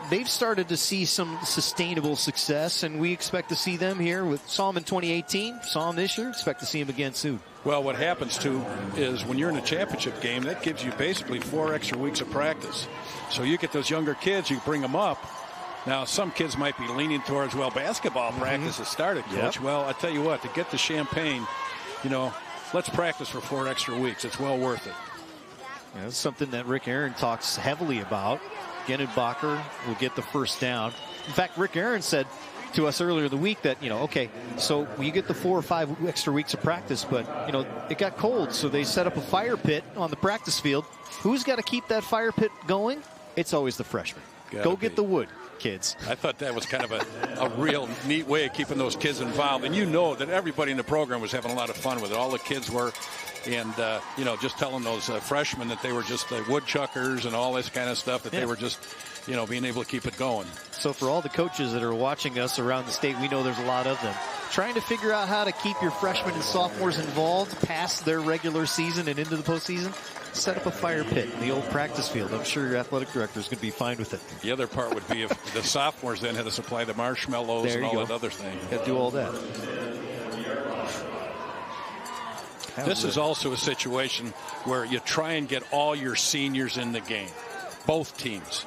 they've started to see some sustainable success, and we expect to see them here. Saw them in 2018, saw them this year, expect to see them again soon. Well, what happens, too, is when you're in a championship game, that gives you basically 4 extra weeks of practice. So you get those younger kids, you bring them up. Now, some kids might be leaning towards, basketball practice has started, Coach. Yep. Well, I tell you what, to get to Champaign, let's practice for 4 extra weeks. It's well worth it. Yeah, that's something that Rick Aaron talks heavily about. Genenbacher will get the first down. In fact, Rick Aaron said to us earlier in the week that, okay, so you get the 4 or 5 extra weeks of practice, but, it got cold, so they set up a fire pit on the practice field. Who's got to keep that fire pit going? It's always the freshman. Go get the wood, kids. I thought that was kind of a real neat way of keeping those kids involved. And that everybody in the program was having a lot of fun with it. All the kids were. And, just telling those freshmen that they were just woodchuckers and all this kind of stuff, that they were just, being able to keep it going. So for all the coaches that are watching us around the state, we know there's a lot of them. Trying to figure out how to keep your freshmen and sophomores involved past their regular season and into the postseason, set up a fire pit in the old practice field. I'm sure your athletic director is going to be fine with it. The other part would be if the sophomores then had to supply the marshmallows and all that other thing. Got to do all that. This is also a situation where you try and get all your seniors in the game, both teams.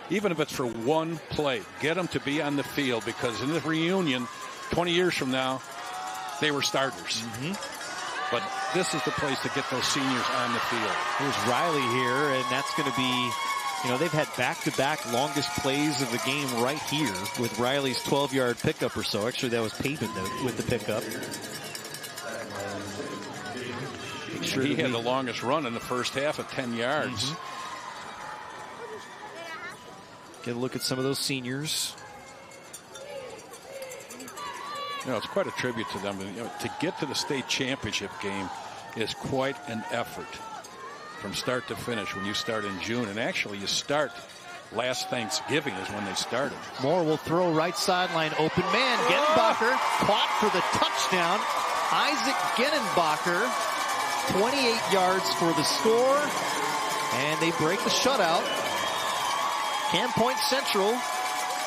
Even if it's for 1 play, get them to be on the field, because in the reunion 20 years from now, they were starters. But this is the place to get those seniors on the field. Here's Riley here, and that's going to be, they've had back-to-back longest plays of the game right here with Riley's 12-yard pickup or so. Actually, that was Pavin with the pickup. Sure he had the longest run in the first half of 10 yards. Get a look at some of those seniors. It's quite a tribute to them. To get to the state championship game is quite an effort from start to finish when you start in June. And actually, you start last Thanksgiving is when they started. Moore will throw right sideline, open man. Genenbacher caught for the touchdown. Isaac Genenbacher, 28 yards for the score. And they break the shutout. Camp Point Central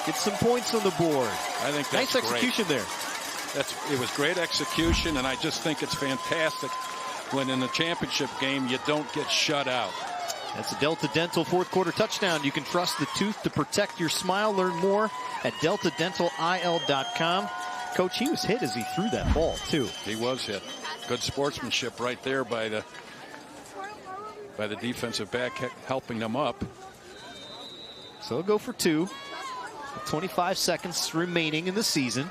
gets some points on the board. I think that's nice execution great. there. It was great execution, and I just think it's fantastic when in the championship game you don't get shut out. That's a Delta Dental fourth quarter touchdown. You can trust the tooth to protect your smile. Learn more at deltadentalil.com. Coach, he was hit as he threw that ball, too. He was hit. Good sportsmanship right there by the defensive back helping them up. So they'll go for two. 25 seconds remaining in the season.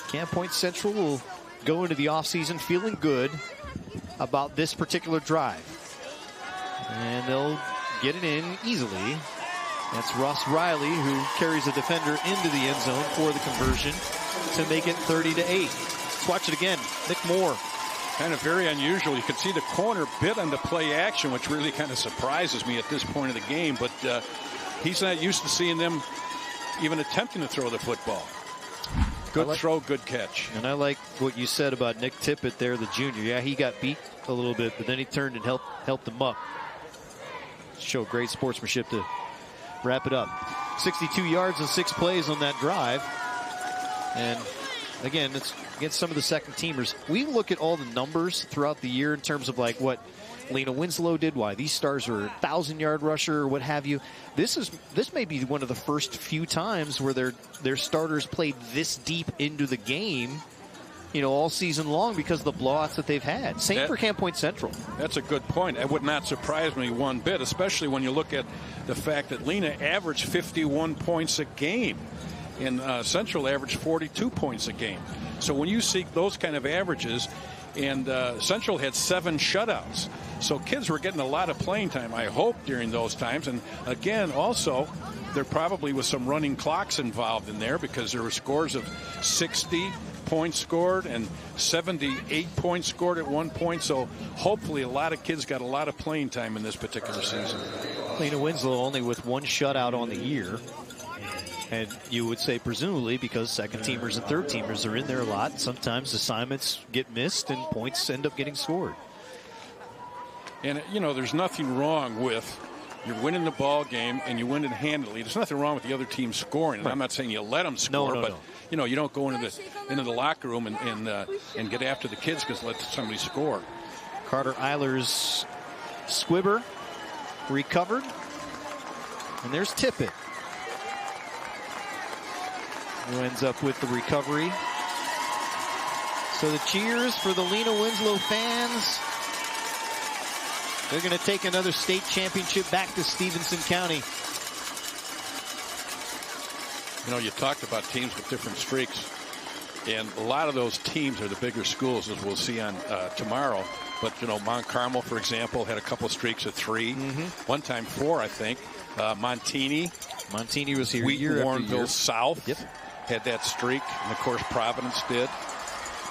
Camp Point Central will go into the offseason feeling good about this particular drive. And they'll get it in easily. That's Ross Riley, who carries a defender into the end zone for the conversion to make it 30-8. Let's watch it again. Nick Moore. Kind of very unusual. You can see the corner bit on the play action, which really kind of surprises me at this point of the game. But he's not used to seeing them even attempting to throw the football. Good throw, good catch. And I like what you said about Nick Tippett there, the junior. Yeah, he got beat a little bit, but then he turned and helped him up. Show great sportsmanship to wrap it up. 62 yards and 6 plays on that drive. And again, it's against some of the second teamers. We look at all the numbers throughout the year in terms of like what Lena Winslow did, why these stars are a 1,000-yard rusher or what have you. This may be one of the first few times where their starters played this deep into the game, all season long because of the blowouts that they've had. Same for Camp Point Central. That's a good point. It would not surprise me one bit, especially when you look at the fact that Lena averaged 51 points a game and Central averaged 42 points a game. So when you see those kind of averages, and Central had 7 shutouts. So kids were getting a lot of playing time, I hope, during those times. And again, also, there probably was some running clocks involved in there because there were scores of 60 points scored and 78 points scored at one point. So hopefully a lot of kids got a lot of playing time in this particular season. Lena Winslow only with 1 shutout on the year. And you would say presumably because second teamers and third teamers are in there a lot. Sometimes assignments get missed and points end up getting scored. And, there's nothing wrong with you're winning the ball game and you win it handily. There's nothing wrong with the other team scoring. And I'm not saying you let them score, but, you don't go into the locker room and get after the kids because let somebody score. Carter Eilers squibber recovered. And there's Tippett, who ends up with the recovery. So the cheers for the Lena Winslow fans. They're going to take another state championship back to Stevenson County. You talked about teams with different streaks. And a lot of those teams are the bigger schools, as we'll see on tomorrow. But, Mount Carmel, for example, had a couple streaks of 3. One time 4, I think. Montini was here Warrenville South had that streak. And, of course, Providence did.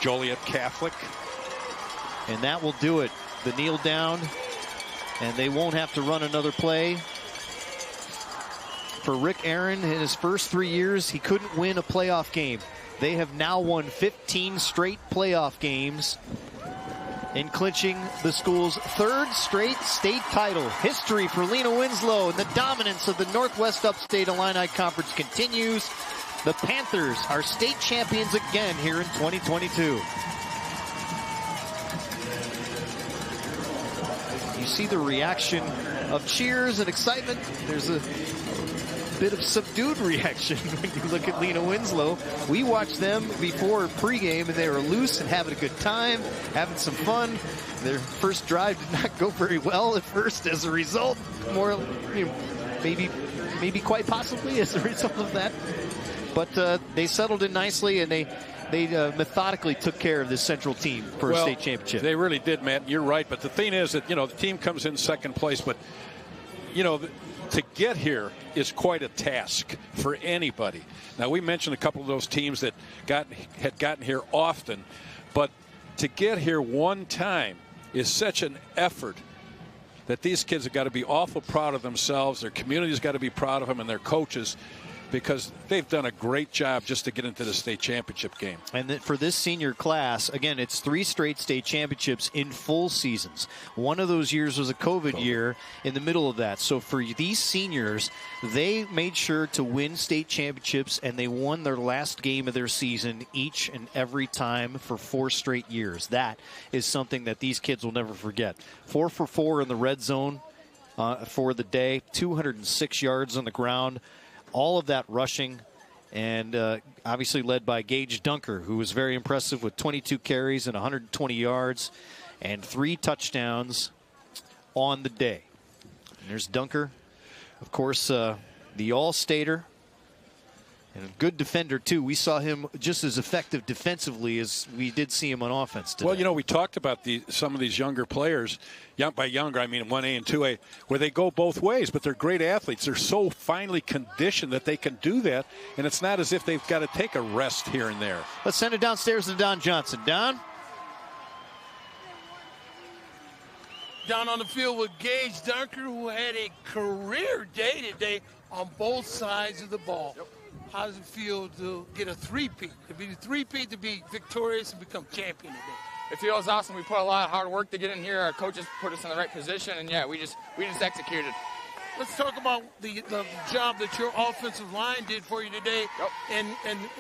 Joliet Catholic. And that will do it. The kneel down. And they won't have to run another play. For Rick Aaron, in his first 3 years, he couldn't win a playoff game. They have now won 15 straight playoff games in clinching the school's 3rd straight state title. History for Lena Winslow, and the dominance of the Northwest Upstate Illini Conference continues. The Panthers are state champions again here in 2022. You see the reaction of cheers and excitement. There's a bit of subdued reaction when you look at Lena Winslow. We watched them before pregame, and they were loose and having a good time, having some fun. Their first drive did not go very well at first as a result. More, maybe quite possibly as a result of that. But they settled in nicely, and they methodically took care of this Central team for a state championship. They really did, Matt. You're right. But the thing is that, the team comes in second place, but, to get here is quite a task for anybody. Now, we mentioned a couple of those teams that had gotten here often, but to get here one time is such an effort that these kids have got to be awful proud of themselves. Their community's got to be proud of them, and their coaches, because they've done a great job just to get into the state championship game. And for this senior class, again, it's 3 straight state championships in full seasons. One of those years was a COVID year in the middle of that. So for these seniors, they made sure to win state championships, and they won their last game of their season each and every time for 4 straight years. That is something that these kids will never forget. 4 for 4 in the red zone for the day, 206 yards on the ground. All of that rushing, and obviously led by Gage Dunker, who was very impressive with 22 carries and 120 yards and 3 touchdowns on the day. And there's Dunker, of course, the All-Stater, and a good defender, too. We saw him just as effective defensively as we did see him on offense today. Well, we talked about some of these younger players. By younger, I mean 1A and 2A, where they go both ways, but they're great athletes. They're so finely conditioned that they can do that, and it's not as if they've got to take a rest here and there. Let's send it downstairs to Don Johnson. Don? Down on the field with Gage Dunker, who had a career day today on both sides of the ball. Yep. How does it feel to get a three-peat, to be the three-peat, to be victorious and become champion today? It feels awesome. We put a lot of hard work to get in here. Our coaches put us in the right position, and we just executed. Let's talk about the job that your offensive line did for you today, and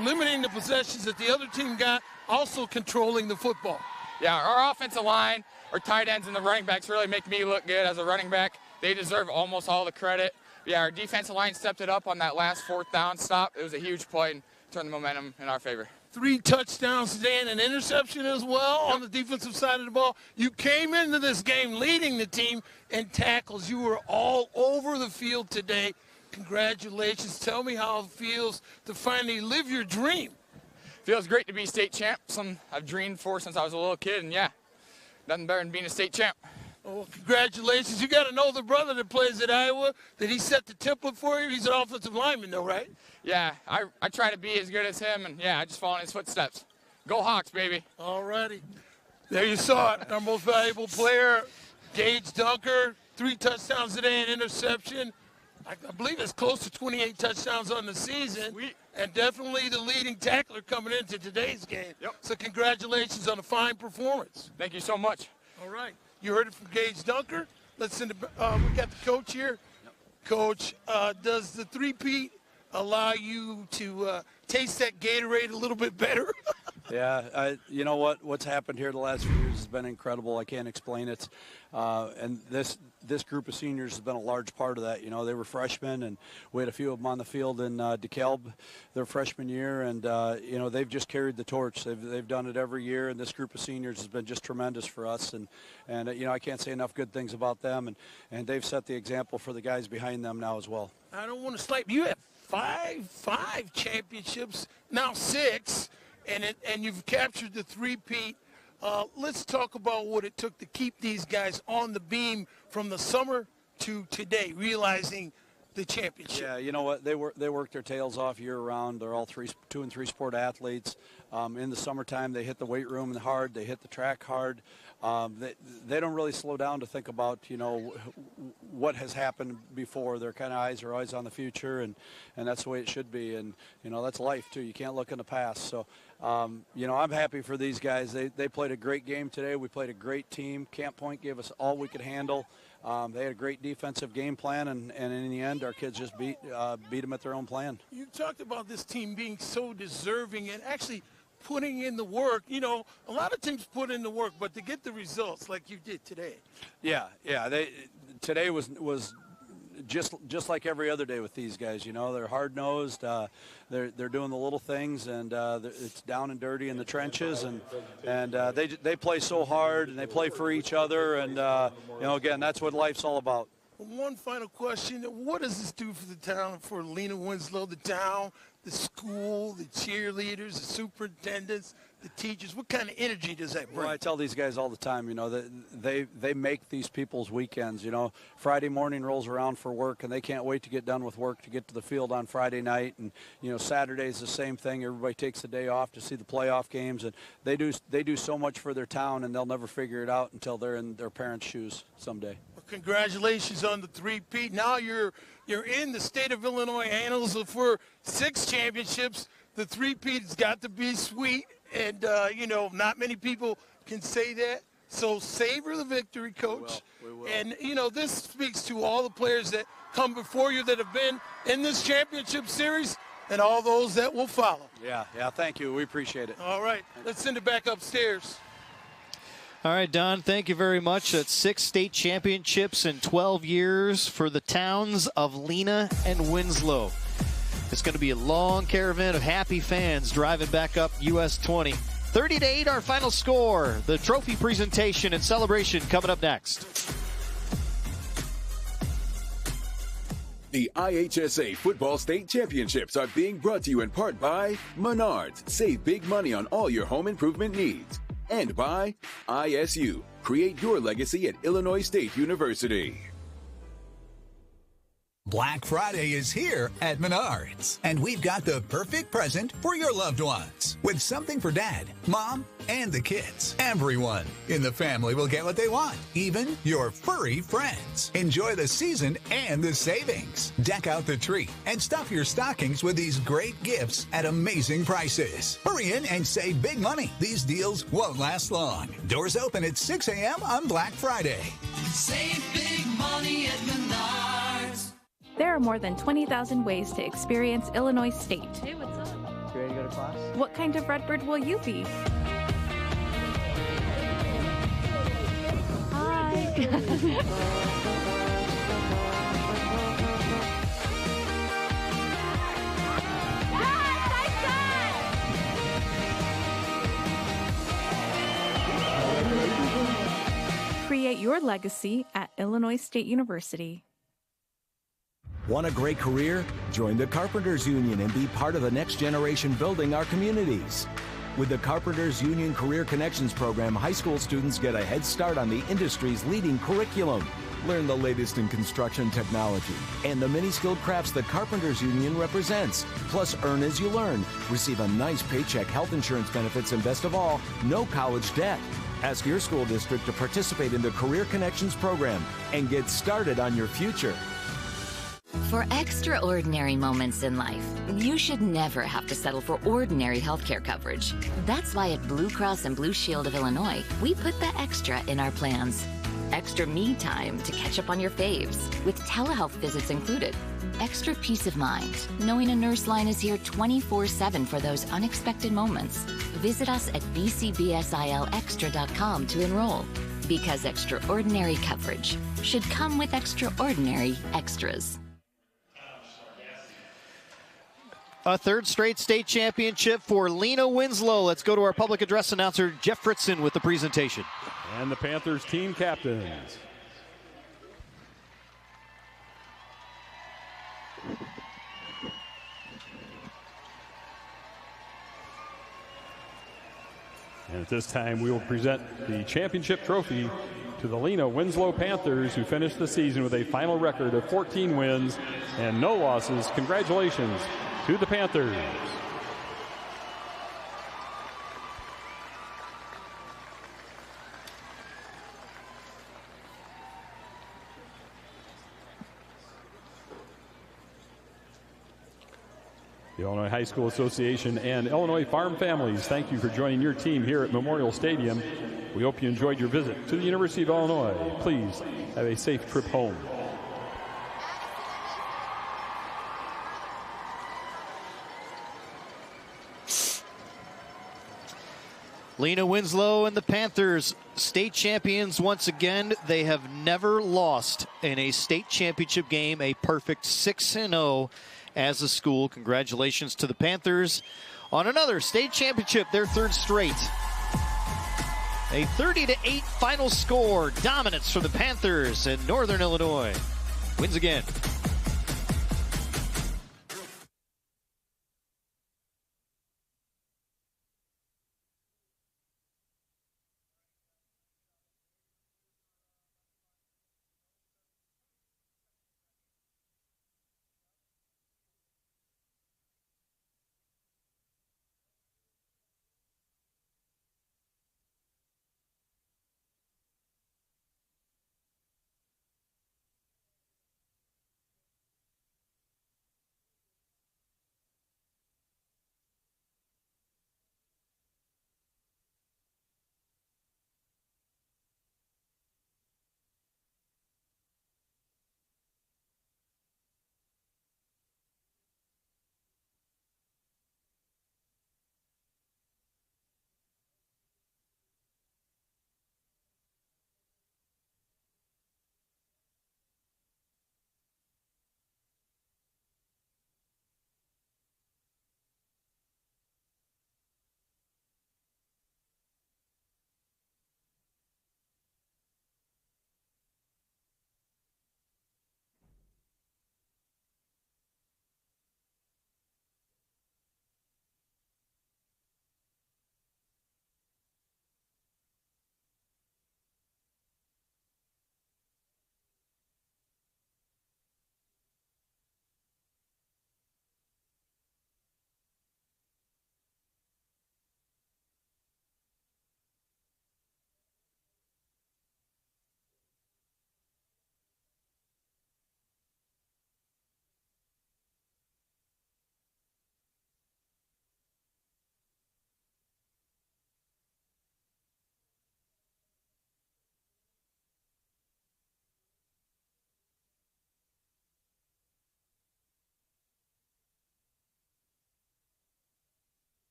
limiting the possessions that the other team got, also controlling the football. Yeah, our offensive line, our tight ends, and the running backs really make me look good as a running back. They deserve almost all the credit. Yeah, our defensive line stepped it up on that last 4th down stop. It was a huge play and turned the momentum in our favor. 3 touchdowns today and an interception as well on the defensive side of the ball. You came into this game leading the team in tackles. You were all over the field today. Congratulations. Tell me how it feels to finally live your dream. Feels great to be state champ. Something I've dreamed for since I was a little kid, and nothing better than being a state champ. Oh, congratulations. You got to know the brother that plays at Iowa. Did he set the template for you? He's an offensive lineman, though, right? Yeah, I try to be as good as him, and I just follow in his footsteps. Go Hawks, baby. All righty. There you saw it. Our most valuable player, Gage Dunker, 3 touchdowns today and interception. I believe it's close to 28 touchdowns on the season. Sweet. And definitely the leading tackler coming into today's game. Yep. So congratulations on a fine performance. Thank you so much. All right. You heard it from Gage Dunker. Let's send it. We got the coach here. Yep. Coach, does the three-peat allow you to taste that Gatorade a little bit better? Yeah, you know what's happened here the last few years has been incredible. I can't explain it. And this group of seniors has been a large part of that. They were freshmen, and we had a few of them on the field in DeKalb their freshman year, and they've just carried the torch. They've done it every year, and this group of seniors has been just tremendous for us. And I can't say enough good things about them, and they've set the example for the guys behind them now as well. I don't want to slight you. Have five championships, now 6. And you've captured the three-peat. Let's talk about what it took to keep these guys on the beam from the summer to today, realizing the championship. Yeah, you know what? They work their tails off year-round. They're all 2 and 3 sport athletes. In the summertime, they hit the weight room hard. They hit the track hard. They don't really slow down to think about, what has happened before. Their kind of eyes are always on the future, and that's the way it should be. And, that's life, too. You can't look in the past. So, I'm happy for these guys. They played a great game today. We played a great team. Camp Point gave us all we could handle. They had a great defensive game plan, and in the end, our kids just beat them at their own plan. You talked about this team being so deserving and actually putting in the work. A lot of teams put in the work, but to get the results like you did today. Yeah. Today was just like every other day with these guys, you know, they're hard-nosed. They're doing the little things, and it's down and dirty in the trenches, and they play so hard, and they play for each other, and you know, again, that's what life's all about. One final question. What does this do for the town, for Lena Winslow, the town, the school, the cheerleaders, the superintendents, the teachers? What kind of energy does that bring? Well, I tell these guys all the time, you know, that they make these people's weekends. You know, Friday morning rolls around for work, and they can't wait to get done with work to get to the field on Friday night. And, you know, Saturday's the same thing. Everybody takes the day off to see the playoff games, and they do so much for their town, and they'll never figure it out until they're in their parents' shoes someday. Congratulations on the three-peat. Now you're in the state of Illinois annals for 6 championships. The three-peat's got to be sweet, and you know, not many people can say that. So savor the victory, Coach. We will. And you know, this speaks to all the players that come before you that have been in this championship series, and all those that will follow. Yeah. Thank you. We appreciate it. All right, let's send it back upstairs. All right, Don, thank you very much. That's 6 state championships in 12 years for the towns of Lena and Winslow. It's going to be a long caravan of happy fans driving back up US 20. 30-8, our final score. The trophy presentation and celebration coming up next. The IHSA Football State Championships are being brought to you in part by Menards. Save big money on all your home improvement needs. And by ISU. Create your legacy at Illinois State University. Black Friday is here at Menards, and we've got the perfect present for your loved ones. With something for Dad, Mom, and the kids. Everyone in the family will get what they want, even your furry friends. Enjoy the season and the savings. Deck out the tree and stuff your stockings with these great gifts at amazing prices. Hurry in and save big money. These deals won't last long. Doors open at 6 a.m. on Black Friday. Save big money at Menards. There are more than 20,000 ways to experience Illinois State. Hey, what's up? You ready to go to class? What kind of Redbird will you be? Hi. Create your legacy at Illinois State University. Want a great career? Join the Carpenters Union and be part of the next generation building our communities. With the Carpenters Union Career Connections program, high school students get a head start on the industry's leading curriculum. Learn the latest in construction technology and the many skilled crafts the Carpenters Union represents. Plus, earn as you learn. Receive a nice paycheck, health insurance benefits, and best of all, no college debt. Ask your school district to participate in the Career Connections program and get started on your future. For extraordinary moments in life, you should never have to settle for ordinary healthcare coverage. That's why at Blue Cross and Blue Shield of Illinois, we put the extra in our plans. Extra me time to catch up on your faves, with telehealth visits included. Extra peace of mind, knowing a nurse line is here 24/7 for those unexpected moments. Visit us at bcbsilextra.com to enroll. Because extraordinary coverage should come with extraordinary extras. A third straight state championship for Lena Winslow. Let's go to our public address announcer, Jeff Fritzen, with the presentation. And the Panthers team captains. And at this time, we will present the championship trophy to the Lena Winslow Panthers, who finished the season with a final record of 14 wins and no losses. Congratulations to the Panthers. The Illinois High School Association and Illinois Farm Families, thank you for joining your team here at Memorial Stadium. We hope you enjoyed your visit to the University of Illinois. Please have a safe trip home. Lena, Winslow, and the Panthers, state champions once again. They have never lost in a state championship game, a perfect 6-0 as a school. Congratulations to the Panthers on another state championship, their third straight. A 30-8 final score, dominance for the Panthers, and Northern Illinois wins again.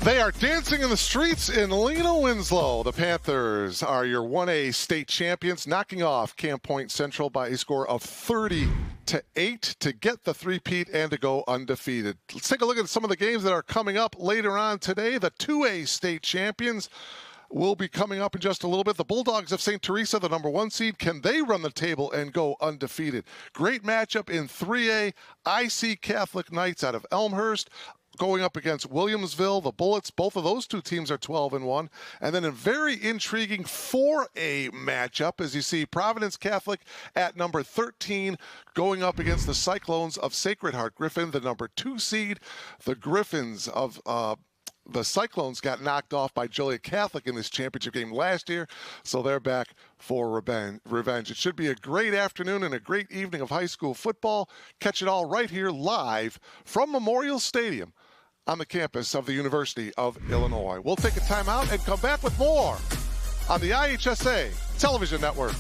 They are dancing in the streets in Lena, Winslow. The Panthers are your 1A state champions, knocking off Camp Point Central by a score of 30-8 to get the three-peat and to go undefeated. Let's take a look at some of the games that are coming up later on today. The 2A state champions will be coming up in just a little bit. The Bulldogs of St. Teresa, the number 1 seed. Can they run the table and go undefeated? Great matchup in 3A. IC Catholic Knights out of Elmhurst going up against Williamsville, the Bullets. Both of those two teams are 12-1. And then a very intriguing 4A matchup, as you see Providence Catholic at number 13 going up against the Cyclones of Sacred Heart Griffin, the number 2 seed. The Griffins of the Cyclones got knocked off by Joliet Catholic in this championship game last year, so they're back for revenge. It should be a great afternoon and a great evening of high school football. Catch it all right here live from Memorial Stadium on the campus of the University of Illinois. We'll take a timeout and come back with more on the IHSA Television Network.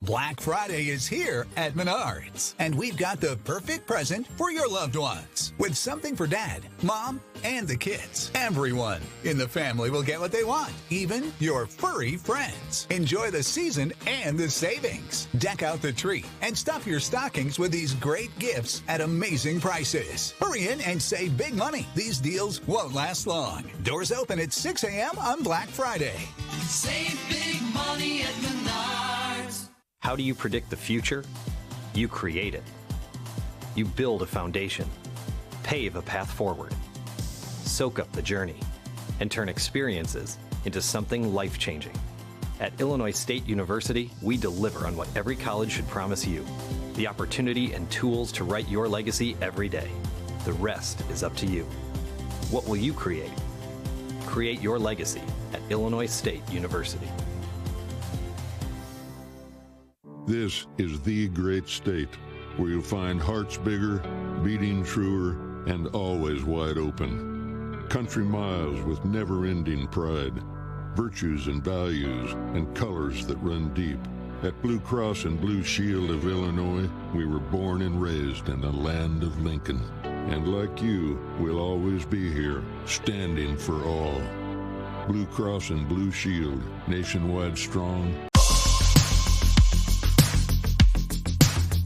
Black Friday is here at Menards, and we've got the perfect present for your loved ones. With something for Dad, Mom, and the kids. Everyone in the family will get what they want, even your furry friends. Enjoy the season and the savings. Deck out the tree and stuff your stockings with these great gifts at amazing prices. Hurry in and save big money. These deals won't last long. Doors open at 6 a.m. on Black Friday. Save big money at Menards. How do you predict the future? You create it. You build a foundation, pave a path forward, soak up the journey, and turn experiences into something life-changing. At Illinois State University, we deliver on what every college should promise you, the opportunity and tools to write your legacy every day. The rest is up to you. What will you create? Create your legacy at Illinois State University. This is the great state where you'll find hearts bigger, beating truer, and always wide open. Country miles with never-ending pride. virtues and values, and colors that run deep. At Blue Cross and Blue Shield of Illinois, we were born and raised in the land of Lincoln. And like you, we'll always be here, standing for all. Blue Cross and Blue Shield, nationwide strong,